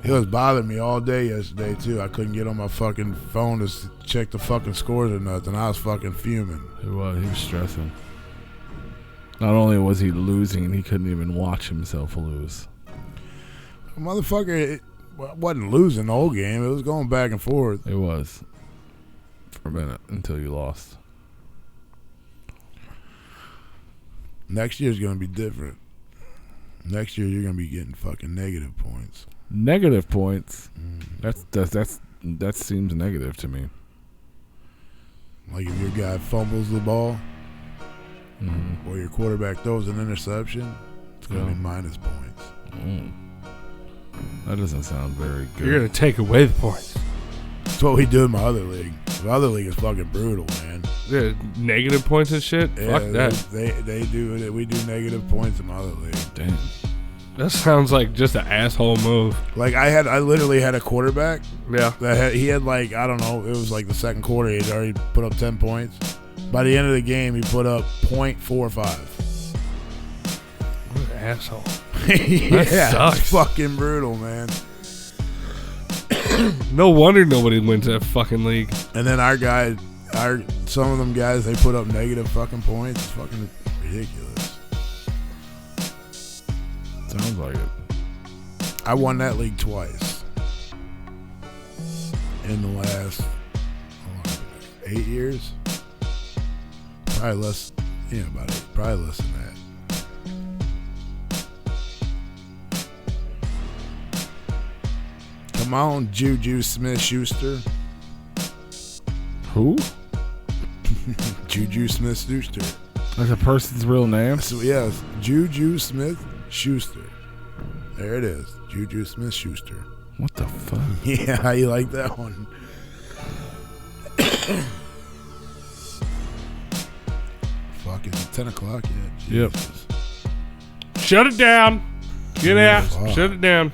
yeah. It was bothering me all day yesterday too. I couldn't get on my fucking phone to check the fucking scores or nothing. I was fucking fuming. He was stressing. Not only was he losing, he couldn't even watch himself lose. Motherfucker, it wasn't losing the whole game. It was going back and forth. It was. For a minute, until you lost. Next year's going to be different. Next year, you're going to be getting fucking negative points. Negative points? That seems negative to me. Like if your guy fumbles the ball or your quarterback throws an interception, it's going to be minus points. That doesn't sound very good. You're going to take away the points. That's what we do in my other league. My other league is fucking brutal, man. Yeah, negative points and shit? Yeah, Fuck that. They do it. We do negative points in my other league. Damn. That sounds like just an asshole move. Like I literally had a quarterback. Yeah. He had like, I don't know, it was like the second quarter. He had already put up 10 points. By the end of the game, he put up .45. What an asshole. Yeah, That sucks. it's fucking brutal, man. No wonder nobody wins that fucking league. And then some of them guys, they put up negative fucking points. It's fucking ridiculous. Sounds like it. I won that league twice in the last 8 years. Probably less. Yeah, about 8. Probably less than that. Come on, Juju Smith-Schuster. Who? Juju Smith-Schuster. That's a person's real name? So, yes, Juju Smith-Schuster. There it is. Juju Smith-Schuster. What the fuck? Yeah, how you like that one? Fucking 10 o'clock yet. Yep. Jesus. Shut it down. Get out. Fuck. Shut it down.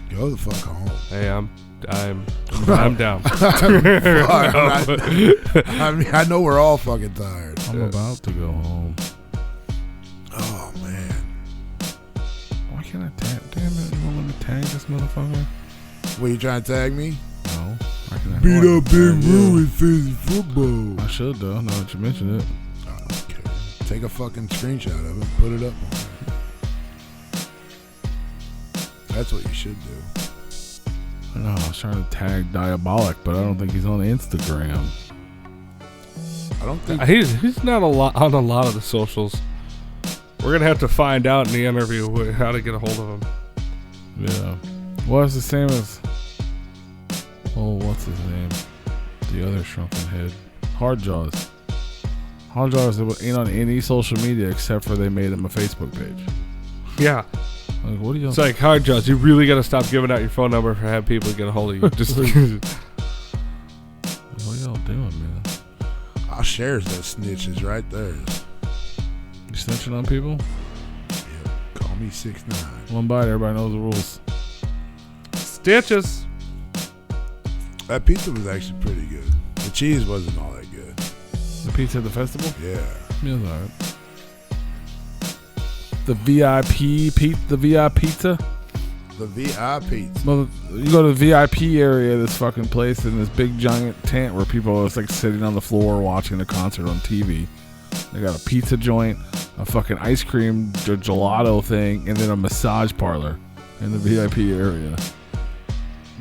Go the fuck home. Hey, I'm down. I mean, I know we're all fucking tired. I'm about to go home. Oh, man. Why can't I tag? Damn it, you won't let me tag this motherfucker? What, you trying to tag me? No. I can Beat up Big Woo in fantasy football. I should, though, now that you mention it. Okay. Take a fucking screenshot of it and put it up on there. That's what you should do. I know, I was trying to tag Diabolic, but I don't think he's on Instagram. I don't think... He's not on a lot of the socials. We're gonna have to find out in the interview how to get a hold of him. Yeah. Well, it's the same as... Oh, what's his name? The other shrunken head. Hardjaws. Hardjaws ain't on any social media except for they made him a Facebook page. Yeah. Like, what are y'all... It's like hard jobs. You really got to stop giving out your phone number for have people get a hold of you. Just What are y'all doing, man? I'll share that snitches right there. You snitching on people? Yep. Call me 6'9". One bite, everybody knows the rules. stitches. That pizza was actually pretty good. The cheese wasn't all that good. The pizza at the festival? Yeah. Yeah, it's alright. The VIP pizza? The VI pizza. Well, you go to the VIP area of this fucking place in this big giant tent where people are just like sitting on the floor watching the concert on TV. They got a pizza joint, a fucking ice cream gelato thing, and then a massage parlor in the VIP area.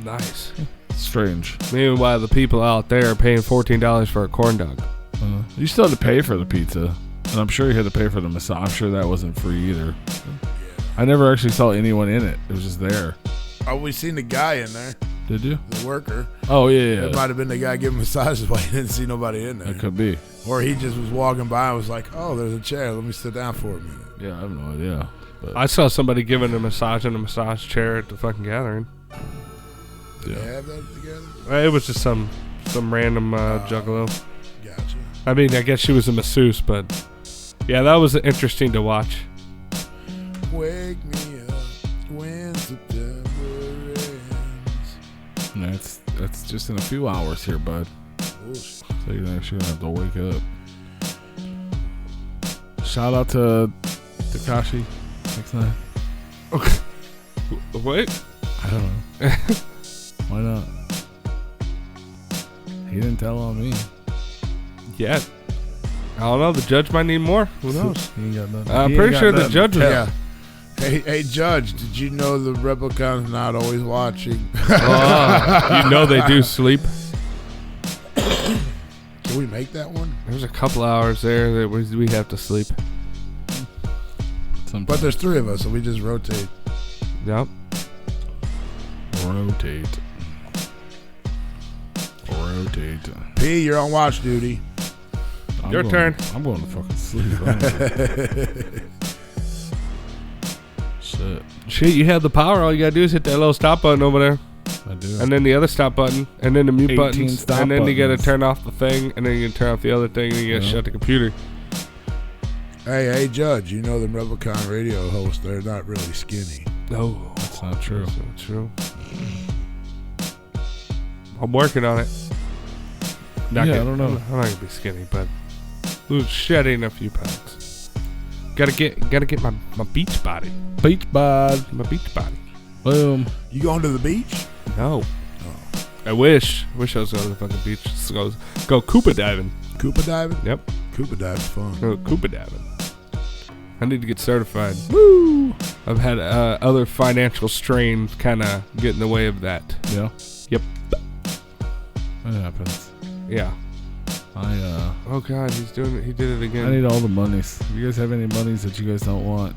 Nice. Strange. Meanwhile, the people out there are paying $14 for a corn dog. You still had to pay for the pizza, and I'm sure you had to pay for the massage. I'm sure that wasn't free either. I never actually saw anyone in it. It was just there. Oh, we seen the guy in there. Did you? The worker. Oh, yeah. It might have been the guy giving massages, but he didn't see nobody in there. It could be. Or he just was walking by and was like, oh, there's a chair. Let me sit down for a minute. Yeah, I have no idea. But I saw somebody giving a massage in a massage chair at the fucking gathering. Did they have that together? It was just some random juggalo. Gotcha. I mean, I guess she was a masseuse, but yeah, that was interesting to watch. Wake me up when September ends. that's just in a few hours here, bud. Bullshit. So you're actually gonna have to wake up. Shout out to Tekashi 6ix9ine. What? I don't know. Why not? He didn't tell on me. Yeah. I don't know. The judge might need more. Who knows? He ain't got nothing. I'm He pretty ain't sure got the nothing. judge was. Yeah. Hey, Judge, did you know the Replicon's not always watching? You know they do sleep. Can we make that one? There's a couple hours there that we have to sleep. Sometimes. But there's 3 of us, so we just rotate. Yep. Rotate. P, you're on watch duty. Your turn. I'm going to fucking sleep. Shit, you have the power. All you gotta do is hit that little stop button over there. I do. And then the other stop button. And then the mute 18 buttons. stop And then you gotta buttons. turn off the thing. And then you can turn off the other thing. And you gotta shut the computer. Hey, Judge, you know the Replicon Radio hosts, they're not really skinny. No. That's not true. That's not true. I'm working on it. Yeah, I don't know. I'm not gonna be skinny, but shedding a few pounds. Gotta get my beach body. Beach bod. My beach body. Boom. You going to the beach? No. I wish I was going to the fucking beach. Just go scuba diving. Scuba diving? Yep. Scuba diving's fun. Go scuba diving. I need to get certified. Woo! I've had other financial strain kind of get in the way of that. Yeah. Yep. That happens. Yeah. Oh God, he's doing it. He did it again. I need all the monies. If you guys have any monies that you guys don't want,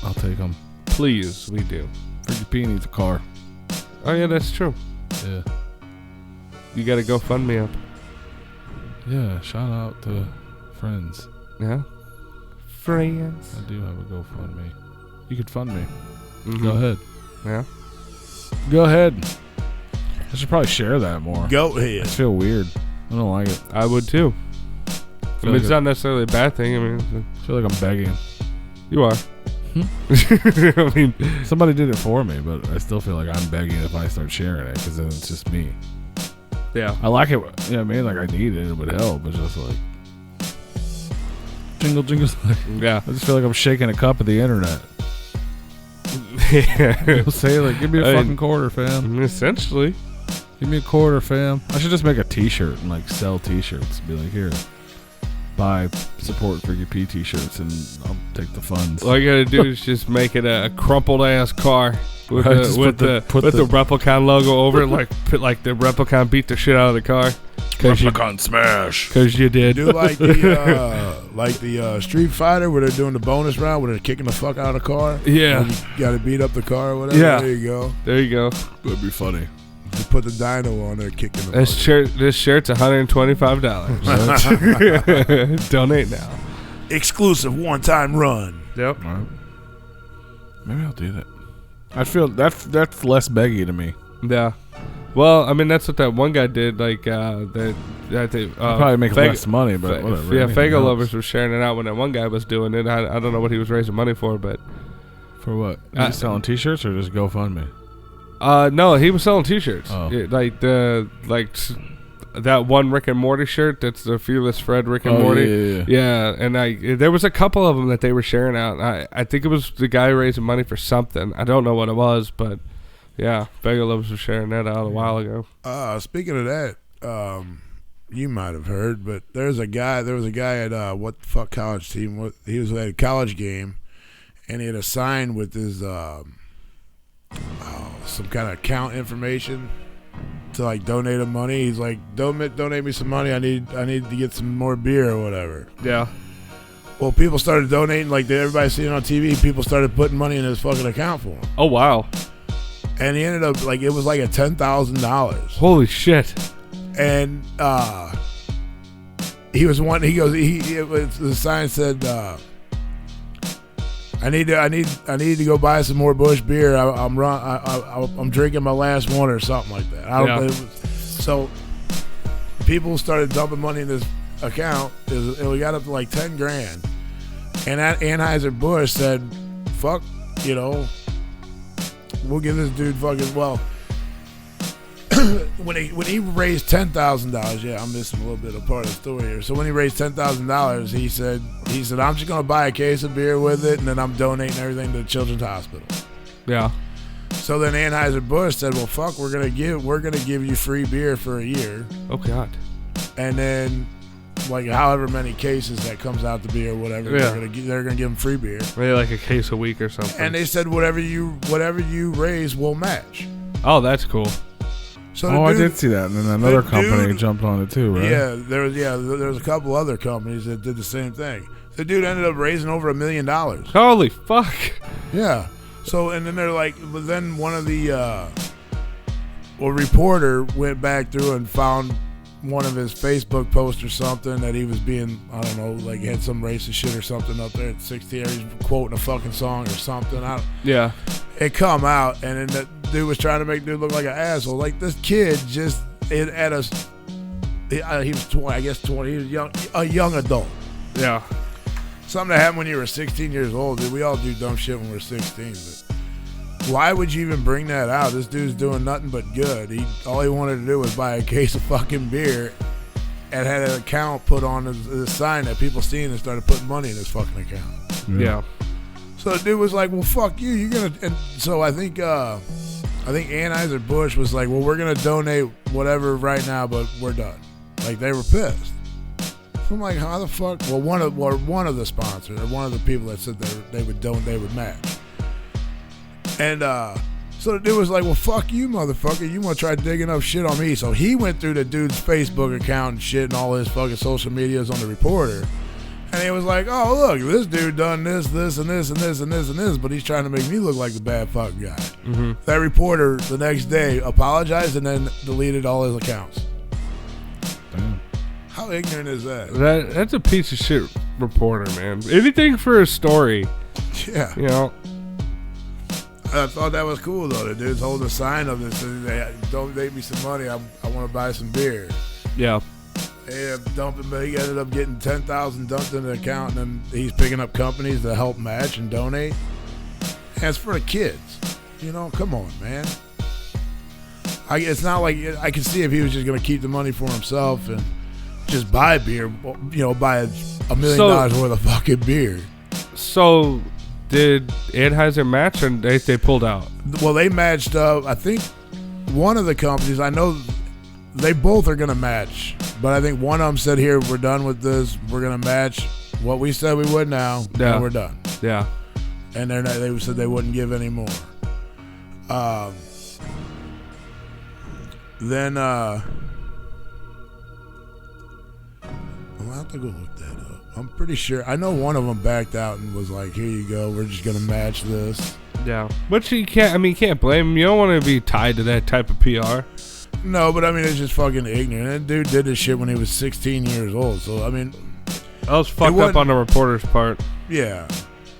I'll take them. Please, we do. Freaky P needs a car. Oh yeah, that's true. Yeah. You got to go fund me up. Yeah, shout out to friends. Yeah. Friends. I do have a GoFundMe. You could fund me. Mm-hmm. Go ahead. Yeah. Go ahead. I should probably share that more. Go I ahead. just feel weird. I don't like it. I would too. I mean, like it's not necessarily a bad thing. I mean, I feel like I'm begging. you are. I mean, Somebody did it for me, but I still feel like I'm begging if I start sharing it because then it's just me. yeah. I like it. Yeah, I mean, like I need it. It would help. It's just like jingle, jingle. Yeah. I just feel like I'm shaking a cup of the internet. Yeah. People say like, give me a I mean, fucking quarter, fam. Essentially. Give me a quarter, fam. I should just make a T-shirt and like sell T-shirts. Be like, here, buy support Freaky P T-shirts, and I'll take the funds. All you gotta do is just make it a crumpled ass car with Right, the just with the Replicon logo over it, like put like the Replicon beat the shit out of the car. Replicon smash. Because you did. Do like the Street Fighter where they're doing the bonus round where they're kicking the fuck out of the car. Yeah. And you gotta beat up the car or whatever. Yeah. There you go. There you go. That'd be funny. Just put the dyno on there kicking the This shirt's $125. Donate now. exclusive one-time run. Yep. All right. Maybe I'll do that. I feel that's less beggy to me. Yeah. Well, I mean, that's what that one guy did. Like, that they Probably make less money, but whatever. Yeah, Anything Fago helps. Lovers was sharing it out when that one guy was doing it. I don't know what he was raising money for, but For what? Are you selling T-shirts or just GoFundMe? no, he was selling T-shirts. Oh. That one Rick and Morty shirt. That's the Fearless Fred Rick and Oh, Morty. yeah. And there was a couple of them that they were sharing out. I think it was the guy raising money for something. I don't know what it was, but yeah, Fago Lovers was sharing that out a while ago. Speaking of that, you might have heard, but there was a guy at what the fuck college team? He was at a college game, and he had a sign with his some kind of account information to like donate him money. He's like, donate me some money. I need to get some more beer or whatever. Yeah. Well, people started donating, like everybody seen it on TV. People started putting money in his fucking account for him, Oh wow. and he ended up like it was like a $10,000. Holy shit. And he was one. He goes. The sign said, "I need to go buy some more Busch beer. I'm drinking my last one or something like that." So people started dumping money in this account. We got up to like $10,000, and Anheuser-Busch said, "Fuck, we'll give this dude fucking well." When he raised $10,000, yeah, I'm missing a little bit of part of the story here. So when he raised $10,000, he said I'm just gonna buy a case of beer with it, and then I'm donating everything to the Children's Hospital. Yeah. So then Anheuser-Busch said, well, fuck, we're gonna give you free beer for a year, Oh god. and then like however many cases that comes out to be or whatever, Yeah. they're gonna give them free beer. Maybe like a case a week or something. And they said whatever you raise, we'll match. Oh, that's cool. So the Oh, I dude- did see that, and then another the company dude- jumped on it too, right? Yeah, there was a couple other companies that did the same thing. The dude ended up raising over $1 million. Holy fuck. Yeah. So, and then they're like, but then one of the, reporter went back through and found one of his Facebook posts or something that he was being, I don't know, like he had some racist shit or something up there at 16, or he's quoting a fucking song or something. Yeah. It come out, and then that dude was trying to make dude look like an asshole. Like this kid just, he was 20, I guess 20, he was a young adult. Yeah. Something that happened when you were 16 years old, dude. We all do dumb shit when we're 16, but why would you even bring that out? This dude's doing nothing but good. All he wanted to do was buy a case of fucking beer and had an account put on his sign that people seen and started putting money in his fucking account. Yeah. So the dude was like, well, fuck you. You're going to... And so I think Anheuser-Busch was like, well, we're going to donate whatever right now, but we're done. Like, they were pissed. So I'm like, how the fuck? Well, one of the sponsors, or one of the people that said they would match. And so the dude was like, well, fuck you, motherfucker. You want to try digging up shit on me. So he went through the dude's Facebook account and shit and all his fucking social medias on the reporter. And he was like, oh, look, this dude done this, and this, and this, and this, and this, but he's trying to make me look like the bad fuck guy. Mm-hmm. That reporter the next day apologized and then deleted all his accounts. Damn. How ignorant is that? That's a piece of shit reporter, man. Anything for a story. Yeah. You know. I thought that was cool, though. The dude's holding a sign of this. Donate me some money. I want to buy some beer. Yeah. He ended up getting $10,000 dumped in the account, and then he's picking up companies to help match and donate. And it's for the kids. You know, come on, man. It's not like I can see if he was just going to keep the money for himself and just buy beer, you know, buy $1 million worth of fucking beer. So, did Anheuser match, or they pulled out? Well, they matched up. I think one of the companies, I know they both are going to match, but I think one of them said, here, we're done with this. We're going to match what we said we would now, and we're done. Yeah. And they said they wouldn't give any more. Then, I'll have to go look that up. I'm pretty sure. I know one of them backed out and was like, here you go. We're just going to match this. Yeah. But you can't blame him. You don't want to be tied to that type of PR. No, but I mean, it's just fucking ignorant. That dude did this shit when he was 16 years old. So, I mean. That was fucked up on the reporter's part. Yeah.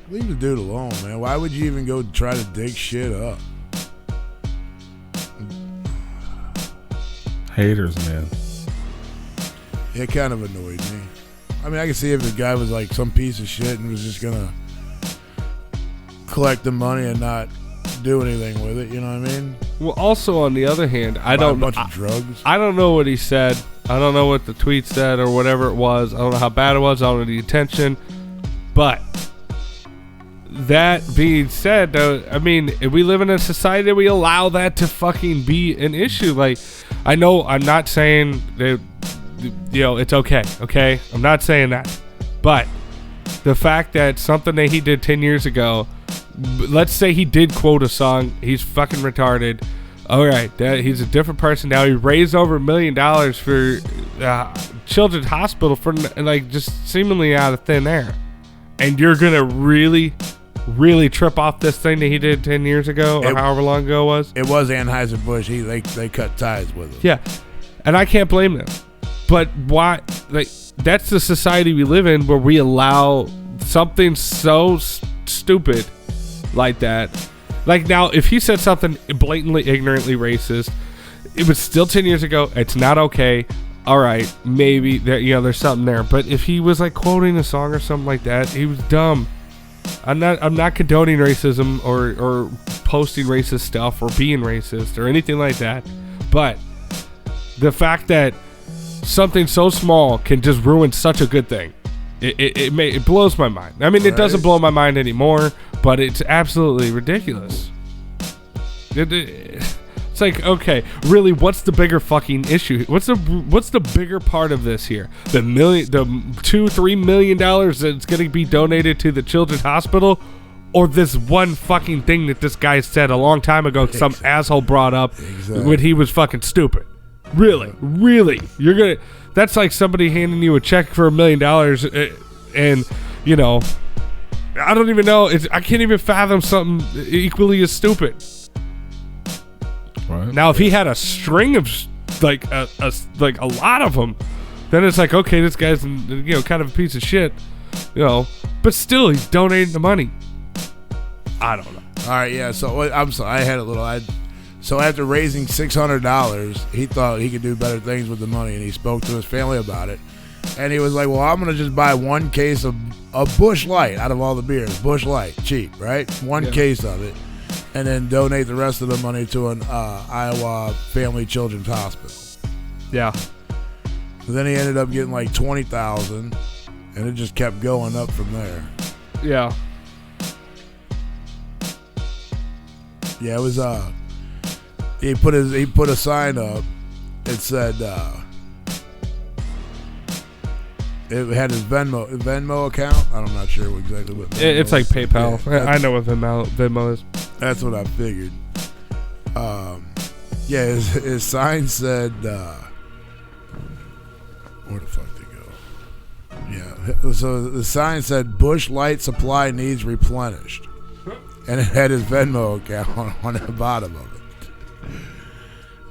Leave the dude alone, man. Why would you even go try to dig shit up? Haters, man. It kind of annoyed me. I mean, I can see if the guy was like some piece of shit and was just gonna collect the money and not do anything with it. You know what I mean? Well, also on the other hand, I don't know. A bunch of drugs. I don't know what he said. I don't know what the tweet said or whatever it was. I don't know how bad it was. I don't know the intention. But that being said, though, I mean, if we live in a society that we allow that to fucking be an issue. Like, I know I'm not saying that, you know, it's okay? I'm not saying that. But the fact that something that he did 10 years ago, let's say he did quote a song, he's fucking retarded. All right, he's a different person now. He raised over $1 million for Children's Hospital for, like, just seemingly out of thin air. And you're going to really trip off this thing that he did 10 years ago or however long ago it was? It was Anheuser-Busch. They cut ties with him. Yeah, and I can't blame them. But why? Like, that's the society we live in, where we allow something so stupid like that. Like, now, if he said something blatantly, ignorantly racist, it was still 10 years ago. It's not okay. All right, maybe there's something there. But if he was like quoting a song or something like that, he was dumb. I'm not condoning racism or posting racist stuff or being racist or anything like that. But the fact that something so small can just ruin such a good thing, it blows my mind. I mean, It doesn't blow my mind anymore, but it's absolutely ridiculous. It's like, okay, really, what's the bigger fucking issue? What's the bigger part of this here? The $2-3 million that's going to be donated to the Children's Hospital, or this one fucking thing that this guy said a long time ago, some asshole brought up when he was fucking stupid? Really, you're gonna? That's like somebody handing you a check for $1 million, and you know, I don't even know. I can't even fathom something equally as stupid. Right. Now, if he had a string of like a lot of them, then it's like, okay, this guy's kind of a piece of shit, But still, he's donating the money. I don't know. All right, yeah. So I'm sorry, I had a little. So after raising $600, he thought he could do better things with the money, and he spoke to his family about it. And he was like, "Well, I'm gonna just buy one case of Busch Light out of all the beers. Busch Light, cheap, right? One case of it, and then donate the rest of the money to an Iowa Family Children's Hospital." Yeah. But then he ended up getting like $20,000, and it just kept going up from there. Yeah. Yeah, it was he put a sign up. It said it had his Venmo account. I'm not sure exactly what Venmo it's like PayPal. Yeah, I know what Venmo is. That's what I figured. Yeah, his sign said where the fuck did it go? Yeah, so the sign said Busch Light supply needs replenished. And it had his Venmo account on the bottom of it.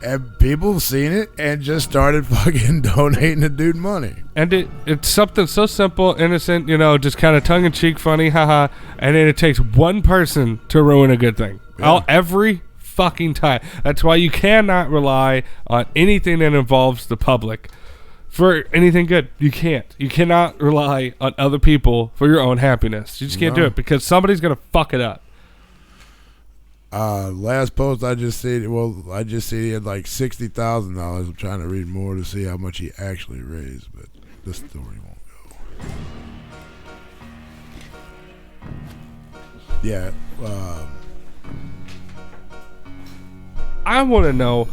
And people seen it and just started fucking donating the dude money. And it's something so simple, innocent, just kind of tongue-in-cheek, funny, haha. And then it takes one person to ruin a good thing. Yeah. Every fucking time. That's why you cannot rely on anything that involves the public for anything good. You can't. You cannot rely on other people for your own happiness. You just can't do it because somebody's going to fuck it up. Last post I just see he had like $60,000. I'm trying to read more to see how much he actually raised, but the story won't go. Yeah. I want to know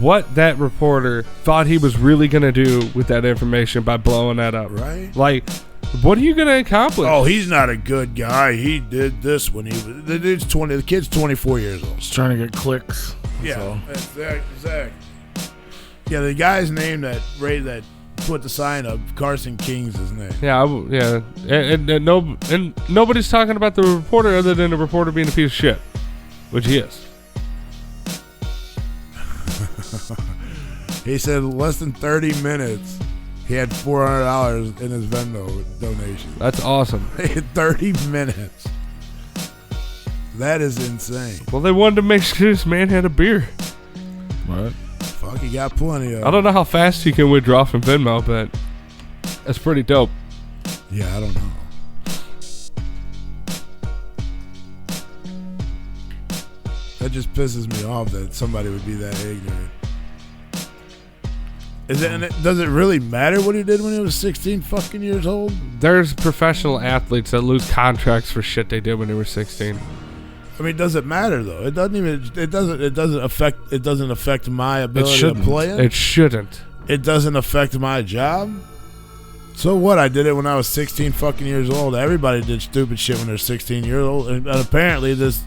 what that reporter thought he was really going to do with that information by blowing that up. Right? Like, what are you going to accomplish? Oh, he's not a good guy. He did this when he was... The kid's 24 years old. Just trying to get clicks. Yeah, exactly. Yeah, the guy's name that put the sign up, Carson King's his name. Yeah, and nobody's talking about the reporter other than the reporter being a piece of shit, which he is. He said less than 30 minutes, he had $400 in his Venmo donation. That's awesome. 30 minutes. That is insane. Well, they wanted to make sure this man had a beer. What? Fuck, he got plenty of. I don't know how fast you can withdraw from Venmo, but that's pretty dope. Yeah, I don't know. That just pisses me off that somebody would be that ignorant. Does it really matter what he did when he was 16 fucking years old? There's professional athletes that lose contracts for shit they did when they were 16. I mean, does it matter though? It doesn't affect my ability to play it. It shouldn't. It doesn't affect my job. So what? I did it when I was 16 fucking years old. Everybody did stupid shit when they're 16 years old, and apparently this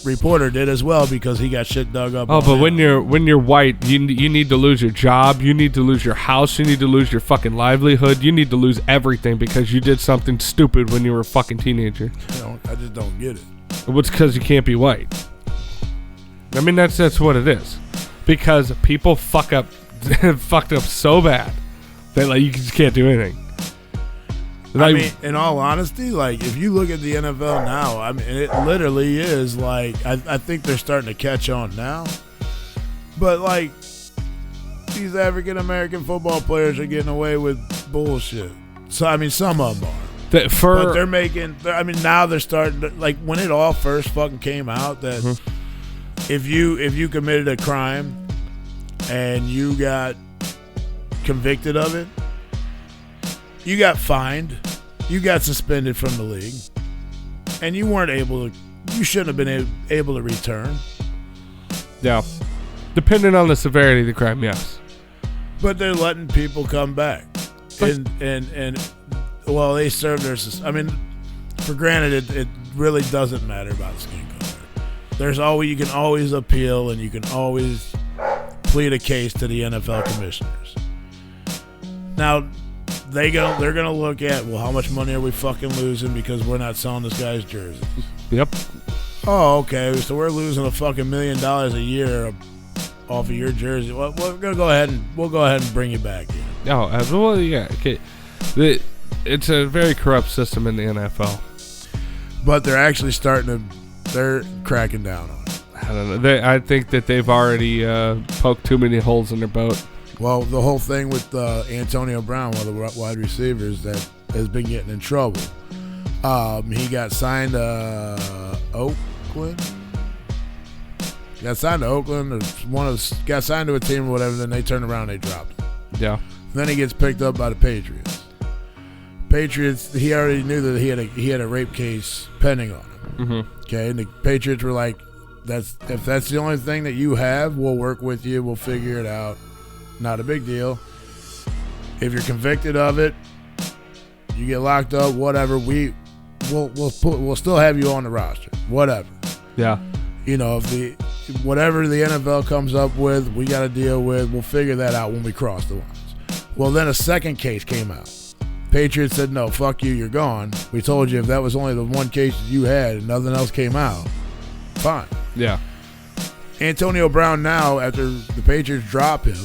reporter did as well because he got shit dug up. Oh, but when you're white, you need to lose your job, you need to lose your house, you need to lose your fucking livelihood, you need to lose everything because you did something stupid when you were a fucking teenager. I just don't get it. It's because you can't be white. I mean, that's what it is. Because people fucked up so bad that you just can't do anything. I mean, in all honesty, if you look at the NFL now, I mean, it literally is I think they're starting to catch on now. But these African American football players are getting away with bullshit. So I mean, some of them are. But they're making. I mean, now they're starting to, when it all first fucking came out that if you committed a crime and you got convicted of it, you got fined, you got suspended from the league, and you shouldn't have been able to return. Yeah. Depending on the severity of the crime, yes. But they're letting people come back. And they serve their... I mean, for granted, it really doesn't matter about skin color. You can always appeal, and you can always plead a case to the NFL commissioners. Now, they're gonna look at, well, how much money are we fucking losing because we're not selling this guy's jersey? Yep. Oh, okay. So we're losing a fucking $1 million a year off of your jersey. Well, we'll go ahead and bring you back in. Oh, well, yeah. Okay. It's a very corrupt system in the NFL. But they're actually they're cracking down on it. I don't know. I think that they've already poked too many holes in their boat. Well, the whole thing with Antonio Brown, one of the wide receivers that has been getting in trouble. He got signed to Oakland. Got signed to Oakland, or got signed to a team or whatever. Then they turned around and they dropped him. Yeah. Then he gets picked up by the Patriots. He already knew that he had a rape case pending on him. Mm-hmm. Okay, and the Patriots were like, if that's the only thing that you have, we'll work with you. We'll figure it out. Not a big deal. If you're convicted of it, you get locked up. Whatever. We'll still have you on the roster. Whatever. Yeah. You know, whatever the NFL comes up with, we got to deal with. We'll figure that out when we cross the lines. Well, then a second case came out. Patriots said, no, fuck you, you're gone. We told you if that was only the one case that you had and nothing else came out, fine. Yeah. Antonio Brown now, after the Patriots drop him,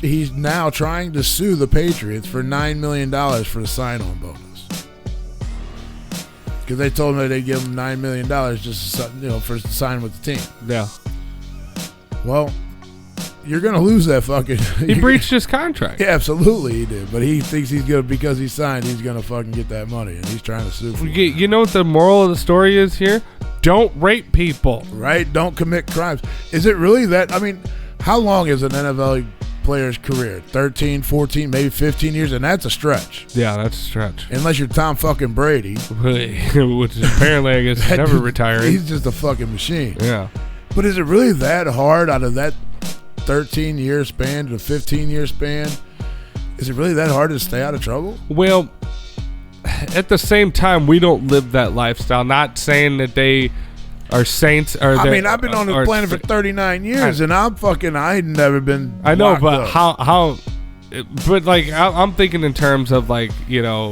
he's now trying to sue the Patriots for $9 million for the sign-on bonus. Because they told him that they'd give him $9 million just to sign with the team. Yeah. Well, you're going to lose that fucking... He breached his contract. Yeah, absolutely he did. But he thinks because he signed, he's going to fucking get that money. And he's trying to sue for it. You know what the moral of the story is here? Don't rape people. Right? Don't commit crimes. Is it really that? I mean, how long is an NFL player's career? 13, 14, maybe 15 years? And that's a stretch. Yeah, that's a stretch. Unless you're Tom fucking Brady. Which is apparently, I guess, never retiring. He's just a fucking machine. Yeah. But is it really that hard out of that 13-year span to 15-year span? Is it really that hard to stay out of trouble? Well, at the same time, we don't live that lifestyle. Not saying that they are saints. I've been on this planet for 39 years, and I ain't never been. I know, locked but up. how? But like, I'm thinking in terms of like,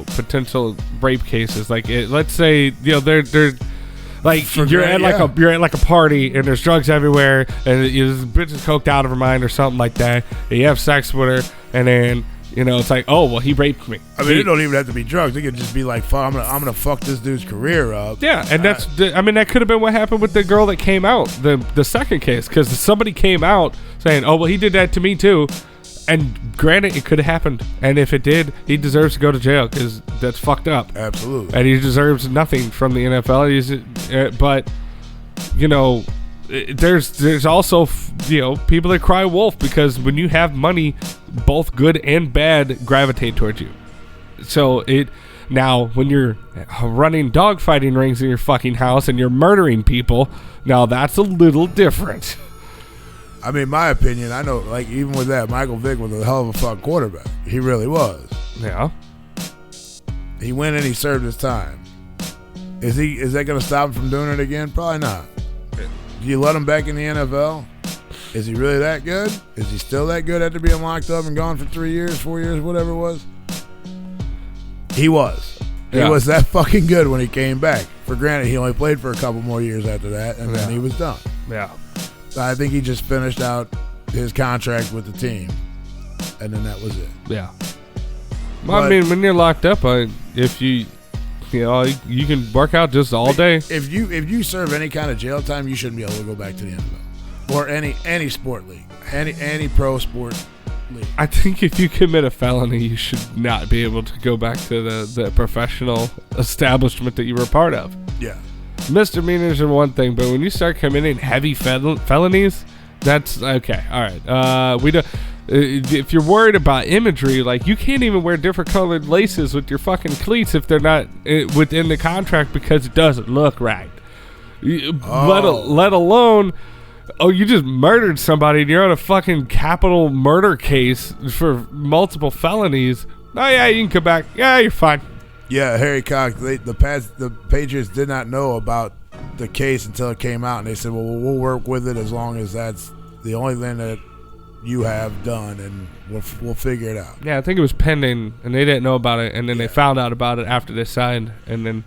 potential rape cases. Like, let's say they're. Like you're at like a party and there's drugs everywhere and this bitch is coked out of her mind or something like that. And you have sex with her and then it's like, oh well, he raped me. I mean, it don't even have to be drugs. It could just be like, I'm gonna fuck this dude's career up. Yeah, and that could have been what happened with the girl that came out the second case, because somebody came out saying, oh well, he did that to me too. And granted, it could have happened, and if it did, he deserves to go to jail because that's fucked up. Absolutely. And he deserves nothing from the NFL. But there's also people that cry wolf, because when you have money, both good and bad gravitate towards you. So now when you're running dogfighting rings in your fucking house and you're murdering people, now that's a little different. I mean, my opinion, I know, like, even with that, Michael Vick was a hell of a fuck quarterback. He really was. Yeah. He went and he served his time. Is that going to stop him from doing it again? Probably not. Do you let him back in the NFL? Is he really that good? Is he still that good after being locked up and gone for 3 years, 4 years, whatever it was? He was. He was that fucking good when he came back. For granted, he only played for a couple more years after that, and then he was done. Yeah. I think he just finished out his contract with the team, and then that was it. Yeah. Well, I mean, when you're locked up, if you can work out just all day. If you serve any kind of jail time, you shouldn't be able to go back to the NFL or any sport league, any pro sport league. I think if you commit a felony, you should not be able to go back to the professional establishment that you were a part of. Yeah. Misdemeanors are one thing, but when you start committing heavy felonies, that's okay. All right. We don't. If you're worried about imagery, like, you can't even wear different colored laces with your fucking cleats if they're not within the contract, because it doesn't look right. Let alone, you just murdered somebody and you're on a fucking capital murder case for multiple felonies. Oh yeah, you can come back. Yeah, you're fine. Yeah, Harry Cox, the Patriots did not know about the case until it came out, and they said, well, we'll work with it as long as that's the only thing that you have done, and we'll figure it out. Yeah, I think it was pending, and they didn't know about it, and then they found out about it after they signed, and then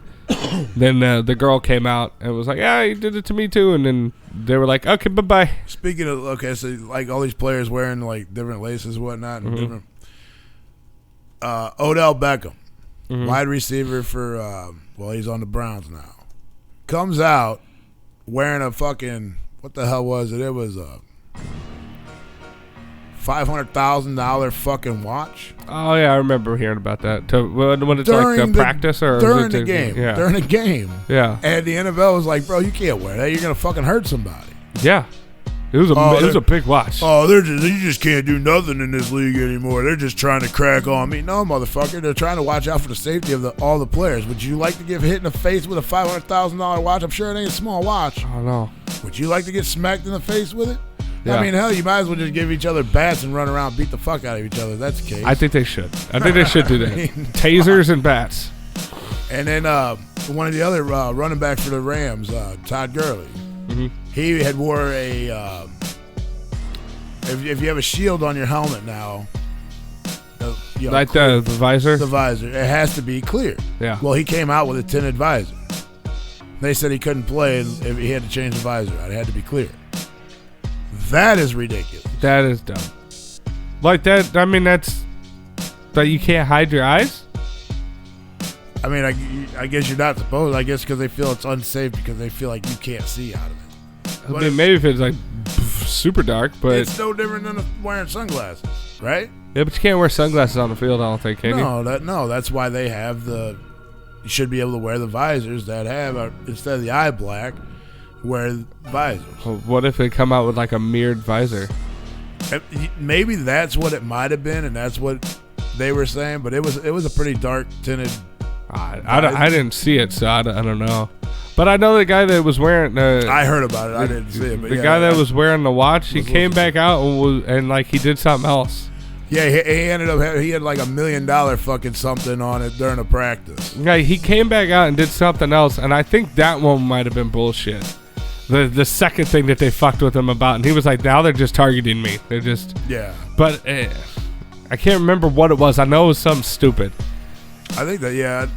the girl came out and was like, yeah, you did it to me too, and then they were like, okay, bye-bye. Speaking of, okay, so like all these players wearing like different laces and whatnot, and different. Odell Beckham, wide receiver for, he's on the Browns now, comes out wearing a fucking, what the hell was it? It was a $500,000 fucking watch. Oh yeah, I remember hearing about that. When it's like the practice or during the game. Yeah. During the game. Yeah. And the NFL was like, bro, you can't wear that. You're gonna fucking hurt somebody. Yeah. It was a big watch. Oh, you just can't do nothing in this league anymore. They're just trying to crack on me. No, motherfucker. They're trying to watch out for the safety of all the players. Would you like to get hit in the face with a $500,000 watch? I'm sure it ain't a small watch. I don't know. Would you like to get smacked in the face with it? Yeah. I mean, hell, you might as well just give each other bats and run around and beat the fuck out of each other. That's the case. I think they should. I think they should do that. Tasers and bats. And then one of the other running backs for the Rams, Todd Gurley, he had wore a... If you have a shield on your helmet now, like the visor? The visor. It has to be clear. Yeah. Well, he came out with a tinted visor. They said he couldn't play if he had to change the visor out. It had to be clear. That is ridiculous. That is dumb. Like that, I mean, that's... That you can't hide your eyes? I mean, I guess you're not supposed. I guess because they feel it's unsafe because they feel like you can't see out of it. I mean, maybe if it's like super dark, but... It's no different than wearing sunglasses, right? Yeah, but you can't wear sunglasses on the field, I don't think, can you? No, that's why they have the... You should be able to wear the visors that have, instead of the eye black, wear visors. Well, what if they come out with like a mirrored visor? Maybe that's what it might have been, and that's what they were saying, but it was a pretty dark tinted... I didn't see it, so I don't know. But I know the guy that was wearing... I heard about it. I didn't see it. But the guy that was wearing the watch, he came back out and like he did something else. Yeah, he ended up... He had like $1 million fucking something on it during a practice. Yeah, he came back out and did something else, and I think that one might have been bullshit. The second thing that they fucked with him about, and he was like, now they're just targeting me. They're just... Yeah. But I can't remember what it was. I know it was something stupid. I think that, yeah...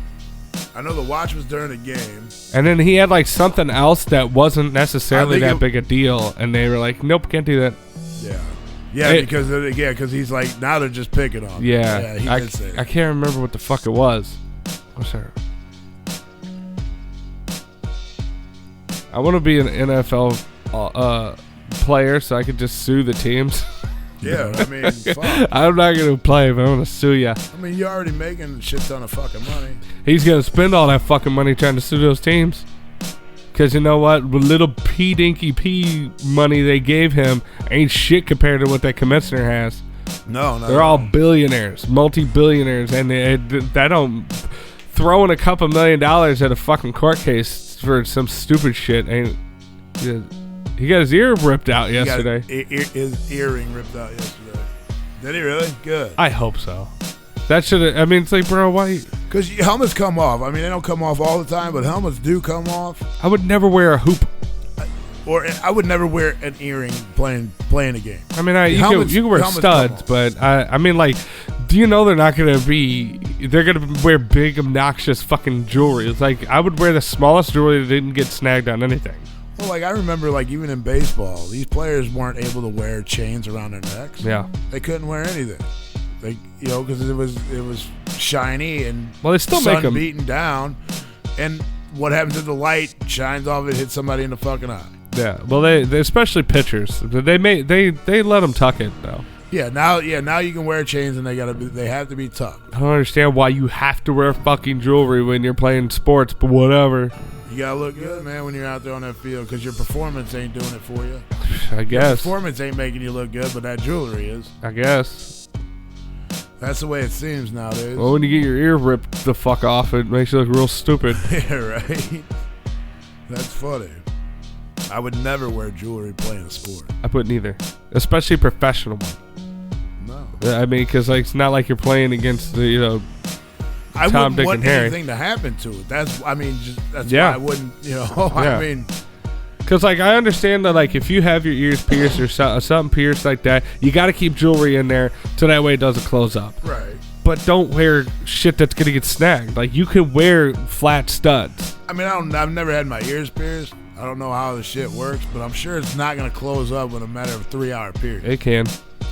I know the watch was during the game. And then he had like something else that wasn't necessarily that big a deal. And they were like, nope, can't do that. Yeah. Yeah, because he's like, now they're just picking on him. Yeah. He did say that. I can't remember what the fuck it was. I'm sorry. I want to be an NFL player so I could just sue the teams. Yeah, I mean, fuck. I'm not going to play, but I'm going to sue you. I mean, you're already making a shit ton of fucking money. He's going to spend all that fucking money trying to sue those teams. Because you know what? With little P money they gave him ain't shit compared to what that commissioner has. No. They're all billionaires, multi-billionaires, and they don't... Throwing a couple $1 million at a fucking court case for some stupid shit ain't... He got his ear ripped out yesterday. His earring ripped out yesterday. Did he really? Good. I hope so. That should have... I mean, it's like, bro, why... Because helmets come off. I mean, they don't come off all the time, but helmets do come off. I would never wear a hoop. Or I would never wear an earring playing a game. I mean, you can wear studs, but I mean, like, do you know they're not going to be... They're going to wear big, obnoxious fucking jewelry. It's like, I would wear the smallest jewelry that didn't get snagged on anything. Well, like, I remember, like, even in baseball, these players weren't able to wear chains around their necks. Yeah. They couldn't wear anything. Like, you know, because it was shiny and they still sun make them beaten down. And what happens if the light shines off it, hits somebody in the fucking eye? Yeah. Well, they especially pitchers. They let them tuck it though. Yeah. Now you can wear chains and they have to be tucked. I don't understand why you have to wear fucking jewelry when you're playing sports, but whatever. You gotta look good, man, when you're out there on that field, because your performance ain't doing it for you. I guess. Your performance ain't making you look good, but that jewelry is. I guess. That's the way it seems nowadays. Well, when you get your ear ripped the fuck off, it makes you look real stupid. Yeah, right? That's funny. I would never wear jewelry playing a sport. I wouldn't either. Especially professional one. No. I mean, because like, it's not like you're playing against the, I Tom, wouldn't Dick, want and Harry. anything to happen to it. That's yeah. why I wouldn't, I mean, Because, like, I understand that, like, if you have your ears pierced or something pierced like that, you got to keep jewelry in there so that way it doesn't close up. Right. But don't wear shit that's going to get snagged. Like, you can wear flat studs. I mean, I've never had my ears pierced. I don't know how the shit works, but I'm sure it's not going to close up in a matter of a 3-hour period. It can.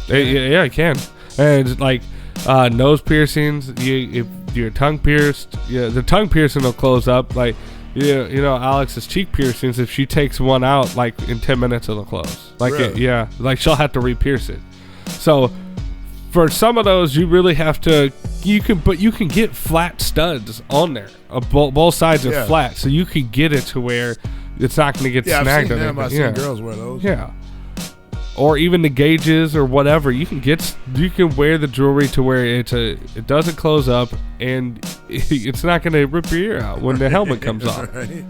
Yeah, it can. And, like, nose piercings, if your tongue pierced, the tongue piercing will close up. Like, you know, Alex's cheek piercings, if she takes one out, like, in 10 minutes, it'll close. Like, really? Like, she'll have to re-pierce it. So, for some of those, you really have to, you can get flat studs on there. Both sides are flat, so you can get it to where it's not going to get snagged. I've seen them. I've seen girls wear those. Yeah. Or even the gauges or whatever. You can wear the jewelry to where it doesn't close up and it's not going to rip your ear out when the helmet comes off. Right.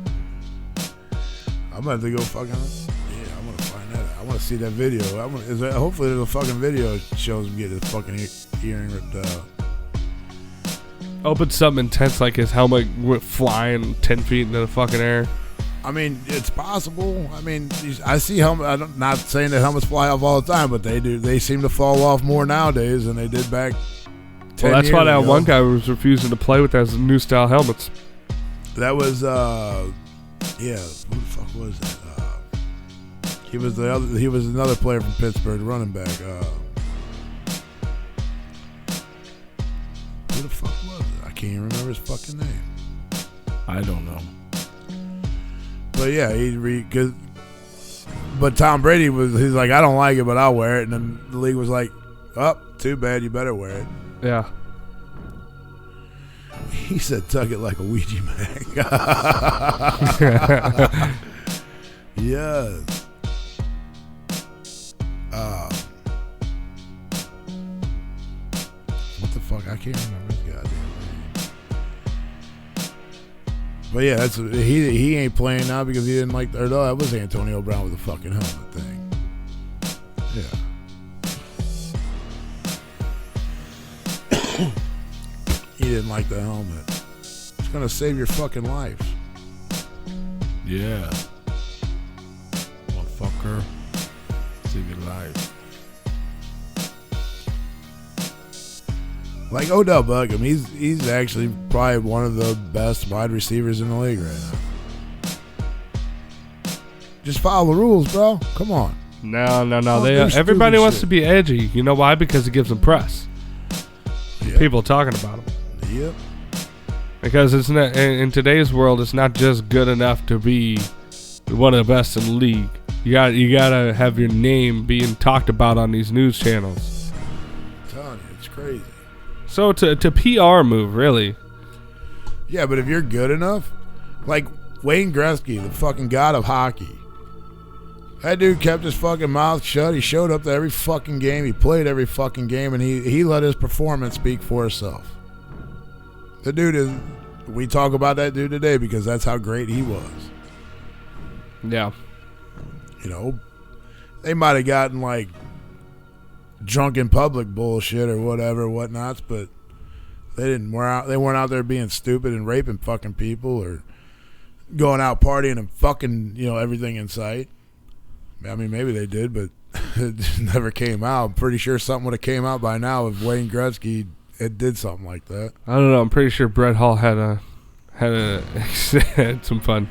I'm about to go fucking. Yeah, I'm gonna find that out. I want to see that video. Hopefully there's a fucking video that shows him get his fucking earring ripped out. Oh, but something intense like his helmet went flying 10 feet into the fucking air. I mean, it's possible. I mean, I see helmets. I'm not saying that helmets fly off all the time, but they do. They seem to fall off more nowadays than they did back 10 Well, that's years why that ago. one guy was refusing to play with those new style helmets. That was, who the fuck was that? He was another player from Pittsburgh, running back. Who the fuck was it? I can't even remember his fucking name. I don't know. But yeah, but Tom Brady he's like, I don't like it, but I'll wear it. And then the league was like, oh, too bad, you better wear it. Yeah. He said, tuck it like a Ouija man. Yes. What the fuck? I can't remember his goddamn name. But yeah, he ain't playing now because he didn't like. Or no, that was Antonio Brown with the fucking helmet thing. Yeah. He didn't like the helmet. It's gonna save your fucking life. Yeah. Motherfucker. Save your life. Like Odell Beckham, he's actually probably one of the best wide receivers in the league right now. Just follow the rules, bro. Come on. No. Don't do Everybody stupid wants shit. to be edgy. You know why? Because it gives them press. Yep. People talking about them. Yep. Because it's not, in today's world, it's not just good enough to be one of the best in the league. You gotta have your name being talked about on these news channels. I'm telling you, it's crazy. So to PR move, really. Yeah, but if you're good enough, like Wayne Gretzky, the fucking god of hockey, that dude kept his fucking mouth shut. He showed up to every fucking game. He played every fucking game, and he let his performance speak for itself. The dude is. We talk about that dude today because that's how great he was. Yeah. You know, they might have gotten like drunk in public bullshit or whatnots, but they weren't out there being stupid and raping fucking people or going out partying and fucking, everything in sight. I mean, maybe they did, but it just never came out. I'm pretty sure something would have came out by now if Wayne Gretzky did something like that. I don't know. I'm pretty sure Brett Hall had some fun.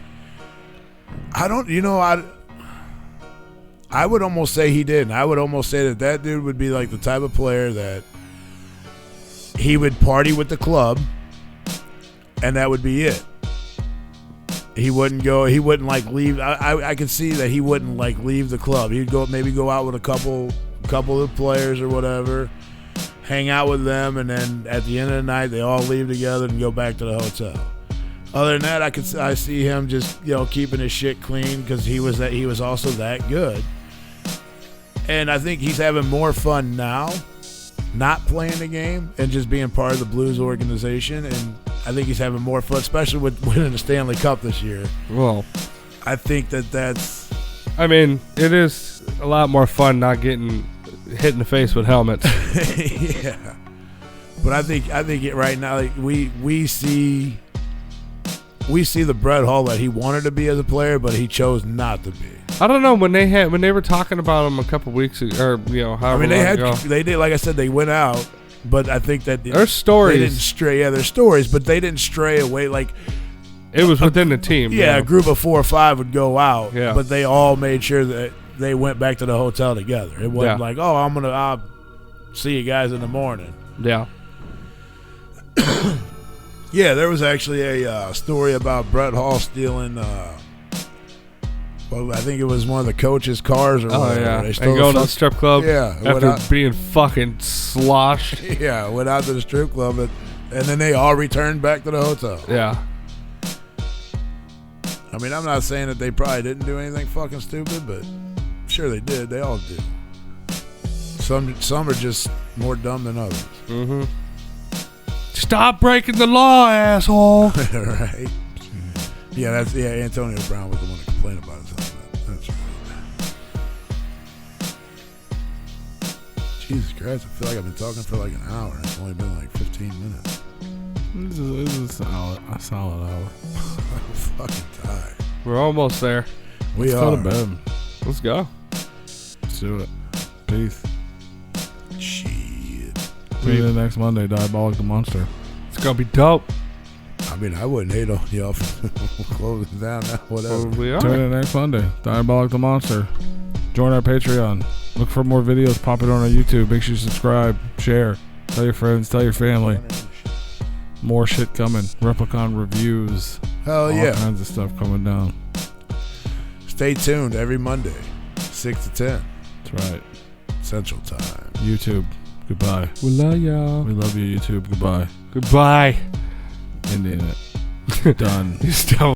I would almost say he did. And I would almost say that dude would be like the type of player that he would party with the club and that would be it. He wouldn't like leave. I could see that he wouldn't like leave the club. He'd go out with a couple of players or whatever, hang out with them, and then at the end of the night they all leave together and go back to the hotel. Other than that, I see him just keeping his shit clean because he was also that good. And I think he's having more fun now, not playing the game and just being part of the Blues organization. And I think he's having more fun, especially with winning the Stanley Cup this year. Well, I think that's. I mean, it is a lot more fun not getting hit in the face with helmets. Yeah, but I think right now, like we see we see the Brett Hall that he wanted to be as a player, but he chose not to be. I don't know when they were talking about him a couple weeks ago, or however long ago. They did, like I said, they went out, but I think that there's stories. They didn't stray. Yeah, there's stories, but they didn't stray away. Like it was within the team. Yeah, a group of 4 or 5 would go out, yeah. But they all made sure that they went back to the hotel together. It wasn't like, oh, I'll see you guys in the morning. Yeah. Yeah, there was actually a story about Brett Hall stealing. Well, I think it was one of the coaches' cars or whatever. Yeah, They and going to the strip club. Yeah, after being fucking sloshed. Yeah, went out to the strip club, and then they all returned back to the hotel. Yeah. I mean, I'm not saying that they probably didn't do anything fucking stupid, but sure they did. They all do. Some are just more dumb than others. Mm-hmm. Stop breaking the law, asshole. Right. Yeah, Antonio Brown was the one that complained about it. That's right. Jesus Christ, I feel like I've been talking for like an hour and it's only been like 15 minutes. This is a solid hour. I'm fucking tired. We're almost there. Let's go to bed. Let's go. Let's do it. Peace. Shit. See you next Monday, Diabolic the Monster. It's gonna be dope. I mean, I wouldn't hate on y'all for closing down now, whatever. We are. Tune in next Monday, Diabolic the Monster. Join our Patreon. Look for more videos popping on our YouTube. Make sure you subscribe, share, tell your friends, tell your family. More shit coming. Replicon reviews. Hell yeah. All kinds of stuff coming down. Stay tuned every Monday, 6 to 10. That's right. Central Time. YouTube. Goodbye. We love y'all. We love you, YouTube. Goodbye. Goodbye. Ending it. Done. Still.